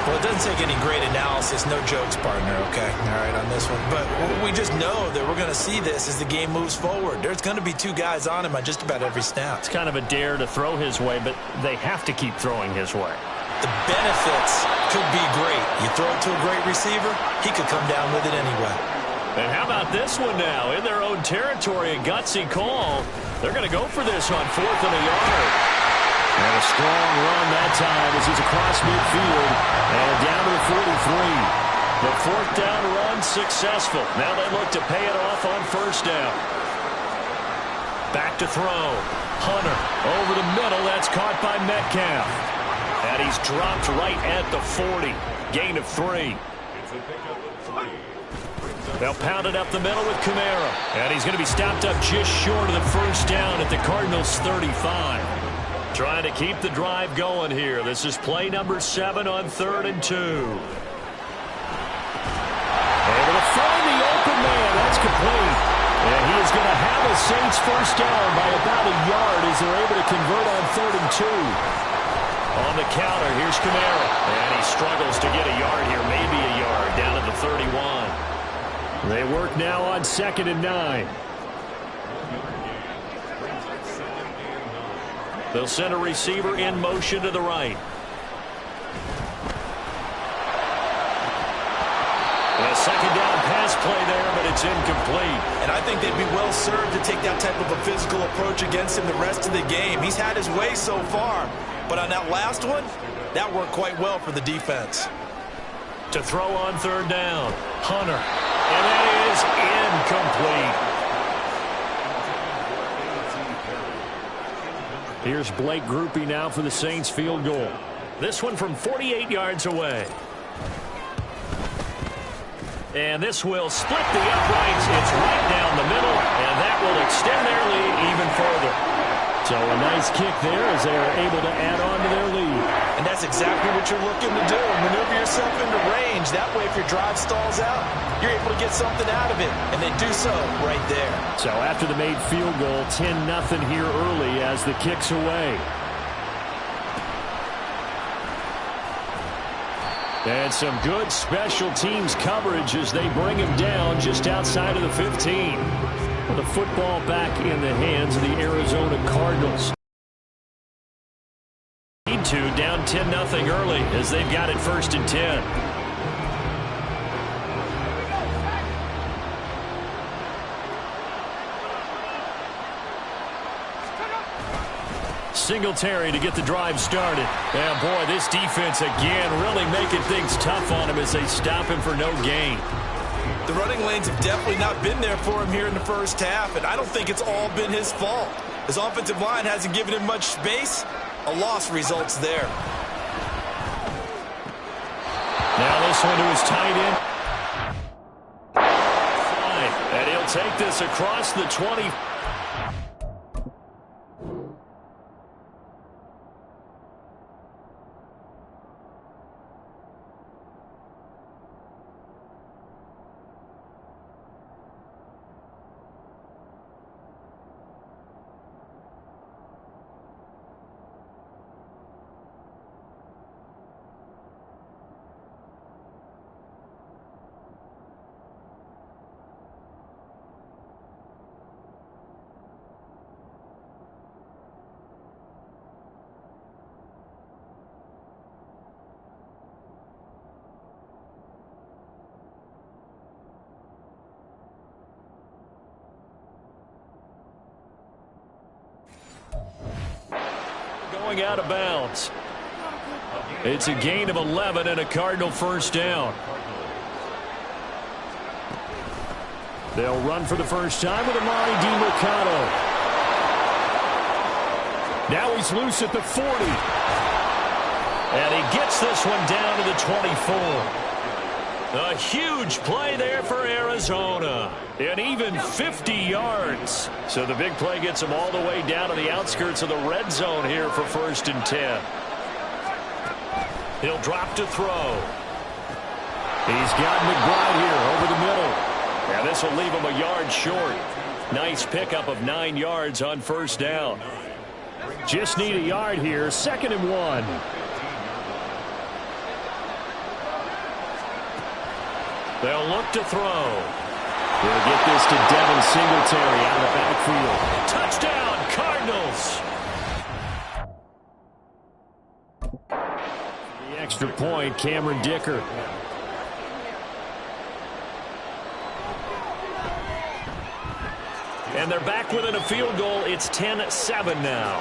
Well, it doesn't take any great analysis. No jokes, partner, okay? All right, on this one. But we just know that we're going to see this as the game moves forward. There's going to be 2 guys on him on just about every snap. It's kind of a dare to throw his way, but they have to keep throwing his way. The benefits could be great. You throw it to a great receiver, he could come down with it anyway. And how about this one now? In their own territory, a gutsy call. They're going to go for this on 4th and a yard. And a strong run that time as he's across midfield and down to the 43. The fourth down run successful. Now they look to pay it off on first down. Back to throw. Hunter over the middle. That's caught by Metcalf. And he's dropped right at the 40. Gain of 3. They'll pound it up the middle with Kamara. And he's going to be stopped up just short of the first down at the Cardinals' 35. Trying to keep the drive going here. This is play number 7 on 3rd and 2. Able to find the open man. That's complete. And he is going to have a Saints first down by about a yard as they're able to convert on 3rd and 2. On the counter, here's Kamara. And he struggles to get a yard here, maybe a yard, down at the 31. They work now on 2nd and 9. They'll send a receiver in motion to the right. A second down pass play there, but it's incomplete. And I think they'd be well served to take that type of a physical approach against him the rest of the game. He's had his way so far, but on that last one, that worked quite well for the defense. To throw on 3rd down, Hunter. And that is incomplete. Here's Blake Groupie now for the Saints field goal. This one from 48 yards away. And this will split the uprights. It's right down the middle, and that will extend their lead even further. So a nice kick there as they are able to add on to their lead. And that's exactly what you're looking to do. Maneuver yourself into range. That way, if your drive stalls out, you're able to get something out of it. And they do so right there. So after the made field goal, 10-0 here early as the kick's away. And some good special teams coverage as they bring him down just outside of the 15. The football back in the hands of the Arizona Cardinals. Need to down 10-0 early as they've got it 1st and 10. Singletary to get the drive started. And boy, this defense again really making things tough on him as they stop him for no gain. The running lanes have definitely not been there for him here in the first half, and I don't think it's all been his fault. His offensive line hasn't given him much space. A loss results there. Now this one to his tight end. And he'll take this across the 20. Going out of bounds. It's a gain of 11 and a Cardinal first down. They'll run for the first time with Amari DiMercato. Now he's loose at the 40. And he gets this one down to the 24. A huge play there for Arizona. And even 50 yards. So the big play gets him all the way down to the outskirts of the red zone here for 1st and 10. He'll drop to throw. He's got McBride here over the middle. And this will leave him a yard short. Nice pickup of 9 yards on first down. Just need a yard here. 2nd and 1. They'll look to throw. They'll get this to Devin Singletary out of the backfield. Touchdown, Cardinals! The extra point, Cameron Dicker. And they're back within a field goal. It's 10-7 now.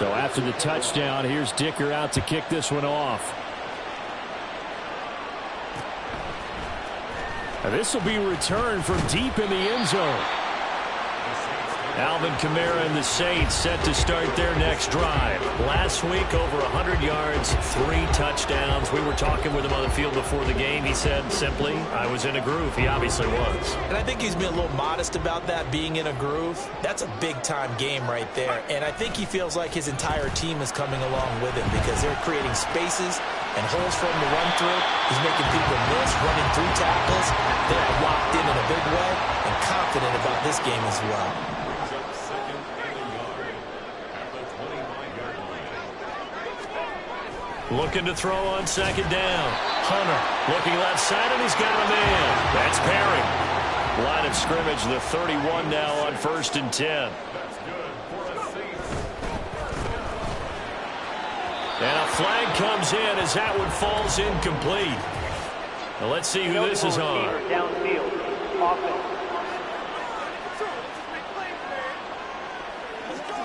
So after the touchdown, here's Dicker out to kick this one off. And this will be returned from deep in the end zone. Alvin Kamara and the Saints set to start their next drive. Last week, over 100 yards, 3 touchdowns. We were talking with him on the field before the game. He said simply, I was in a groove. He obviously was. And I think he's been a little modest about that, being in a groove. That's a big-time game right there. And I think he feels like his entire team is coming along with him because they're creating spaces and holes for him to run through. He's making people miss, running through tackles. They're locked in a big way and confident about this game as well. Looking to throw on second down. Hunter looking left side, and he's got a man. That's Perry. Line of scrimmage, the 31 now on 1st and 10. And a flag comes in as that one falls incomplete. Now let's see who this is on. Downfield.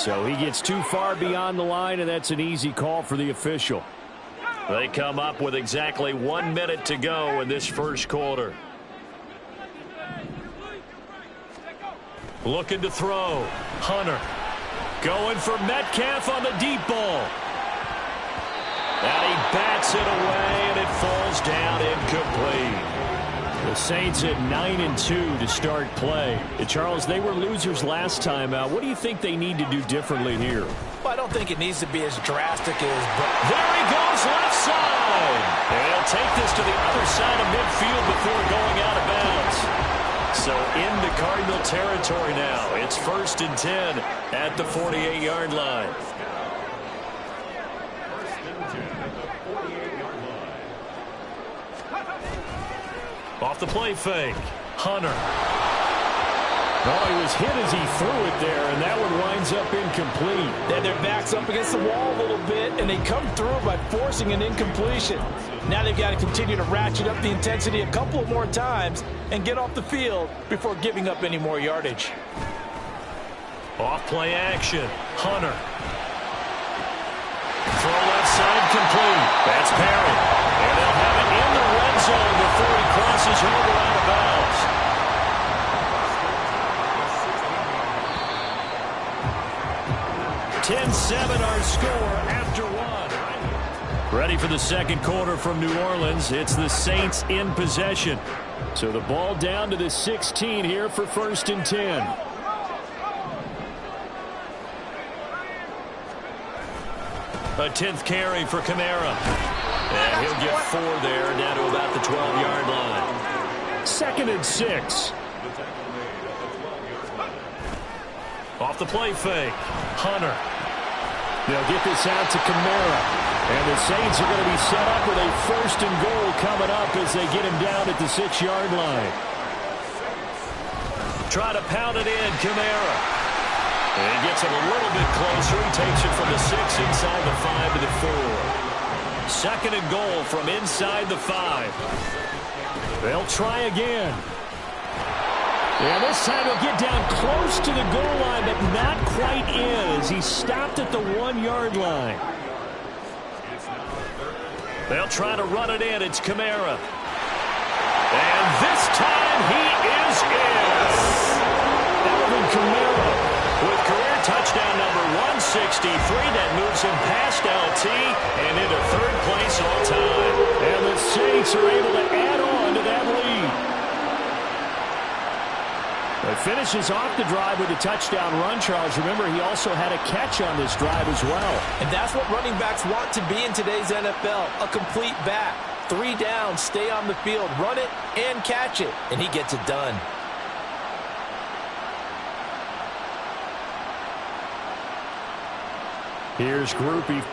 So he gets too far beyond the line, and that's an easy call for the official. They come up with exactly 1 minute to go in this first quarter. Looking to throw. Hunter going for Metcalf on the deep ball. And he bats it away, and it falls down incomplete. The Saints at 9-2 to start play. Charles, they were losers last time out. What do you think they need to do differently here? Well, I don't think it needs to be as drastic as... There he goes, left side. And he'll take this to the other side of midfield before going out of bounds. So into Cardinal territory now. It's 1st and 10 at the 48-yard line. Off the play fake. Hunter. Well, he was hit as he threw it there, and that one winds up incomplete. Then their back's up against the wall a little bit, and they come through by forcing an incompletion. Now they've got to continue to ratchet up the intensity a couple of more times and get off the field before giving up any more yardage. Off play action. Hunter. Throw left side complete. That's Perry. And they'll have it in the red zone before he crosses over out of bounds. (10-7) our score after 1. Ready for the second quarter from New Orleans. It's the Saints in possession. So the ball down to the 16 here for 1st and 10. A 10th carry for Kamara. And he'll get 4 there, down to about the 12-yard line. 2nd and 6. Off the play fake. Hunter. They'll get this out to Kamara. And the Saints are going to be set up with a 1st and goal coming up as they get him down at the 6-yard line. Try to pound it in, Kamara. And he gets it a little bit closer. He takes it from the 6 inside the 5 to the 4. 2nd and goal from inside the 5. They'll try again. And this time he'll get down close to the goal line, but not quite in as he stopped at the 1-yard line. They'll try to run it in. It's Kamara. And this time he is in. Alvin Kamara with career touchdown number 163 that moves him past LT and into 3rd place all time. And the Saints are able to add on to that lead. It finishes off the drive with a touchdown run, Charles. Remember, he also had a catch on this drive as well. And that's what running backs want to be in today's NFL, a complete back. 3 down, stay on the field, run it, and catch it. And he gets it done. Here's Groupie.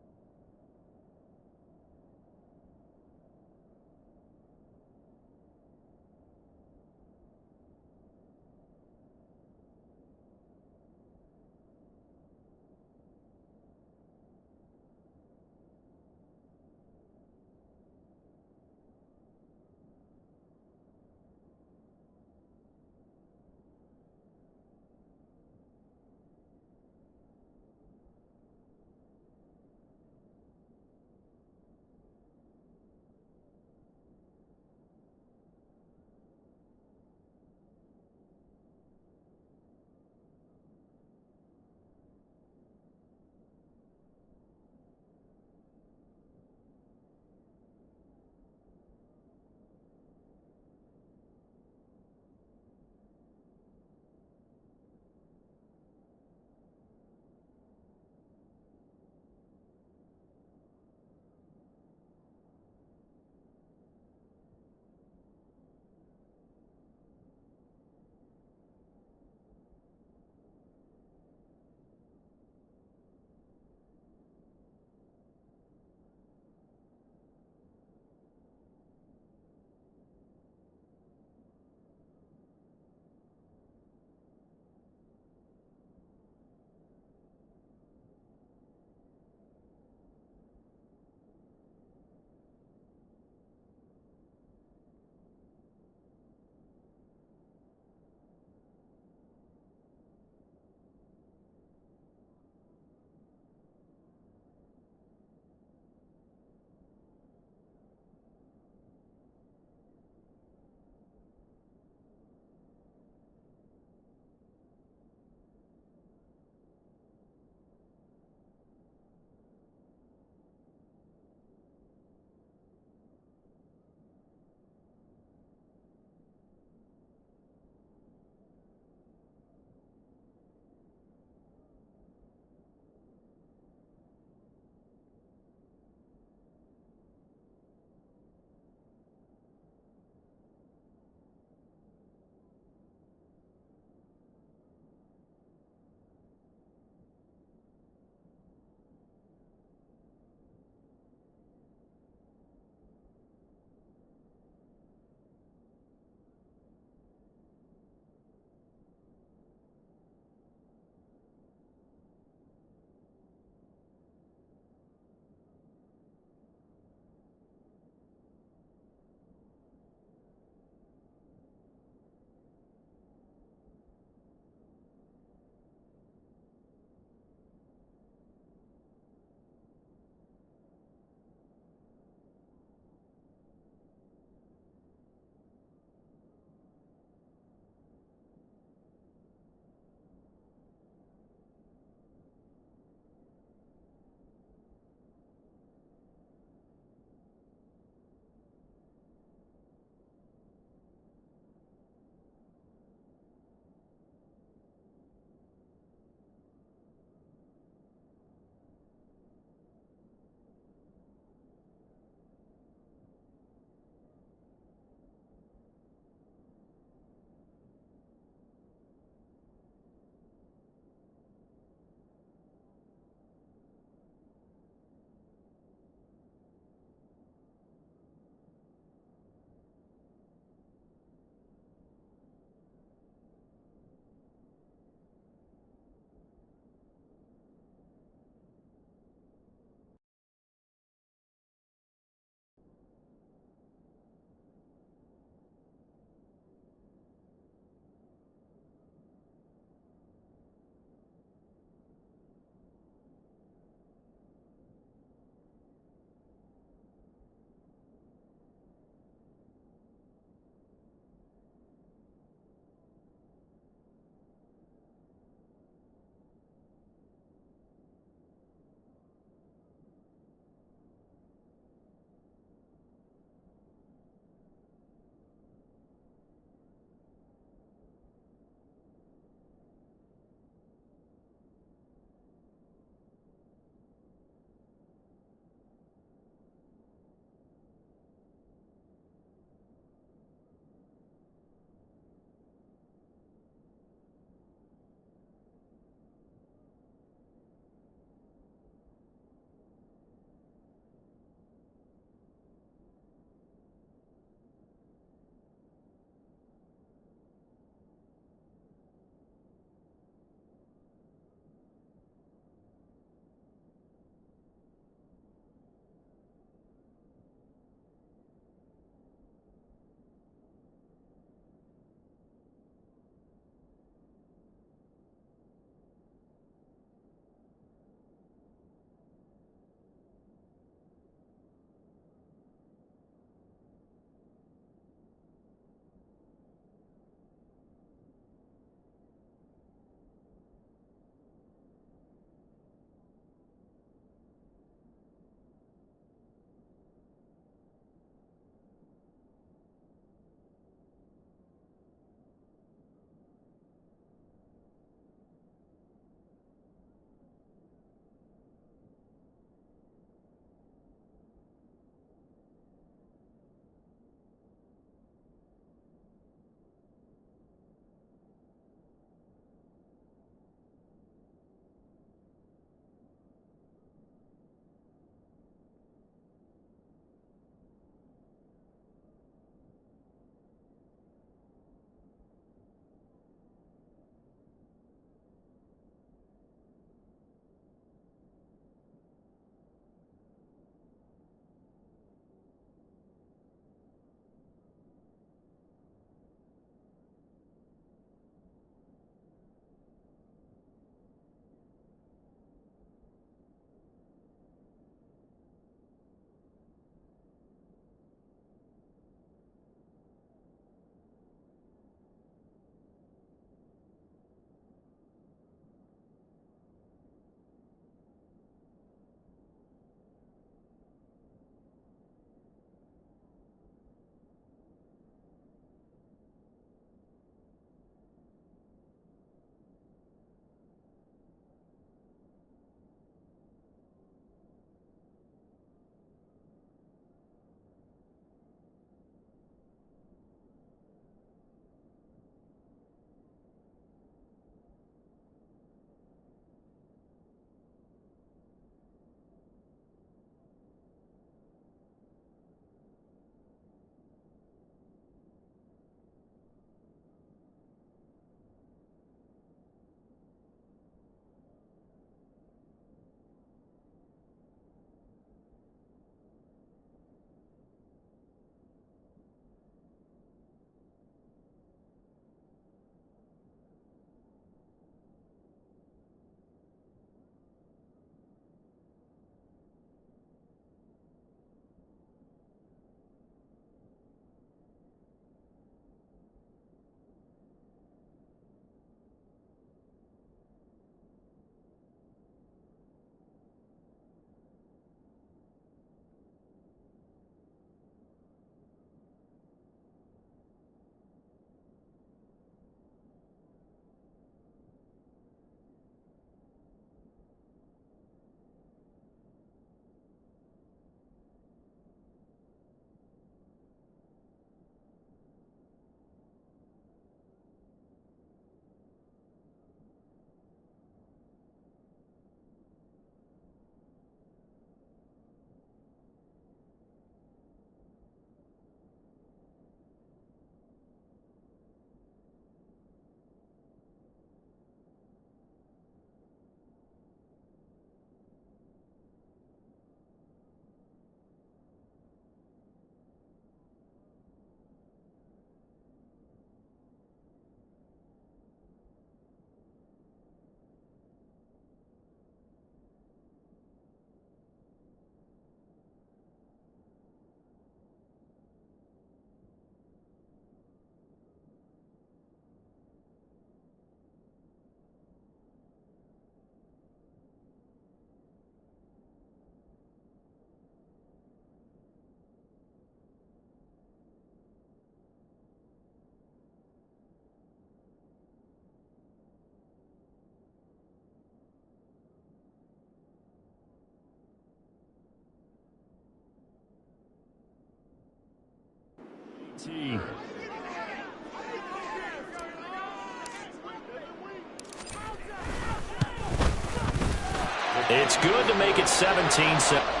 It's good to make it 17-7.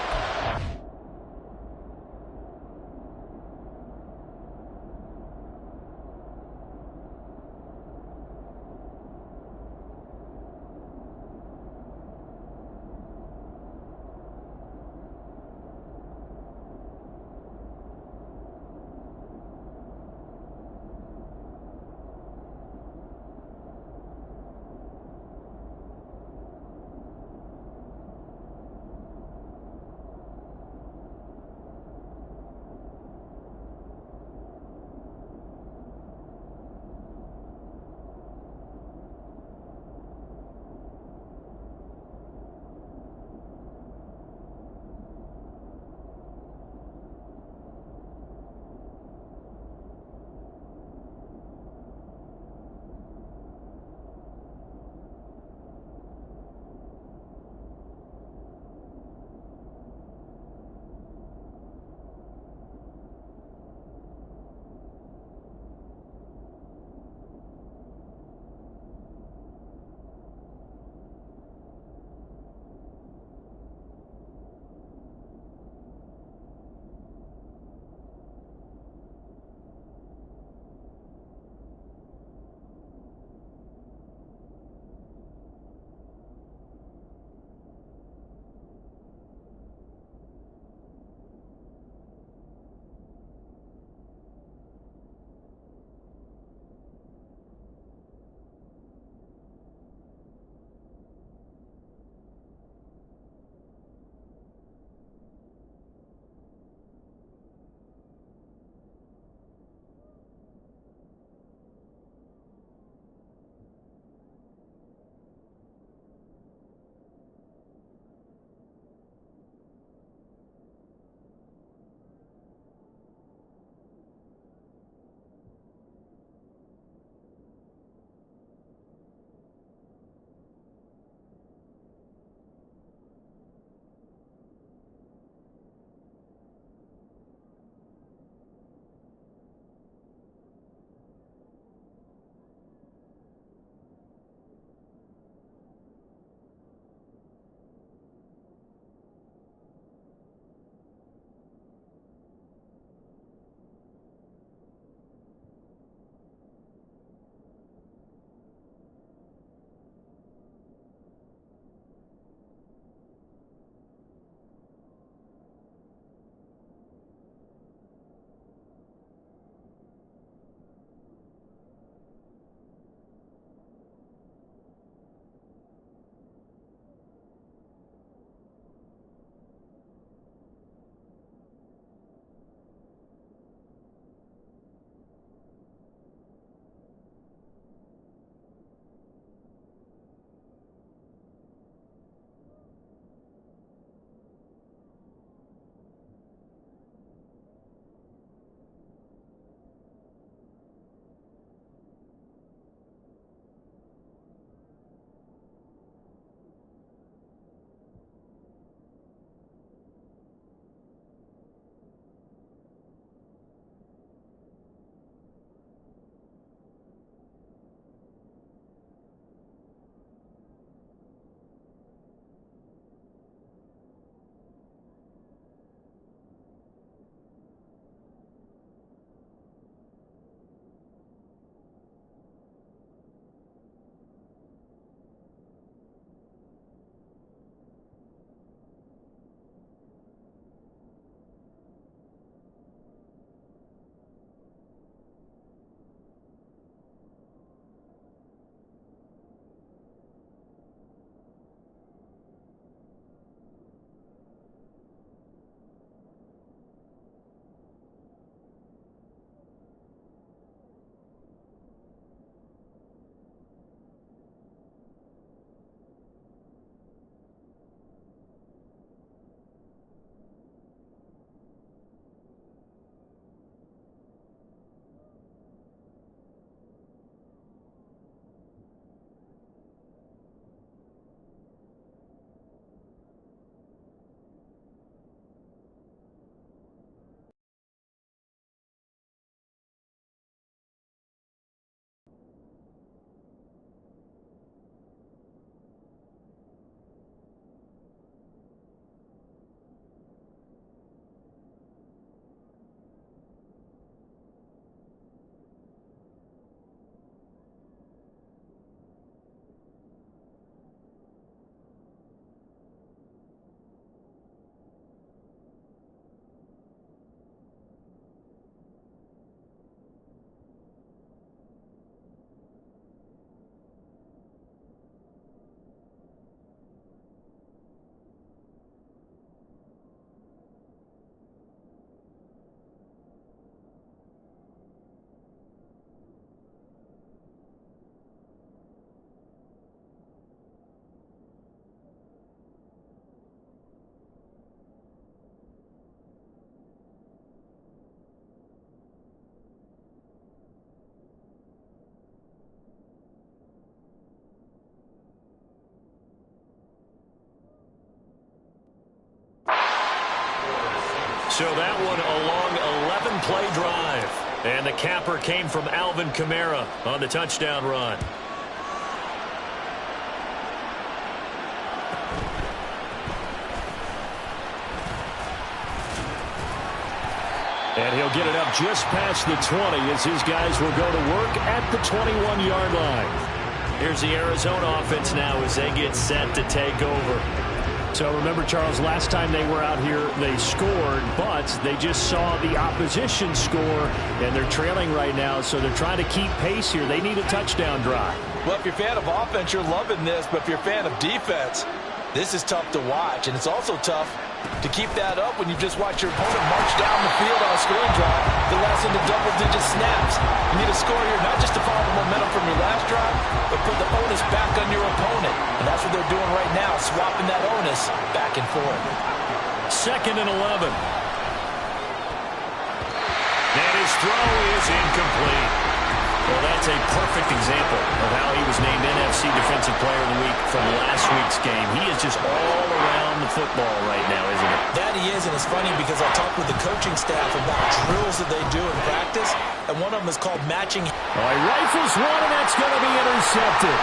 So that one a long 11-play drive. And the capper came from Alvin Kamara on the touchdown run. And he'll get it up just past the 20 as his guys will go to work at the 21-yard line. Here's the Arizona offense now as they get set to take over. So remember, Charles, last time they were out here, they scored, but they just saw the opposition score, and they're trailing right now, so they're trying to keep pace here. They need a touchdown drive. Well, if you're a fan of offense, you're loving this, but if you're a fan of defense, this is tough to watch, and it's also tough to keep that up when you just watch your opponent march down the field on a scoring drive that lasts into double-digit snaps. You need a score here, not just to follow the momentum from your last drive, but put the onus back on your opponent. And that's what they're doing right now, swapping that onus back and forth. 2nd and 11. And his throw is incomplete. Well, that's a perfect example of how he was named NFC Defensive Player of the Week from last week's game. He is just all around the football right now, isn't it? That he is, and it's funny because I talked with the coaching staff about drills that they do in practice, and one of them is called matching. Oh, he rifles one, and that's going to be intercepted.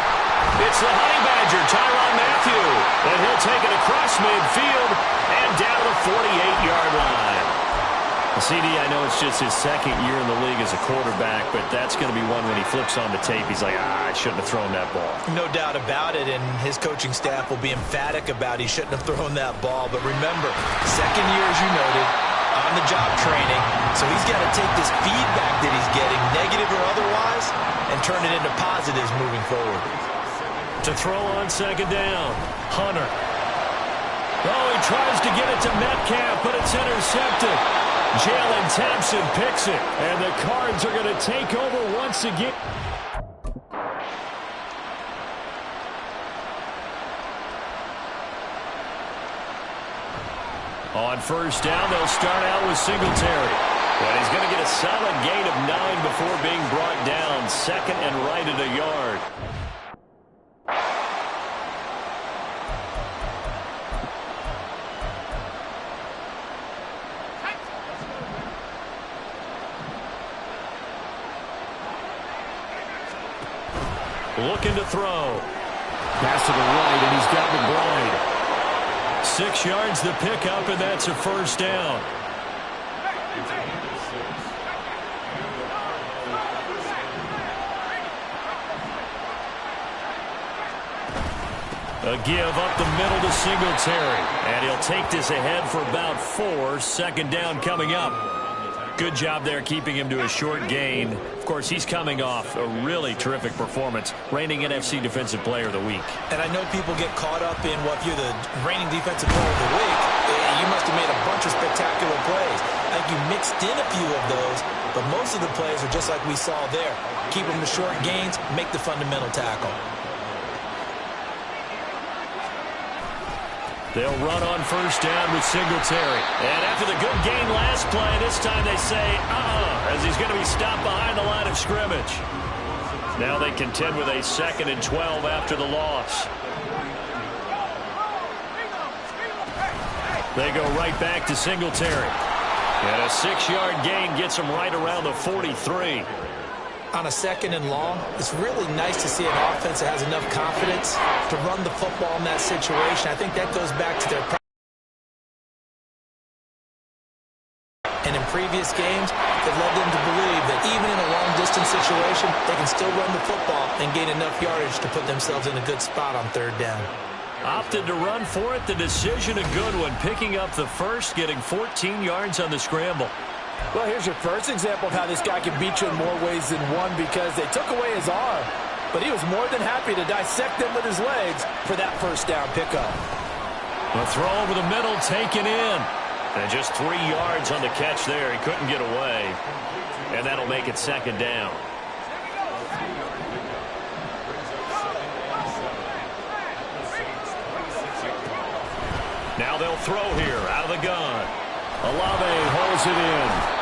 It's the Honey Badger, Tyrann Mathieu, and he'll take it across midfield and down the 48-yard line. CD, I know it's just his 2nd year in the league as a quarterback, but that's going to be one when he flips on the tape. He's like, I shouldn't have thrown that ball. No doubt about it, and his coaching staff will be emphatic about he shouldn't have thrown that ball. But remember, 2nd year, as you noted, on-the-job training, so he's got to take this feedback that he's getting, negative or otherwise, and turn it into positives moving forward. To throw on 2nd down, Hunter. Oh, he tries to get it to Metcalf, but it's intercepted. Jalen Thompson picks it, and the Cards are going to take over once again. On 1st down, they'll start out with Singletary. And he's going to get a solid gain of 9 before being brought down. 2nd and right at a yard. Looking to throw. Pass to the right, and he's got McBride. 6 yards the pickup, and that's a 1st down. A give up the middle to Singletary. And he'll take this ahead for about 4. 2nd down coming up. Good job there keeping him to a short gain. Of course, he's coming off a really terrific performance, reigning NFC Defensive Player of the Week. And I know people get caught up in, well, if you're the reigning Defensive Player of the Week, you must have made a bunch of spectacular plays. I think you mixed in a few of those, but most of the plays are just like we saw there. Keep them to short gains, make the fundamental tackle. They'll run on 1st down with Singletary. And after the good gain last play, this time they say, as he's going to be stopped behind the line of scrimmage. Now they contend with a 2nd and 12 after the loss. They go right back to Singletary. And a 6-yard gain gets him right around the 43. On a 2nd and long, it's really nice to see an offense that has enough confidence to run the football in that situation. I think that goes back to their practice. And in previous games, that led them to believe that even in a long-distance situation, they can still run the football and gain enough yardage to put themselves in a good spot on 3rd down. Opted to run for it. The decision a good one. Picking up the 1st, getting 14 yards on the scramble. Well, here's your first example of how this guy can beat you in more ways than one, because they took away his arm, but he was more than happy to dissect them with his legs for that 1st down pickup. The throw over the middle taken in. And just 3 yards on the catch there. He couldn't get away. And that'll make it 2nd down. Now they'll throw here out of the gun. Olave holds it in.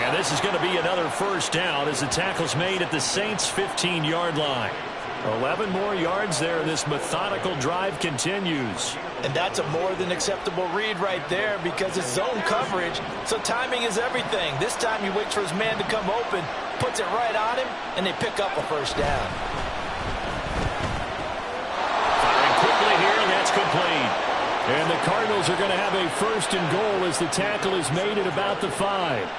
And this is going to be another 1st down as the tackle's made at the Saints' 15-yard line. 11 more yards there. This methodical drive continues. And that's a more than acceptable read right there because it's zone coverage, so timing is everything. This time he waits for his man to come open, puts it right on him, and they pick up a first down. Firing quickly here, and that's complete. And the Cardinals are going to have a first and goal as the tackle is made at about the 5.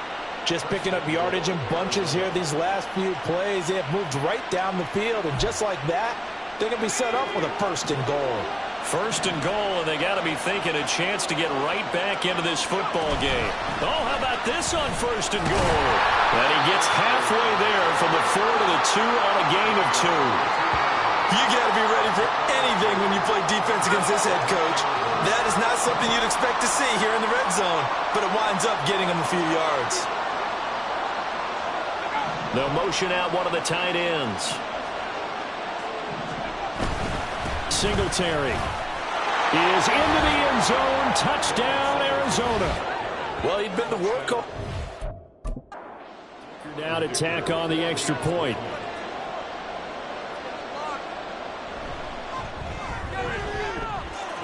Just picking up yardage in bunches here these last few plays. They have moved right down the field, and just like that, they're going to be set up with a first and goal. First and goal, and they got to be thinking a chance to get right back into this football game. Oh, how about this on first and goal? And he gets halfway there from the 4 to the 2 on a gain of 2. You got to be ready for anything when you play defense against this head coach. That is not something you'd expect to see here in the red zone, but it winds up getting him a few yards. They'll motion out one of the tight ends. Singletary is into the end zone. Touchdown, Arizona. Well, he'd been the workhorse. Now to tack on the extra point.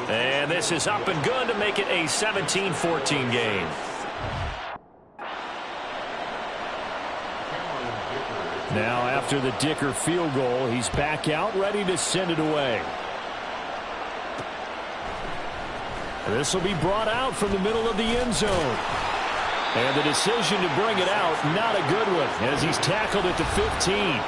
And this is up and good to make it a 17-14 game. Now after the Dicker field goal, he's back out ready to send it away. This will be brought out from the middle of the end zone. And the decision to bring it out, not a good one, as he's tackled at the 15.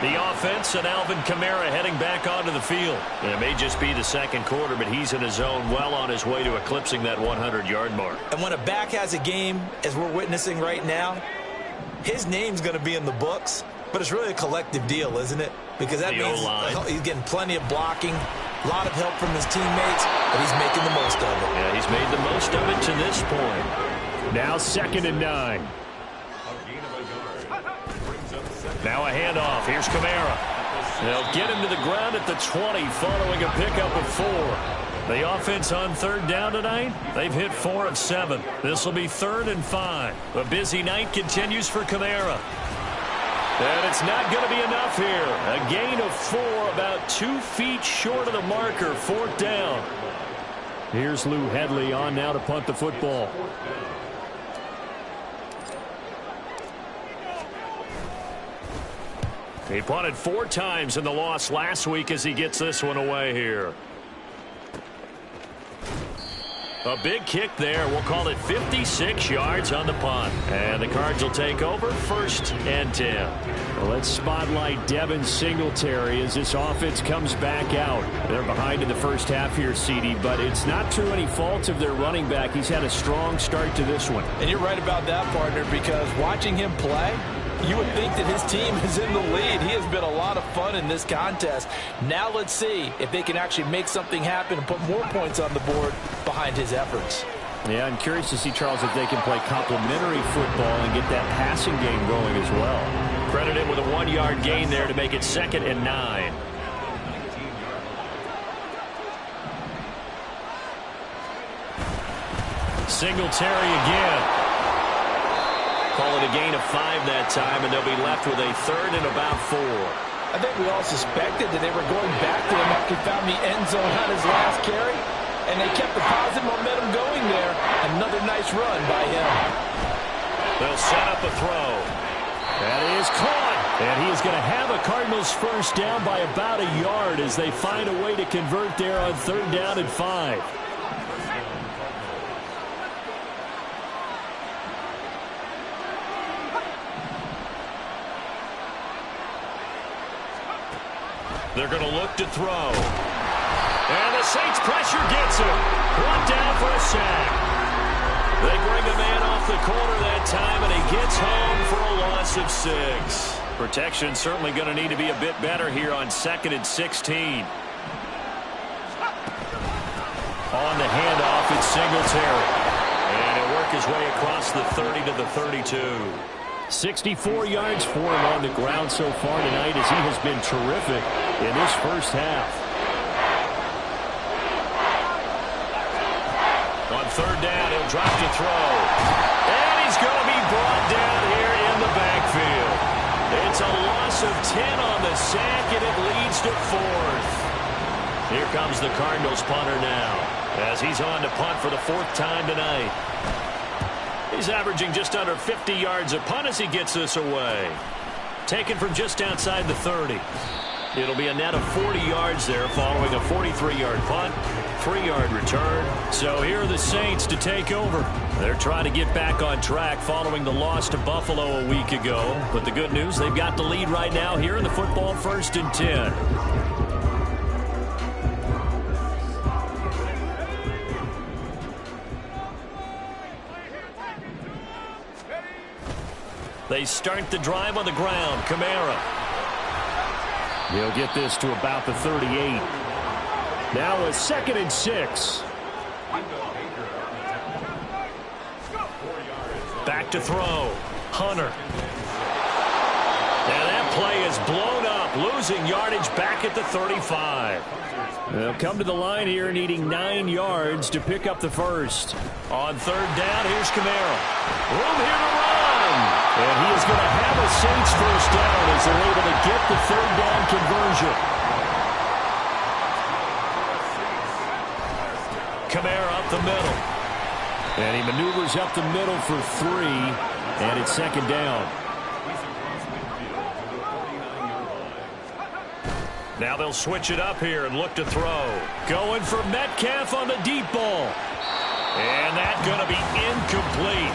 The offense and Alvin Kamara heading back onto the field. And it may just be the second quarter, but he's in his zone well on his way to eclipsing that 100-yard mark. And when a back has a game, as we're witnessing right now, his name's going to be in the books, but it's really a collective deal, isn't it? Because that means he's getting plenty of blocking, a lot of help from his teammates, but he's making the most of it. Yeah, he's made the most of it to this point. Now 2nd and 9. Now a handoff. Here's Kamara. They'll get him to the ground at the 20 following a pickup of 4. The offense on 3rd down tonight, they've hit 4 of 7. This will be 3rd and 5. A busy night continues for Kamara. And it's not going to be enough here. A gain of 4, about 2 feet short of the marker, 4th down. Here's Lou Hedley on now to punt the football. He punted 4 times in the loss last week as he gets this one away here. A big kick there. We'll call it 56 yards on the punt. And the Cards will take over 1st and 10. Well, let's spotlight Devin Singletary as this offense comes back out. They're behind in the first half here, CD, but it's not through any fault of their running back. He's had a strong start to this one. And you're right about that, partner, because watching him play, you would think that his team is in the lead. He has been a lot of fun in this contest. Now let's see if they can actually make something happen and put more points on the board behind his efforts. Yeah, I'm curious to see, Charles, if they can play complementary football and get that passing game going as well. Credit him with a 1-yard gain there to make it 2nd and 9. Singletary again. Call it a gain of 5 that time, and they'll be left with a 3rd and about 4. I think we all suspected that they were going back to him after he found the end zone on his last carry, and they kept the positive momentum going there. Another nice run by him. They'll set up a throw. That is caught, and he is going to have a Cardinals first down by about a yard as they find a way to convert there on 3rd down and 5. They're going to look to throw. And the Saints pressure gets him. Brought down for a sack. They bring a man off the corner that time, and he gets home for a loss of 6. Protection certainly going to need to be a bit better here on 2nd and 16. On the handoff, it's Singletary. And he'll work his way across the 30 to the 32. 64 yards for him on the ground so far tonight as he has been terrific in this first half. On 3rd down, he'll drop to throw. And he's going to be brought down here in the backfield. It's a loss loss of 10 on the sack, and it leads to 4th. Here comes the Cardinals punter now, as he's on to punt for the 4th time tonight. He's averaging just under 50 yards a punt as he gets this away. Taken from just outside the 30. It'll be a net of 40 yards there following a 43-yard punt, 3-yard return. So here are the Saints to take over. They're trying to get back on track following the loss to Buffalo a week ago. But the good news, they've got the lead right now here in the football 1st and 10. They start the drive on the ground. Kamara. He'll get this to about the 38. Now a 2nd and 6. Back to throw. Hunter. And that play is blown up, losing yardage back at the 35. They'll come to the line here needing 9 yards to pick up the 1st. On 3rd down, here's Kamara. Room here to run. And he is going to have a Saints 1st down as they're able to get the 3rd down conversion. Kamara up the middle. And he maneuvers up the middle for 3, and it's 2nd down. Now they'll switch it up here and look to throw. Going for Metcalf on the deep ball. And that's going to be incomplete.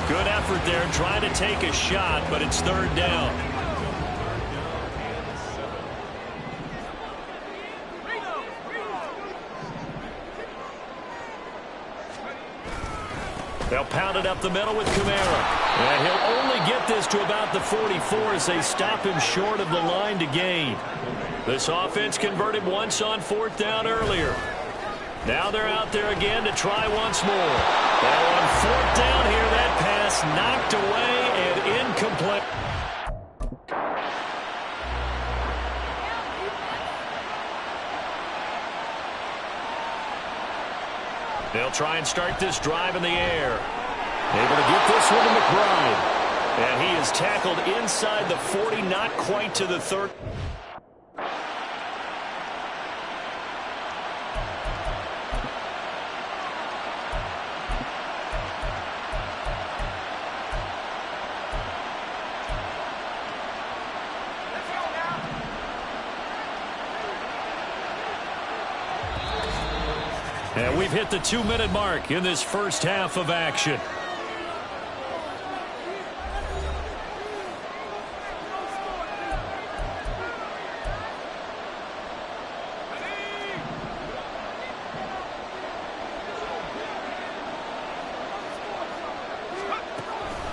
Good effort there trying to take a shot, but it's 3rd down. They'll pound it up the middle with Kamara. And he'll only get this to about the 44 as they stop him short of the line to gain. This offense converted once on 4th down earlier. Now they're out there again to try once more. Well, on 4th down here, that pass knocked away and incomplete. They'll try and start this drive in the air. Able to get this one to McBride. And he is tackled inside the 40, not quite to the 30. And we've hit the 2-minute mark in this first half of action.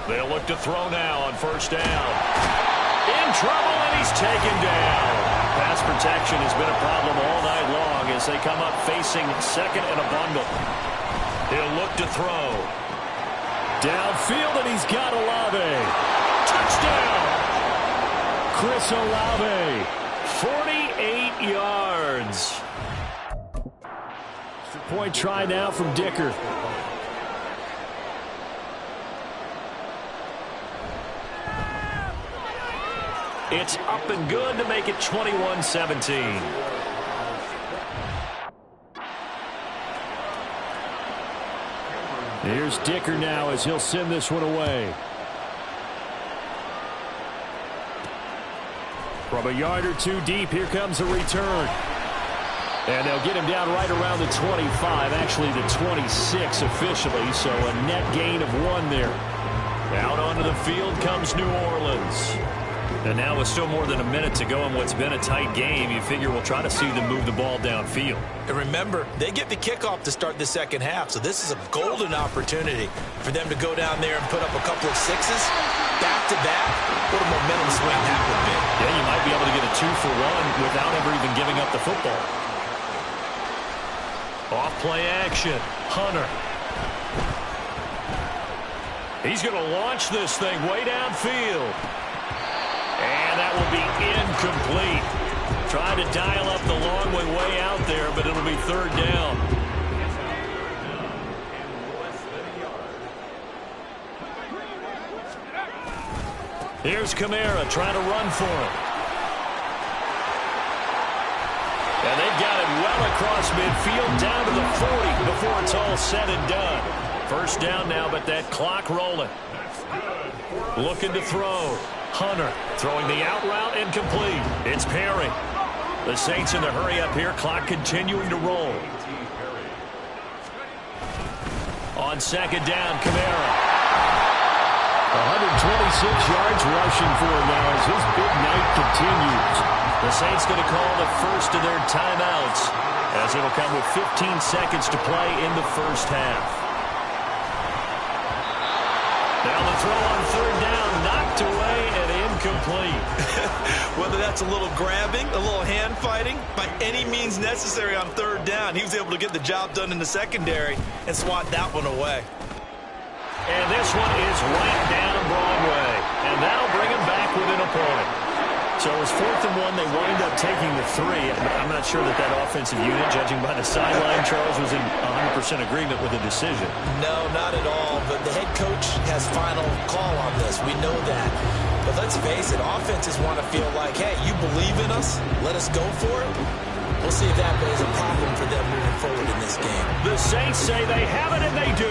They'll look to throw now on 1st down. In trouble, and he's taken down. Pass protection has been a problem all night long as they come up facing 2nd and a bundle. He'll look to throw. Downfield, and he's got Olave. Touchdown! Chris Olave. 48 yards. Point try now from Dicker. It's up and good to make it 21-17. Here's Dicker now as he'll send this one away. From a yard or 2 deep, here comes a return. And they'll get him down right around the 25, actually the 26 officially, so a net gain of 1 there. Out onto the field comes New Orleans. And now with still more than a minute to go in what's been a tight game, you figure we'll try to see them move the ball downfield. And remember, they get the kickoff to start the second half, so this is a golden opportunity for them to go down there and put up a couple of sixes back-to-back. What a momentum swing that would be. Yeah, you might be able to get a 2-for-1 without ever even giving up the football. Off-play action. Hunter. He's going to launch this thing way downfield. And that will be incomplete. Trying to dial up the long way out there, but it'll be 3rd down. Here's Kamara trying to run for him. And they've got it well across midfield down to the 40 before it's all said and done. First down now, but that clock rolling. Looking to throw. Hunter throwing the out route incomplete. It's Perry. The Saints in the hurry up here. Clock continuing to roll. On second down, Kamara. 126 yards rushing for him now as his big night continues. The Saints going to call the first of their timeouts as it'll come with 15 seconds to play in the first half. Now the throw on third down, knocked away and incomplete. Whether that's a little grabbing, a little hand fighting, by any means necessary on third down, he was able to get the job done in the secondary and swat that one away. And this one is right down Broadway. And that'll bring him back within a point. So it was 4th and 1. They wind up taking the 3. I'm not sure that offensive unit, judging by the sideline, Charles, was in 100% agreement with the decision. No, not at all. But the head coach has final call on this. We know that. But let's face it, offenses want to feel like, hey, you believe in us, let us go for it. We'll see if that is a problem for them moving forward in this game. The Saints say they have it, and they do.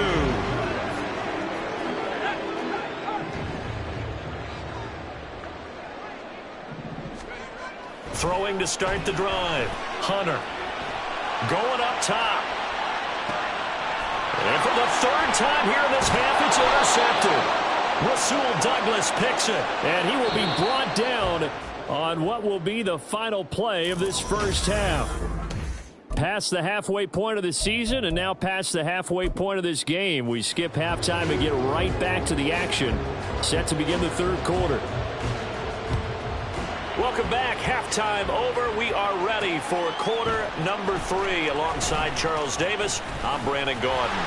Throwing to start the drive. Hunter going up top. And for the third time here in this half, it's intercepted. Rasul Douglas picks it. And he will be brought down on what will be the final play of this first half. Past the halfway point of the season and now past the halfway point of this game. We skip halftime and get right back to the action. Set to begin the third quarter. Welcome back. Halftime over. We are ready for quarter number 3. Alongside Charles Davis, I'm Brandon Gaudin.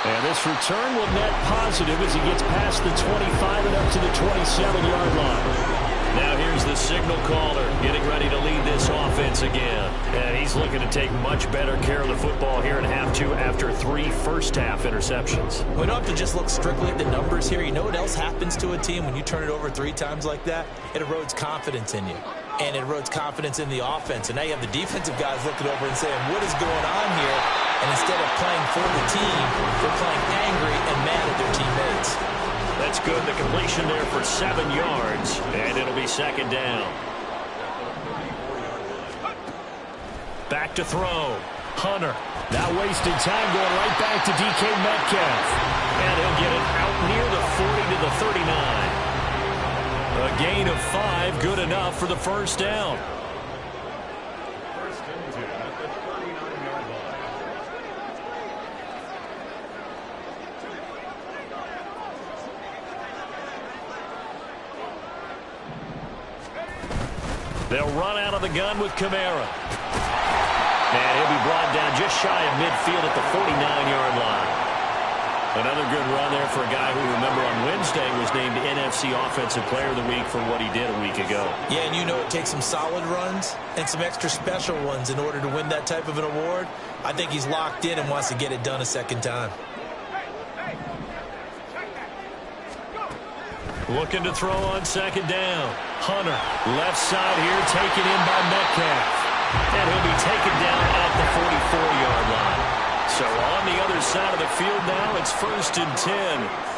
And this return will net positive as he gets past the 25 and up to the 27-yard line. Now here's the signal caller getting ready to lead this offense again. And he's looking to take much better care of the football here in half 2 after 3 first-half interceptions. We don't have to just look strictly at the numbers here. You know what else happens to a team when you turn it over 3 times like that? It erodes confidence in you. And it erodes confidence in the offense. And now you have the defensive guys looking over and saying, what is going on here? And instead of playing for the team, they're playing angry and mad at their teammates. That's good. The completion there for 7 yards. And it'll be second down. Back to throw. Hunter. Now wasted time going right back to DK Metcalf. And he'll get it out near the 40 to the 39. A gain of 5, good enough for the first down. First and 10 at the 39-yard line. They'll run out of the gun with Kamara. And he'll be brought down just shy of midfield at the 49-yard line. Another good run there for a guy who, remember, on Wednesday was named NFC Offensive Player of the Week for what he did a week ago. Yeah, and you know it takes some solid runs and some extra special ones in order to win that type of an award. I think he's locked in and wants to get it done a second time. Looking to throw on second down. Hunter, left side here, taken in by Metcalf. And he'll be taken down at the 44-yard line. So on the other side of the field now, it's first and 10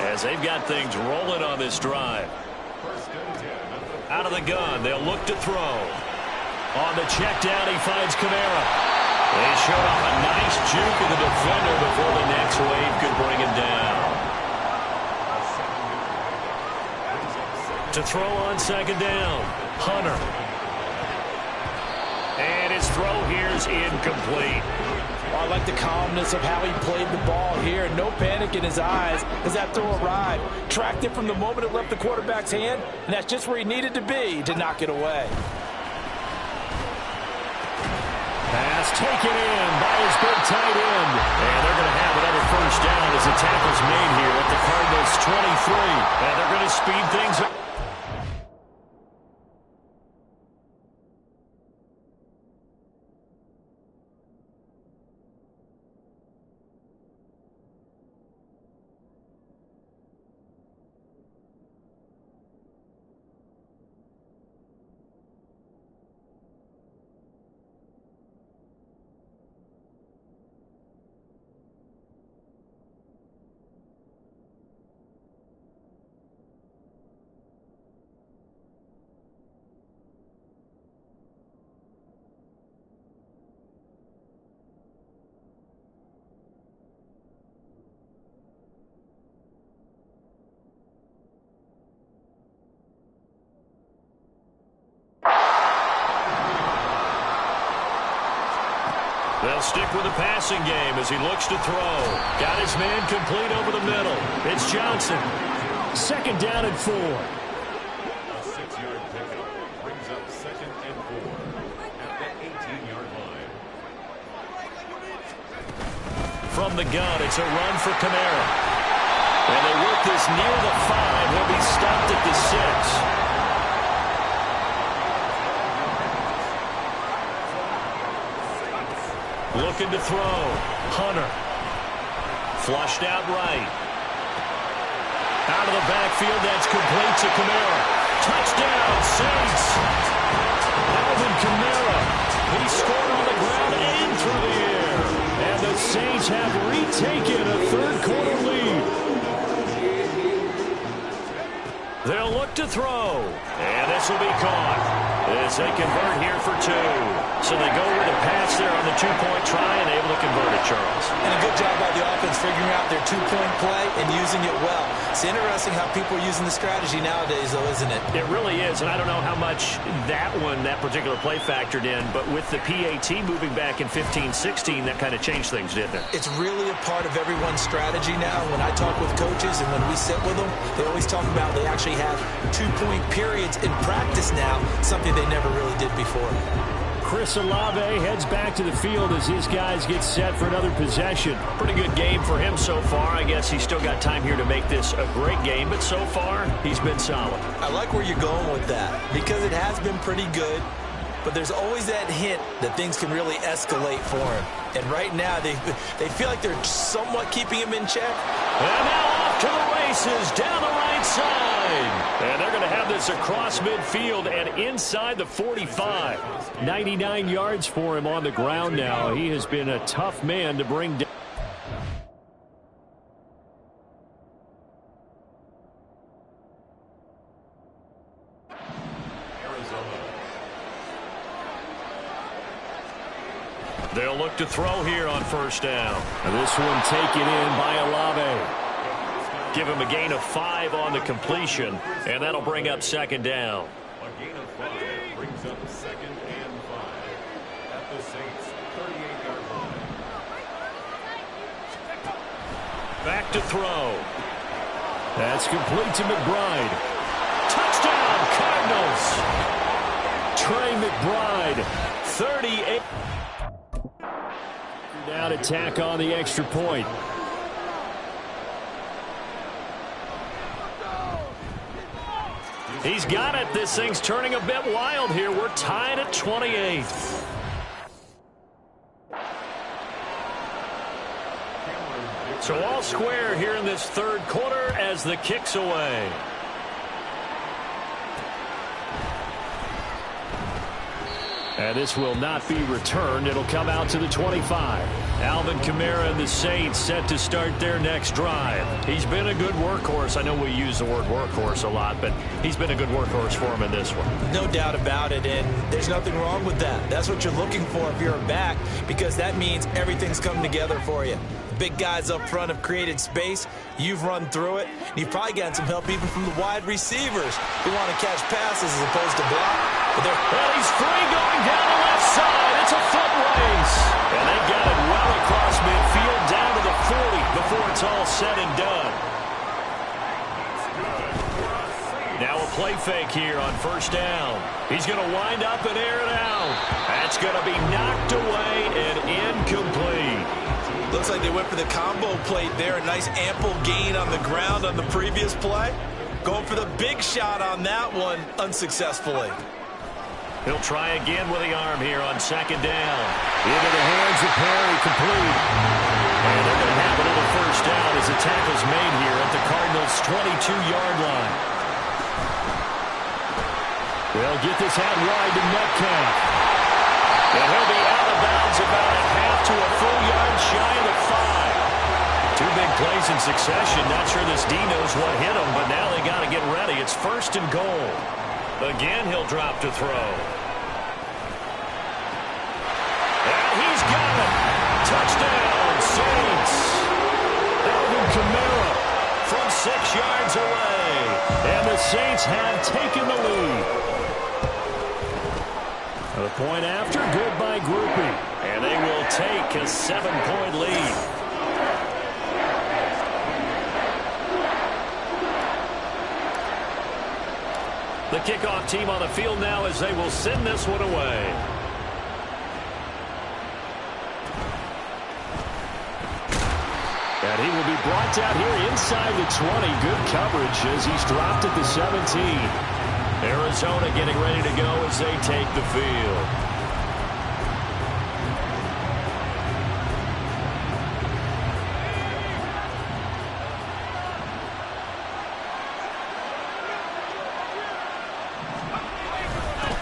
as they've got things rolling on this drive. Out of the gun, they'll look to throw. On the check down, he finds Kamara. They showed off a nice juke of the defender before the next wave could bring him down. To throw on second down, Hunter. And his throw here is incomplete. I like the calmness of how he played the ball here. No panic in his eyes as that throw arrived. Tracked it from the moment it left the quarterback's hand, and that's just where he needed to be to knock it away. Pass taken in by his big tight end. And they're going to have another first down as the tackle's made here at the Cardinals' 23. And they're going to speed things up. They'll stick with the passing game as he looks to throw. Got his man complete over the middle. It's Johnson. 2nd down and 4. A 6-yard pickup brings up 2nd and 4 at the 18-yard line. From the gun, it's a run for Kamara. And they work this near the 5. He'll be stopped at the 6. Looking to throw. Hunter. Flushed out right. Out of the backfield, that's complete to Kamara. Touchdown, Saints. Alvin Kamara. He scored on the ground and through the air. And the Saints have retaken a 3rd-quarter lead. They'll look to throw. And this will be caught as they convert here for 2. So they go with a pass there on the 2-point try and able to convert it, Charles. And a good job by the offense figuring out their 2-point play and using it well. It's interesting how people are using the strategy nowadays, though, isn't it? It really is, and I don't know how much that particular play factored in, but with the PAT moving back in 15-16, that kind of changed things, didn't it? It's really a part of everyone's strategy now. When I talk with coaches and when we sit with them, they always talk about they actually have 2-point periods in practice now, something they never really did before. Chris Olave heads back to the field as his guys get set for another possession. Pretty good game for him so far. I guess he's still got time here to make this a great game, but so far, he's been solid. I like where you're going with that because it has been pretty good, but there's always that hint that things can really escalate for him. And right now, they feel like they're somewhat keeping him in check. And now off to the races down the right side. And they're going to have this across midfield and inside the 45. 99 yards for him on the ground now. He has been a tough man to bring down. They'll look to throw here on 1st down. And this one taken in by Olave. Give him a gain of 5 on the completion, and that'll bring up 2nd down. A gain of 5 brings up 2nd and 5 at the Saints' 38-yard line. Back to throw. That's complete to McBride. Touchdown, Cardinals. Trey McBride. 38. Now to tack on the extra point. He's got it. This thing's turning a bit wild here. We're tied at 28. So all square here in this 3rd quarter as the kick's away. And this will not be returned. It'll come out to the 25. Alvin Kamara and the Saints set to start their next drive. He's been a good workhorse. I know we use the word workhorse a lot, but he's been a good workhorse for him in this one. No doubt about it, and there's nothing wrong with that. That's what you're looking for if you're a back, because that means everything's coming together for you. Big guys up front have created space. You've run through it. You've probably gotten some help even from the wide receivers who want to catch passes as opposed to block. But he's free going down the left side. It's a foot race. And they got it well across midfield down to the 40 before it's all said and done. Now a play fake here on 1st down. He's going to wind up and air it out. That's going to be knocked away and incomplete. Looks like they went for the combo plate there. A nice ample gain on the ground on the previous play. Going for the big shot on that one unsuccessfully. He'll try again with the arm here on 2nd down. Into the hands of Perry, complete. And they're going to have another 1st down as the tackle's made here at the Cardinals' 22-yard line. They'll get this out wide to Metcalf. And he'll be out of bounds about a half to a full yard shy of the 5. 2 big plays in succession. Not sure this D knows what hit him, but now they got to get ready. It's 1st and goal. Again, he'll drop to throw. And he's got it. Touchdown, Saints. Alvin Kamara from 6 yards away. And the Saints have taken the lead. The point after, good by Groupie. And they will take a 7-point lead. The kickoff team on the field now as they will send this one away. And he will be brought down here inside the 20. Good coverage as he's dropped at the 17. Arizona getting ready to go as they take the field.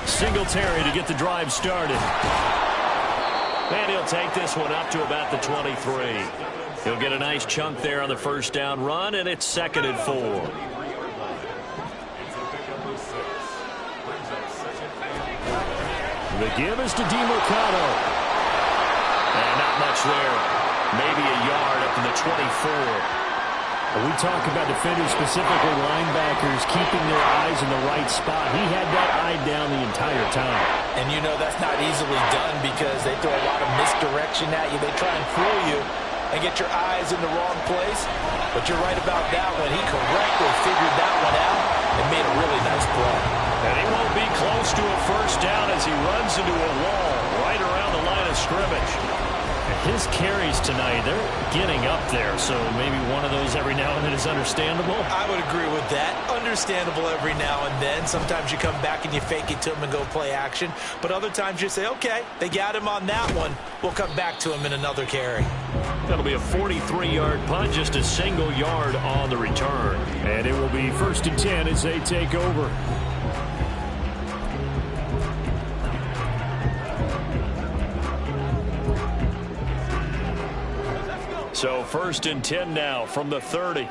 Singletary to get the drive started. And he'll take this one up to about the 23. He'll get a nice chunk there on the first down run, and it's 2nd and 4. The give is to DeMercado. And not much there. Maybe a yard up to the 24. We talk about defenders, specifically linebackers, keeping their eyes in the right spot. He had that eye down the entire time. And you know that's not easily done because they throw a lot of misdirection at you. They try and fool you and get your eyes in the wrong place. But you're right about that one. He correctly figured that one out and made a really nice play. And he won't be close to a first down as he runs into a wall right around the line of scrimmage. His carries tonight, they're getting up there, so maybe one of those every now and then is understandable. I would agree with that. Understandable every now and then. Sometimes you come back and you fake it to him and go play action. But other times you say, okay, they got him on that one. We'll come back to him in another carry. That'll be a 43-yard punt, just a single yard on the return. And it will be 1st and 10 as they take over. So 1st and 10 now from the 30.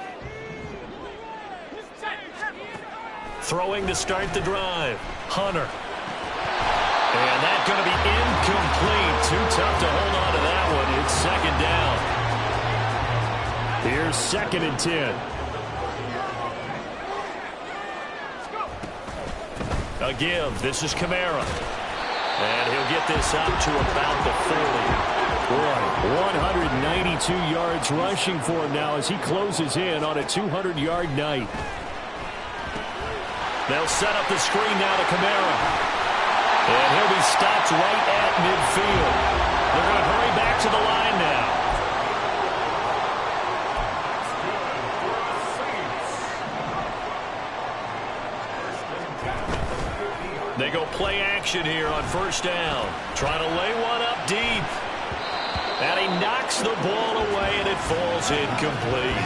Throwing to start the drive. Hunter. And that's going to be incomplete. Too tough to hold on to that one. It's 2nd down. Here's 2nd and 10. A give. This is Kamara. And he'll get this up to about the 40. Boy, 192 yards rushing for him now as he closes in on a 200-yard night. They'll set up the screen now to Kamara. And he'll be stopped right at midfield. They're going to hurry back to the line now. They go play action here on 1st down. Trying to lay one up deep. And he knocks the ball away, and it falls incomplete.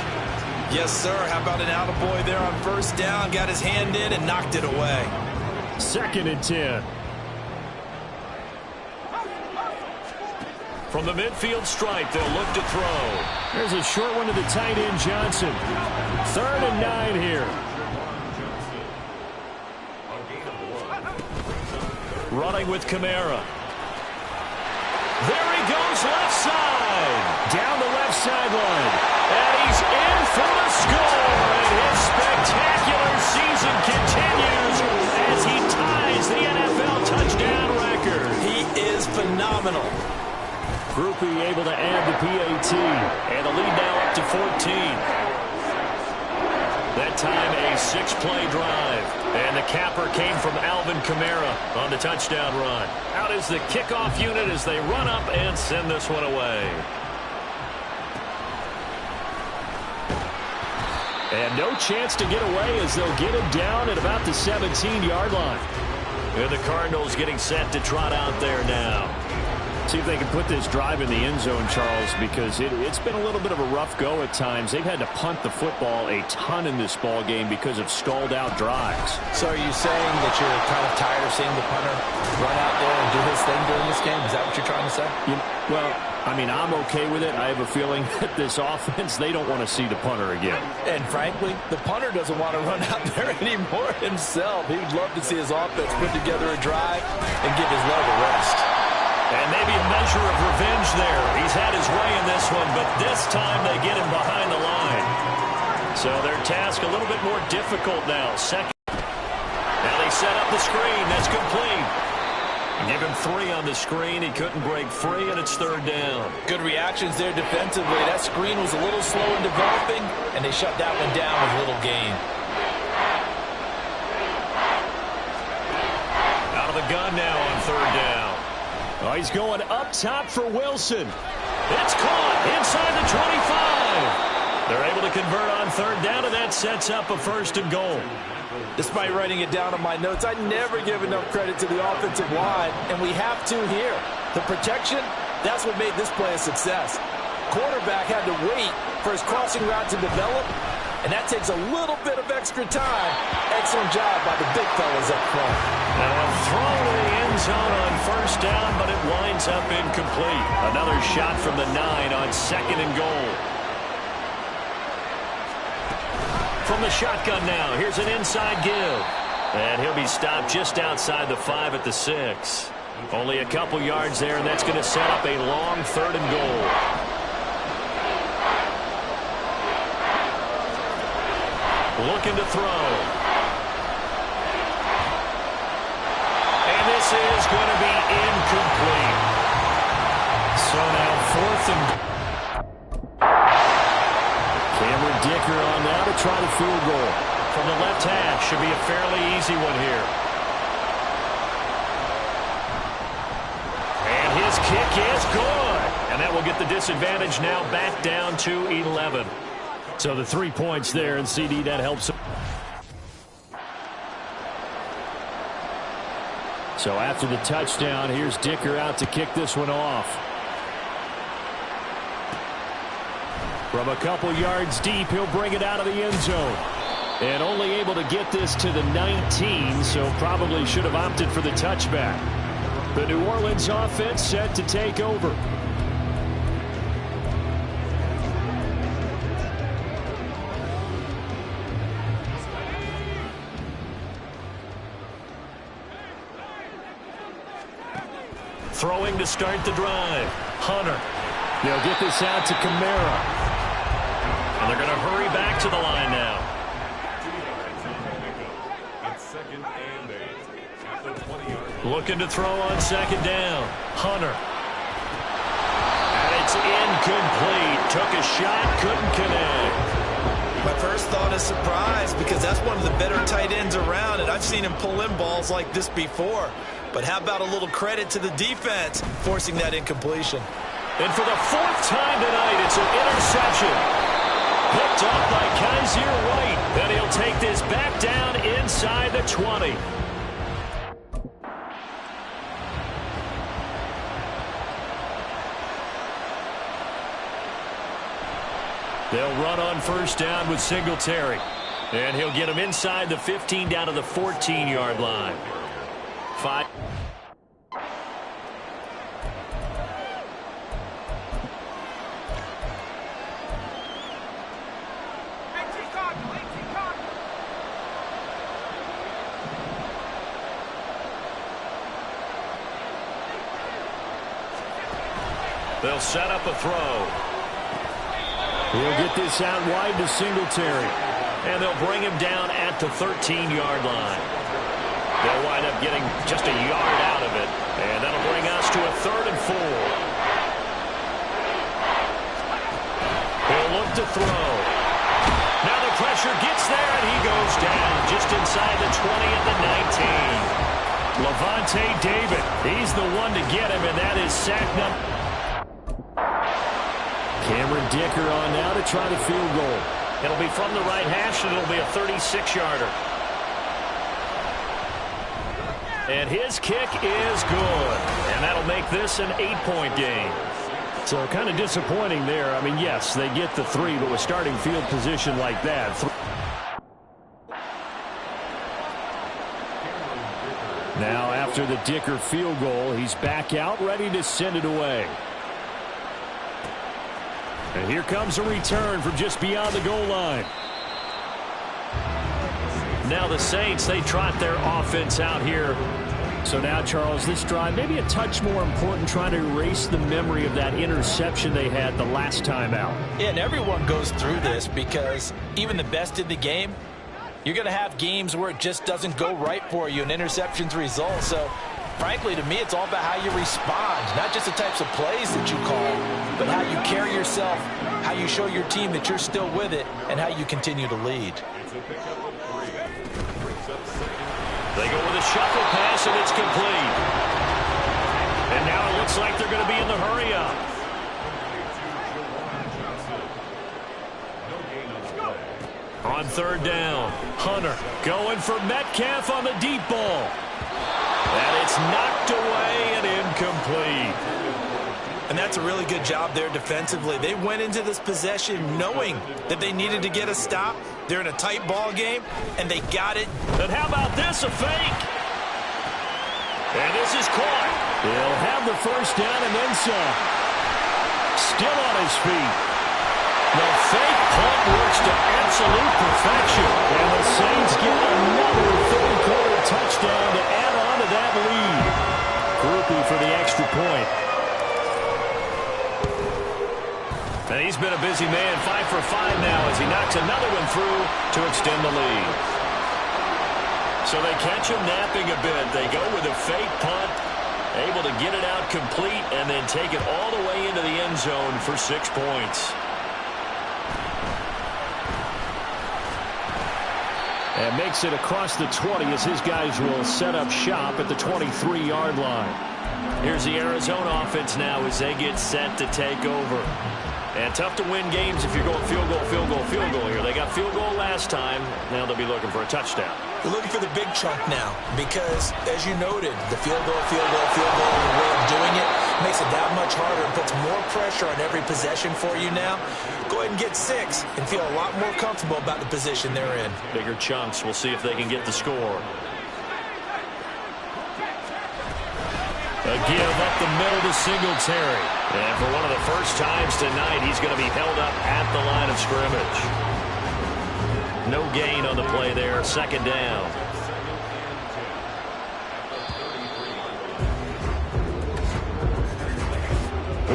Yes, sir. How about an attaboy there on 1st down? Got his hand in and knocked it away. 2nd and 10. From the midfield stripe, they'll look to throw. There's a short one to the tight end, Johnson. 3rd and 9 here. Running with Kamara. There he goes left side. Down the left sideline. And he's in for the score. And his spectacular season continues as he ties the NFL touchdown record. He is phenomenal. Groupie able to add the PAT. And the lead now up to 14. That time a 6-play drive. And the capper came from Alvin Kamara on the touchdown run. Out is the kickoff unit as they run up and send this one away. And no chance to get away as they'll get him down at about the 17-yard line. And the Cardinals getting set to trot out there now. See if they can put this drive in the end zone, Charles, because it's been a little bit of a rough go at times. They've had to punt the football a ton in this ball game because of stalled-out drives. So are you saying that you're kind of tired of seeing the punter run out there and do his thing during this game? Is that what you're trying to say? Well, I mean, I'm okay with it. I have a feeling that this offense, they don't want to see the punter again. And frankly, the punter doesn't want to run out there anymore himself. He would love to see his offense put together a drive and give his leg a rest. And maybe a measure of revenge there. He's had his way in this one, but this time they get him behind the line. So their task a little bit more difficult now. Second. Now they set up the screen. That's complete. Give him 3 on the screen. He couldn't break free, and it's 3rd down. Good reactions there defensively. That screen was a little slow in developing, and they shut that one down with little gain. Out of the gun now on 3rd down. Oh, he's going up top for Wilson. It's caught inside the 25. They're able to convert on 3rd down, and that sets up a 1st and goal. Despite writing it down on my notes, I never give enough credit to the offensive line, and we have to here. The protection, that's what made this play a success. Quarterback had to wait for his crossing route to develop, and that takes a little bit of extra time. Excellent job by the big fellas up front. Now a throw to the end zone on 1st down, but it winds up incomplete. Another shot from the 9 on 2nd and goal. From the shotgun now, here's an inside give. And he'll be stopped just outside the 5 at the 6. Only a couple yards there, and that's going to set up a long 3rd and goal. Looking to throw. And this is going to be incomplete. So now 4th and goal. Cameron Dicker on now to try the field goal. From the left hash, should be a fairly easy one here. And his kick is good. And that will get the disadvantage now back down to 11. So the 3 points there, and CD, that helps. So after the touchdown, here's Dicker out to kick this one off. From a couple yards deep, he'll bring it out of the end zone. And only able to get this to the 19, so probably should have opted for the touchback. The New Orleans offense set to take over. Throwing to start the drive. Hunter. They'll get this out to Kamara. And they're going to hurry back to the line now. Looking to throw on 2nd down. Hunter. And it's incomplete. Took a shot, couldn't connect. My first thought is surprise, because that's one of the better tight ends around, and I've seen him pull in balls like this before. But how about a little credit to the defense forcing that incompletion? And for the 4th time tonight, it's an interception. Picked off by Kaiser White. And he'll take this back down inside the 20. They'll run on 1st down with Singletary. And he'll get him inside the 15 down to the 14-yard line. 5. They'll set up a throw. He'll get this out wide to Singletary. And they'll bring him down at the 13-yard line. They'll wind up getting just a yard out of it. And that'll bring us to a 3rd and 4. He'll look to throw. Now the pressure gets there, and he goes down just inside the 20 at the 19. Levante David, he's the one to get him, and that is sack number. Cameron Dicker on now to try the field goal. It'll be from the right hash, and it'll be a 36-yarder. And his kick is good. And that'll make this an 8-point game. So kind of disappointing there. I mean, yes, they get the 3, but with starting field position like that. Now after the Dicker field goal, he's back out, ready to send it away. And here comes a return from just beyond the goal line. Now the Saints, they trot their offense out here. So now, Charles, this drive maybe a touch more important, trying to erase the memory of that interception they had the last time out. Yeah, and everyone goes through this, because even the best in the game, you're going to have games where it just doesn't go right for you and interceptions result. So Frankly, to me, it's all about how you respond, not just the types of plays that you call, but how you carry yourself, how you show your team that you're still with it, and how you continue to lead. They go with a shuffle pass, and it's complete. And now it looks like they're going to be in the hurry-up. On third down, Hunter going for Metcalf on the deep ball. And it's knocked away and incomplete. And that's a really good job there defensively. They went into this possession knowing that they needed to get a stop. They're in a tight ball game, and they got it. And how about this, a fake? And this is caught. He'll have the first down and then some. Still on his feet. The fake punt works to absolute perfection. And the Saints get another third-quarter touchdown to add on to that lead. Groupie for the extra point. And he's been a busy man, 5 for 5 now as he knocks another one through to extend the lead. So they catch him napping a bit. They go with a fake punt, able to get it out complete, and then take it all the way into the end zone for 6 points. And makes it across the 20 as his guys will set up shop at the 23-yard line. Here's the Arizona offense now as they get set to take over. And tough to win games if you're going field goal, field goal, field goal here. They got field goal last time. Now they'll be looking for a touchdown. They're looking for the big chunk now because, as you noted, the field goal, and the way of doing it makes it that much harder and puts more pressure on every possession for you now. Go ahead and get 6 and feel a lot more comfortable about the position they're in. Bigger chunks. We'll see if they can get the score. A give up the middle to Singletary. And for one of the first times tonight, he's going to be held up at the line of scrimmage. No gain on the play there. Second down.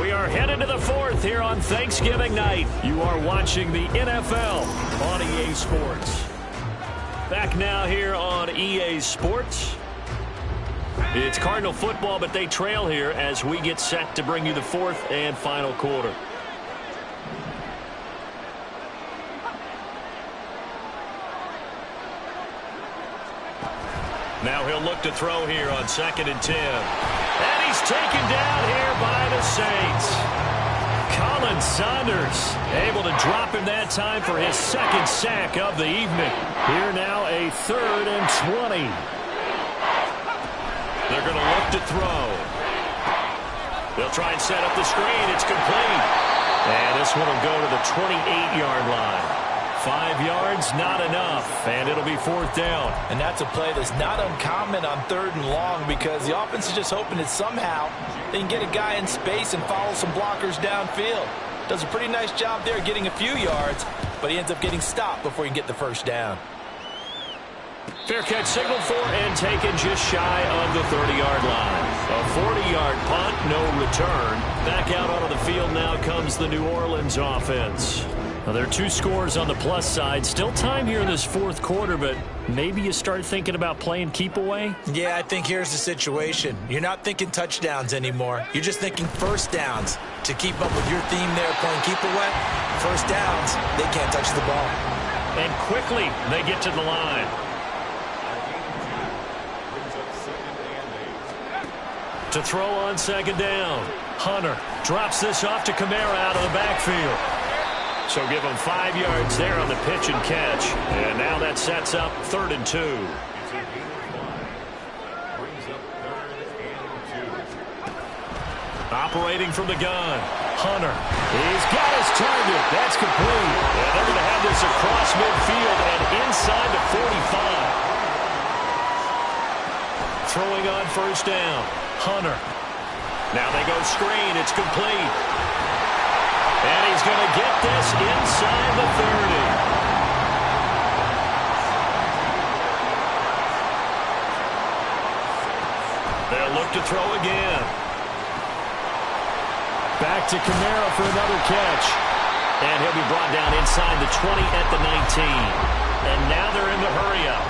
We are headed to the 4th here on Thanksgiving night. You are watching the NFL on EA Sports. Back now here on EA Sports. It's Cardinal football, but they trail here as we get set to bring you the 4th and final quarter. Now he'll look to throw here on 2nd and 10. And he's taken down here by the Saints. Colin Saunders able to drop him that time for his 2nd sack of the evening. Here now a 3rd and 20. They're going to look to throw. They'll try and set up the screen. It's complete. And this one will go to the 28-yard line. 5 yards, not enough. And it'll be 4th down. And that's a play that's not uncommon on 3rd and long because the offense is just hoping that somehow they can get a guy in space and follow some blockers downfield. Does a pretty nice job there getting a few yards, but he ends up getting stopped before he can get the first down. Fair catch signaled for and taken just shy of the 30-yard line. A 40-yard punt, no return. Back out onto the field now comes the New Orleans offense. Well, there are 2 scores on the plus side. Still time here in this 4th quarter, but maybe you start thinking about playing keep away? Yeah, I think here's the situation. You're not thinking touchdowns anymore. You're just thinking first downs. To keep up with your theme there playing keep away, first downs, they can't touch the ball. And quickly they get to the line. To throw on 2nd down. Hunter drops this off to Kamara out of the backfield. So give him 5 yards there on the pitch and catch. And now that sets up 3rd and 2. Operating from the gun. Hunter. He's got his target. That's complete. And they're going to have this across midfield and inside the 45. Throwing on 1st down. Hunter. Now they go screen. It's complete. And he's going to get this inside the 30. They'll look to throw again. Back to Kamara for another catch. And he'll be brought down inside the 20 at the 19. And now they're in the hurry-up.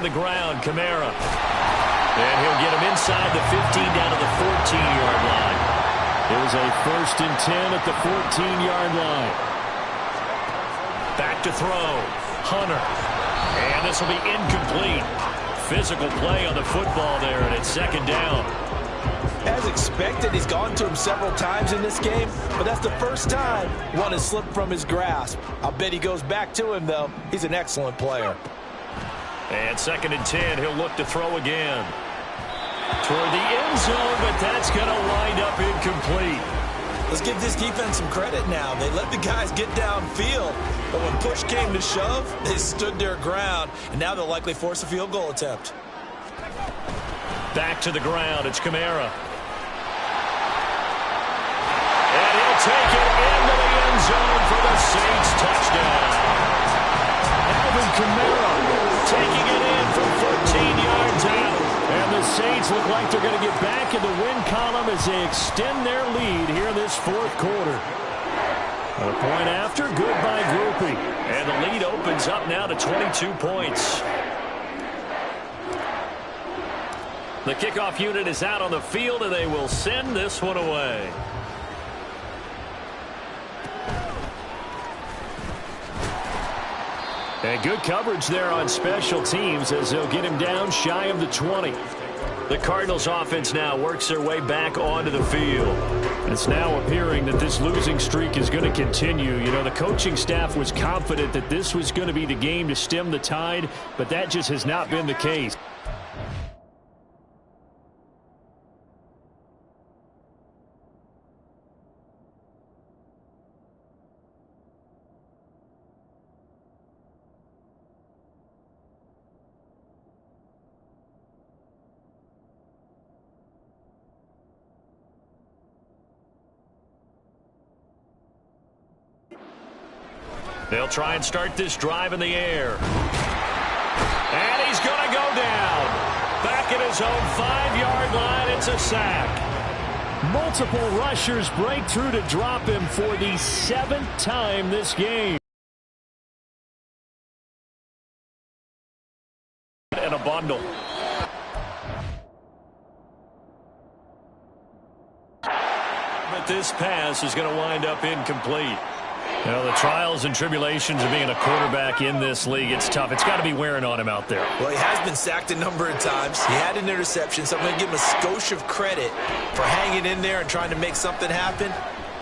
on the ground, Kamara. And he'll get him inside the 15 down to the 14-yard line. It was a 1st and 10 at the 14-yard line. Back to throw. Hunter. And this will be incomplete. Physical play on the football there, and it's 2nd down. As expected, he's gone to him several times in this game, but that's the first time one has slipped from his grasp. I'll bet he goes back to him, though. He's an excellent player. And 2nd and 10, he'll look to throw again. Toward the end zone, but that's going to wind up incomplete. Let's give this defense some credit now. They let the guys get downfield, but when push came to shove, they stood their ground, and now they'll likely force a field goal attempt. Back to the ground, it's Kamara. And he'll take it into the end zone for the Saints touchdown. Alvin Kamara taking it in from 14 yards out. And the Saints look like they're going to get back in the win column as they extend their lead here in this 4th quarter. A point after, good by grouping. And the lead opens up now to 22 points. The kickoff unit is out on the field, and they will send this one away. And good coverage there on special teams as they'll get him down shy of the 20. The Cardinals offense now works their way back onto the field. It's now appearing that this losing streak is going to continue. You know, the coaching staff was confident that this was going to be the game to stem the tide, but that just has not been the case. They'll try and start this drive in the air. And he's going to go down. Back at his own 5-yard line, it's a sack. Multiple rushers break through to drop him for the 7th time this game. And a bundle. But this pass is going to wind up incomplete. You know, the trials and tribulations of being a quarterback in this league, it's tough. It's got to be wearing on him out there. Well, he has been sacked a number of times. He had an interception, so I'm going to give him a skosh of credit for hanging in there and trying to make something happen,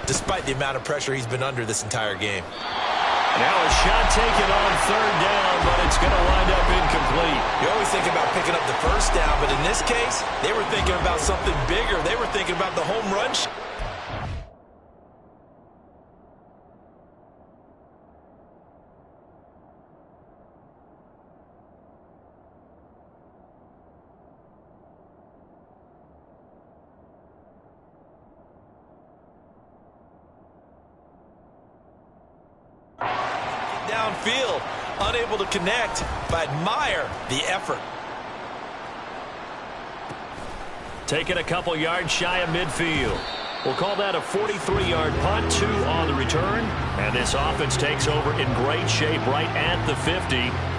despite the amount of pressure he's been under this entire game. Now a shot taken on 3rd down, but it's going to wind up incomplete. You always think about picking up the 1st down, but in this case, they were thinking about something bigger. They were thinking about the home run shot. Downfield, unable to connect, but admire the effort. Taking a couple yards shy of midfield. We'll call that a 43-yard punt, 2 on the return. And this offense takes over in great shape right at the 50,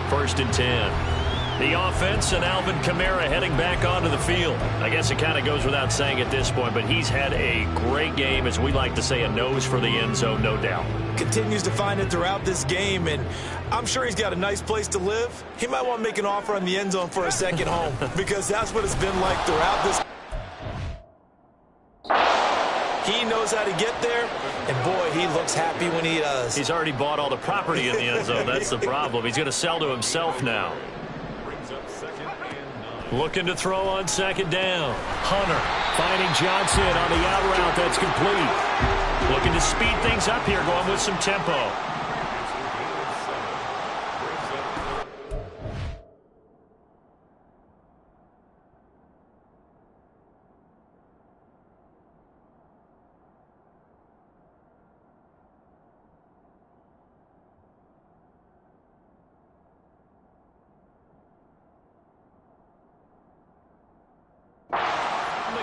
1st and 10. The offense and Alvin Kamara heading back onto the field. I guess it kind of goes without saying at this point, but he's had a great game, as we like to say, a nose for the end zone, no doubt. Continues to find it throughout this game, and I'm sure he's got a nice place to live. He might want to make an offer on the end zone for a second home, because that's what it's been like throughout this. He knows how to get there, and boy, he looks happy when he does. He's already bought all the property in the end zone. That's the problem. He's going to sell to himself now. Looking to throw on 2nd down. Hunter finding Johnson on the out route. That's complete. Looking to speed things up here, going with some tempo.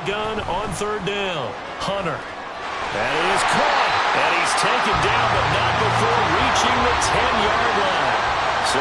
Gun on 3rd down. Hunter. That is caught. And he's taken down, but not before reaching the 10-yard line. So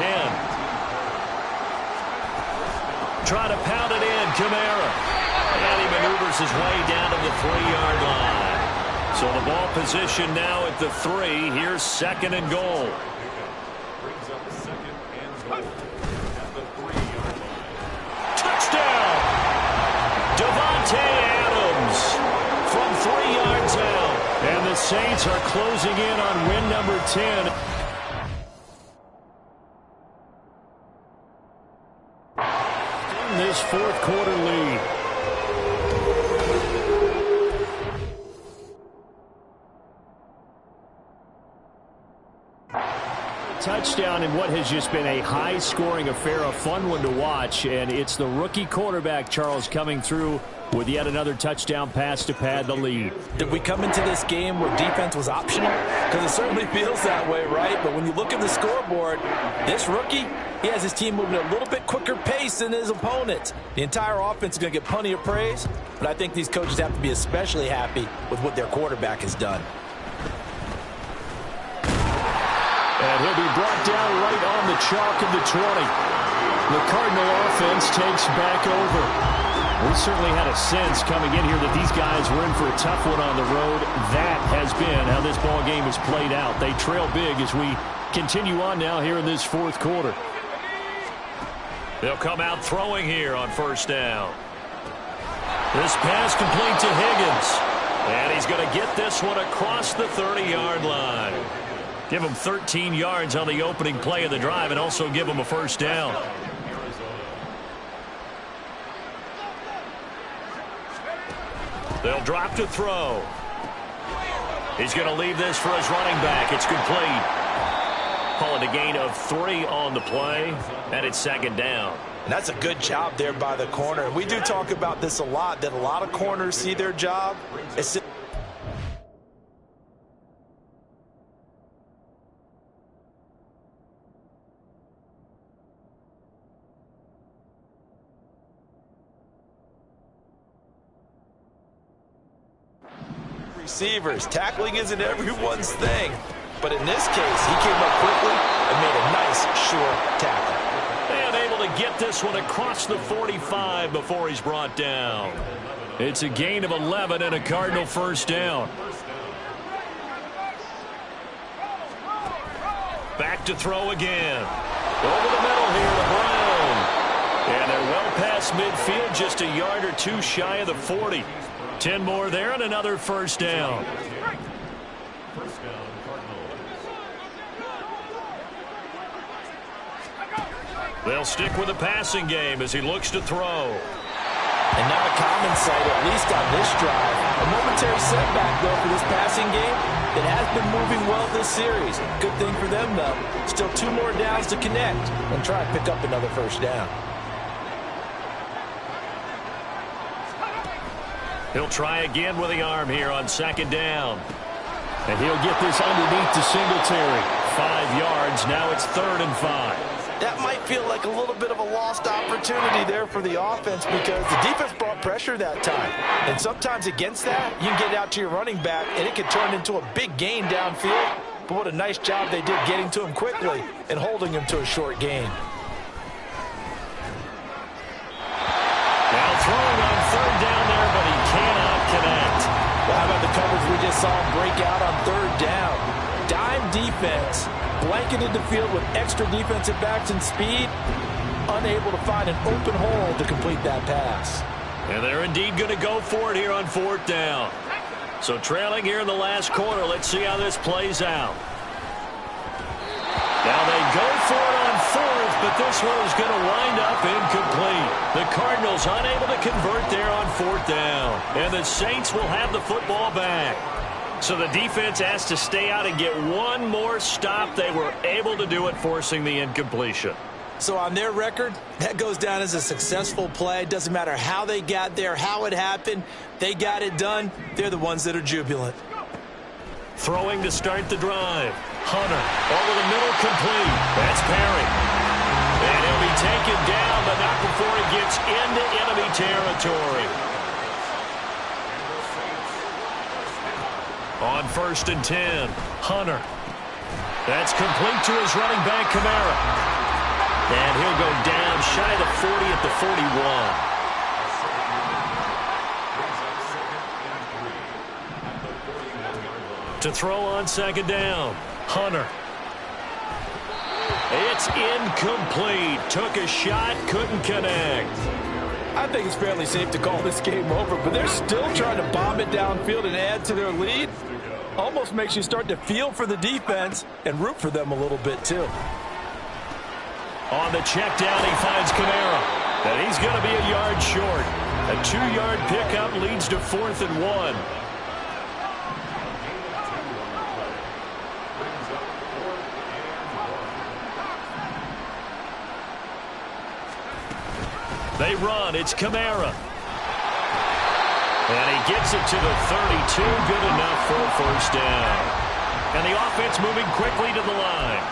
10. Try to pound it in, Kamara. And he maneuvers his way down to the 3-yard line. So the ball position now at the 3. Here's 2nd and goal. Touchdown! Davante Adams from 3 yards out. And the Saints are closing in on win number 10. In this 4th quarter lead. Touchdown in what has just been a high-scoring affair, a fun one to watch, and it's the rookie quarterback, Charles, coming through with yet another touchdown pass to pad the lead. Did we come into this game where defense was optional? Because it certainly feels that way, right? But when you look at the scoreboard, this rookie, he has his team moving at a little bit quicker pace than his opponents. The entire offense is going to get plenty of praise, but I think these coaches have to be especially happy with what their quarterback has done. And he'll be brought down right on the chalk of the 20. The Cardinal offense takes back over. We certainly had a sense coming in here that these guys were in for a tough one on the road. That has been how this ball game has played out. They trail big as we continue on now here in this 4th quarter. They'll come out throwing here on 1st down. This pass complete to Higgins. And he's going to get this one across the 30-yard line. Give him 13 yards on the opening play of the drive and also give him a 1st down. They'll drop to throw. He's going to leave this for his running back. It's complete. Call it a gain of 3 on the play, and it's 2nd down. And that's a good job there by the corner. And we do talk about this a lot, that a lot of corners see their job. It's receivers. Tackling isn't everyone's thing, but in this case, he came up quickly and made a nice, short tackle. And able to get this one across the 45 before he's brought down. It's a gain of 11 and a Cardinal 1st down. Back to throw again. Over the middle here to Brown. And they're well past midfield, just a yard or 2 shy of the 40. 10 more there and another 1st down. They'll stick with the passing game as he looks to throw. And not a common sight, at least on this drive. A momentary setback, though, for this passing game. It has been moving well this series. Good thing for them, though. Still 2 more downs to connect and try to pick up another 1st down. He'll try again with the arm here on 2nd down. And he'll get this underneath to Singletary. 5 yards. Now it's 3rd and 5. That might feel like a little bit of a lost opportunity there for the offense because the defense brought pressure that time. And sometimes against that, you can get out to your running back, and it could turn into a big gain downfield. But what a nice job they did getting to him quickly and holding him to a short gain. Now throwing on 3rd down there, but he cannot connect. Well, how about the coverage we just saw him break out on 3rd down? Dime defense, blanketed the field with extra defensive backs and speed, unable to find an open hole to complete that pass. And they're indeed going to go for it here on 4th down. So trailing here in the last quarter, let's see how this plays out. Now they go for it on 4th, but this one is going to wind up incomplete. The Cardinals unable to convert there on 4th down. And the Saints will have the football back. So the defense has to stay out and get one more stop. They were able to do it, forcing the incompletion. So on their record, that goes down as a successful play. Doesn't matter how they got there, how it happened. They got it done. They're the ones that are jubilant. Throwing to start the drive. Hunter over the middle, complete. That's Perry. And he'll be taken down, but not before he gets into enemy territory. On 1st and 10, Hunter. That's complete to his running back, Kamara. shy of the 40 at the 41. To throw on second down, Hunter. It's incomplete. Took a shot, couldn't connect. I think it's fairly safe to call this game over, but they're still trying to bomb it downfield and add to their lead. Almost makes you start to feel for the defense and root for them a little bit, too. On the check down, he finds Kamara. And he's going to be a yard short. A 2-yard pickup leads to 4th and 1. They run. It's Kamara. And he gets it to the 32. Good enough for a first down. And the offense moving quickly to the line.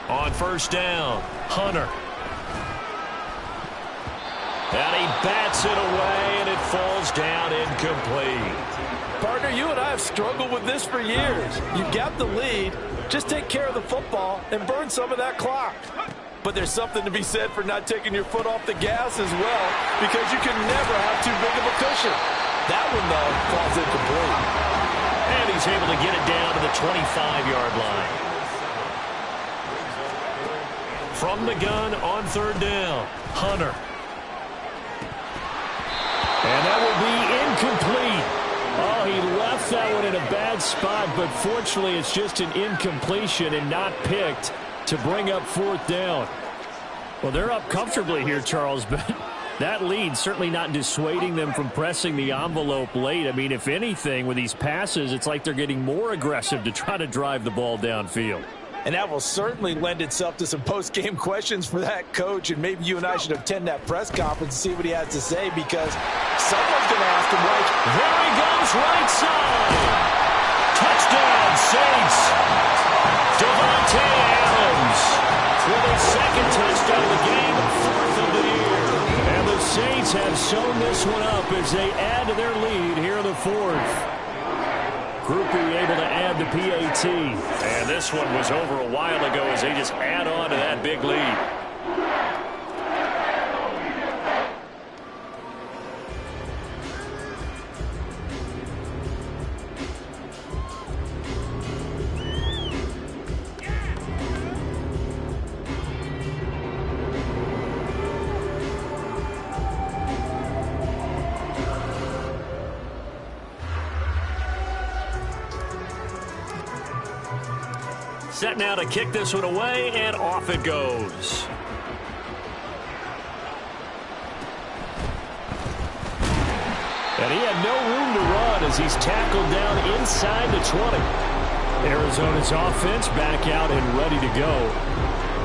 On first down, Hunter. And he bats it away, and it falls down incomplete. Partner, you and I have struggled with this for years. You've got the lead. Just take care of the football and burn some of that clock. But there's something to be said for not taking your foot off the gas as well, because you can never have too big of a cushion. That one, though, falls incomplete. And he's able to get it down to the 25-yard line. From the gun on third down, Hunter. And that will be incomplete. Oh, he left that one in a bad spot, but fortunately it's just an incompletion and not picked to bring up 4th down. Well, they're up comfortably here, Charles, but that lead certainly not dissuading them from pressing the envelope late. I mean, if anything, with these passes, it's like they're getting more aggressive to try to drive the ball downfield. And that will certainly lend itself to some post-game questions for that coach, and maybe you and I should attend that press conference and see what he has to say, because someone's going to ask him, like, there he goes, right side. Touchdown, Saints. Devontae Adams with a second touchdown of the game, 4th of the year. And the Saints have sewn this one up as they add to their lead here in the 4th. Groupie able to add the PAT. And this one was over a while ago as they just add on to that big lead. Set now to kick this one away, and off it goes. And he had no room to run as he's tackled down inside the 20. Arizona's offense back out and ready to go.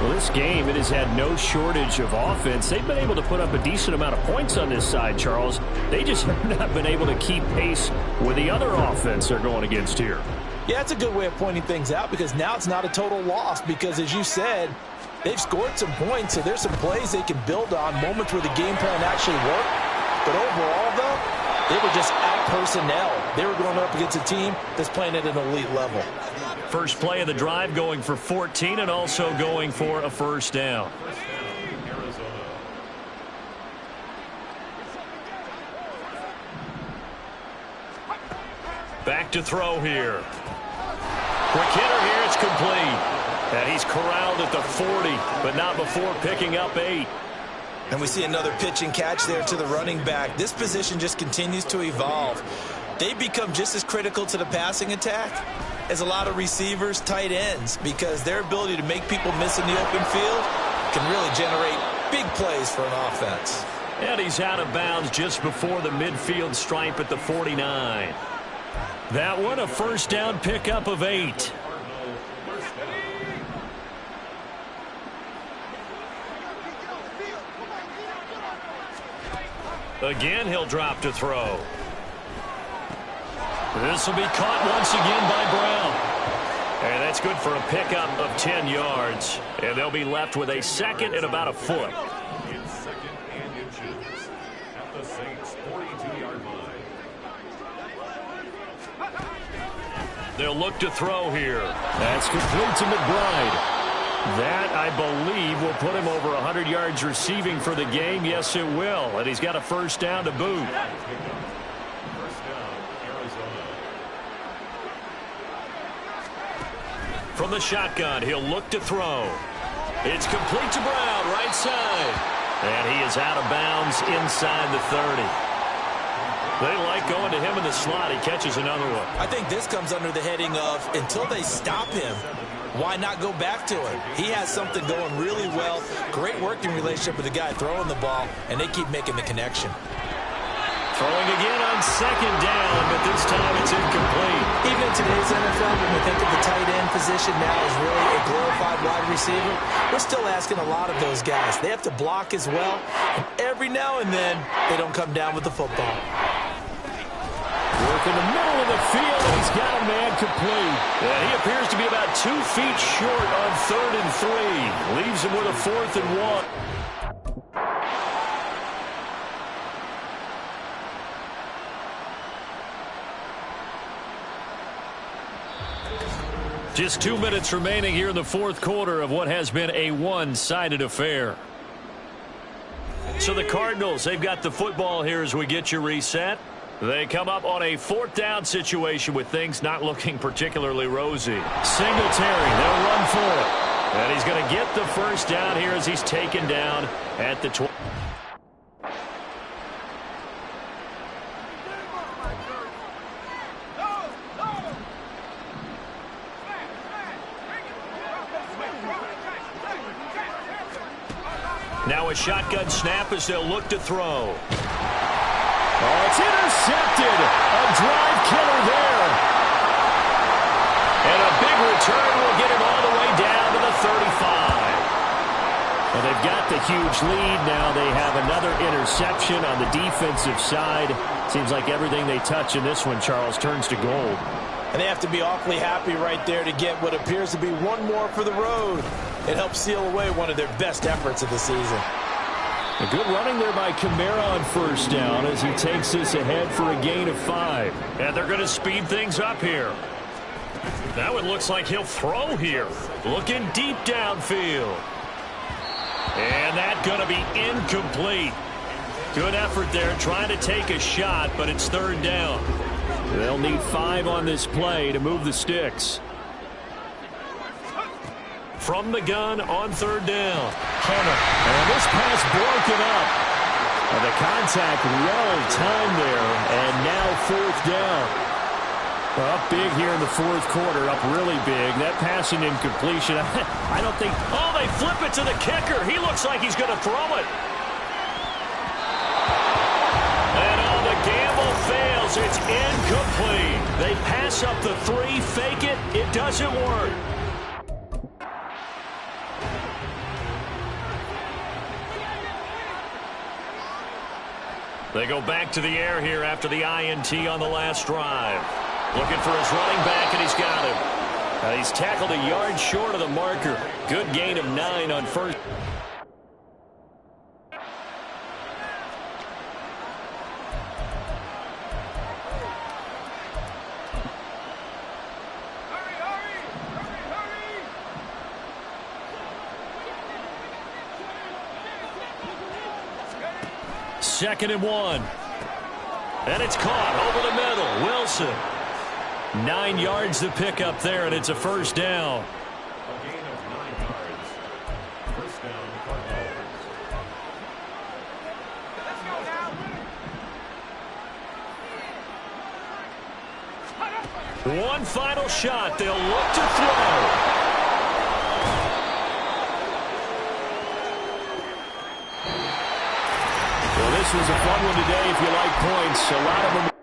Well, this game, it has had no shortage of offense. They've been able to put up a decent amount of points on this side, Charles. They just have not been able to keep pace with the other offense they're going against here. Yeah, it's a good way of pointing things out, because now it's not a total loss, because as you said, they've scored some points, so there's some plays they can build on, moments where the game plan actually worked. But overall, though, they were just out-personnel. They were going up against a team that's playing at an elite level. First play of the drive going for 14 and also going for a first down. Back to throw here. Quick hitter here, it's complete. And he's corralled at the 40, but not before picking up 8. And we see another pitch and catch there to the running back. This position just continues to evolve. They become just as critical to the passing attack as a lot of receivers, tight ends, because their ability to make people miss in the open field can really generate big plays for an offense. And he's out of bounds just before the midfield stripe at the 49. That one, a first down pickup of 8. Again, he'll drop to throw. This will be caught once again by Brown. And that's good for a pickup of 10 yards. And they'll be left with a second and about a foot. Second and inches at the Saints' 42-yard line. They'll look to throw here. That's complete to McBride. That, I believe, will put him over 100 yards receiving for the game. Yes, it will. And he's got a first down to boot. From the shotgun, he'll look to throw. It's complete to Brown, right side. And he is out of bounds inside the 30. They like going to him in the slot. He catches another one. I think this comes under the heading of until they stop him, why not go back to him? He has something going really well. Great working relationship with the guy throwing the ball, and they keep making the connection. Throwing again on second down, but this time it's incomplete. Even in today's NFL, when we think of the tight end position now as really a glorified wide receiver, we're still asking a lot of those guys. They have to block as well, and every now and then they don't come down with the football. Work in the middle of the field, and he's got a man complete. And he appears to be about 2 feet short on 3rd and 3. Leaves him with a 4th and 1. Just 2 minutes remaining here in the 4th quarter of what has been a one-sided affair. So the Cardinals, they've got the football here as we get you reset. They come up on a 4th down situation with things not looking particularly rosy. Singletary, they'll run for it. And he's going to get the first down here as he's taken down at the 20. Now a shotgun snap as they'll look to throw. Oh, it's intercepted. A drive killer there. And a big return will get him all the way down to the 35. Well, they've got the huge lead now. They have another interception on the defensive side. Seems like everything they touch in this one, Charles, turns to gold. And they have to be awfully happy right there to get what appears to be one more for the road. It helps seal away one of their best efforts of the season. A good running there by Kamara on first down as he takes this ahead for a gain of 5. And they're going to speed things up here. Now it looks like he'll throw here. Looking deep downfield. And that's going to be incomplete. Good effort there trying to take a shot, but it's 3rd down. They'll need 5 on this play to move the sticks. From the gun on 3rd down. Hunter. And this pass broken up. And the contact well timed there. And now 4th down. Up big here in the 4th quarter. Up really big. That passing incompletion. I don't think... Oh, they flip it to the kicker. He looks like he's going to throw it. And oh, the gamble fails. It's incomplete. They pass up the 3, fake it. It doesn't work. They go back to the air here after the INT on the last drive. Looking for his running back, and he's got him. He's tackled a yard short of the marker. Good gain of 9 on first. Second and 1. And it's caught over the middle. Wilson. 9 yards to pick up there, and it's a first down. A gain of 9 yards. First down, Cardinals. One final shot. They'll look to throw. Well, this was a fun one today if you like points. A lot of them.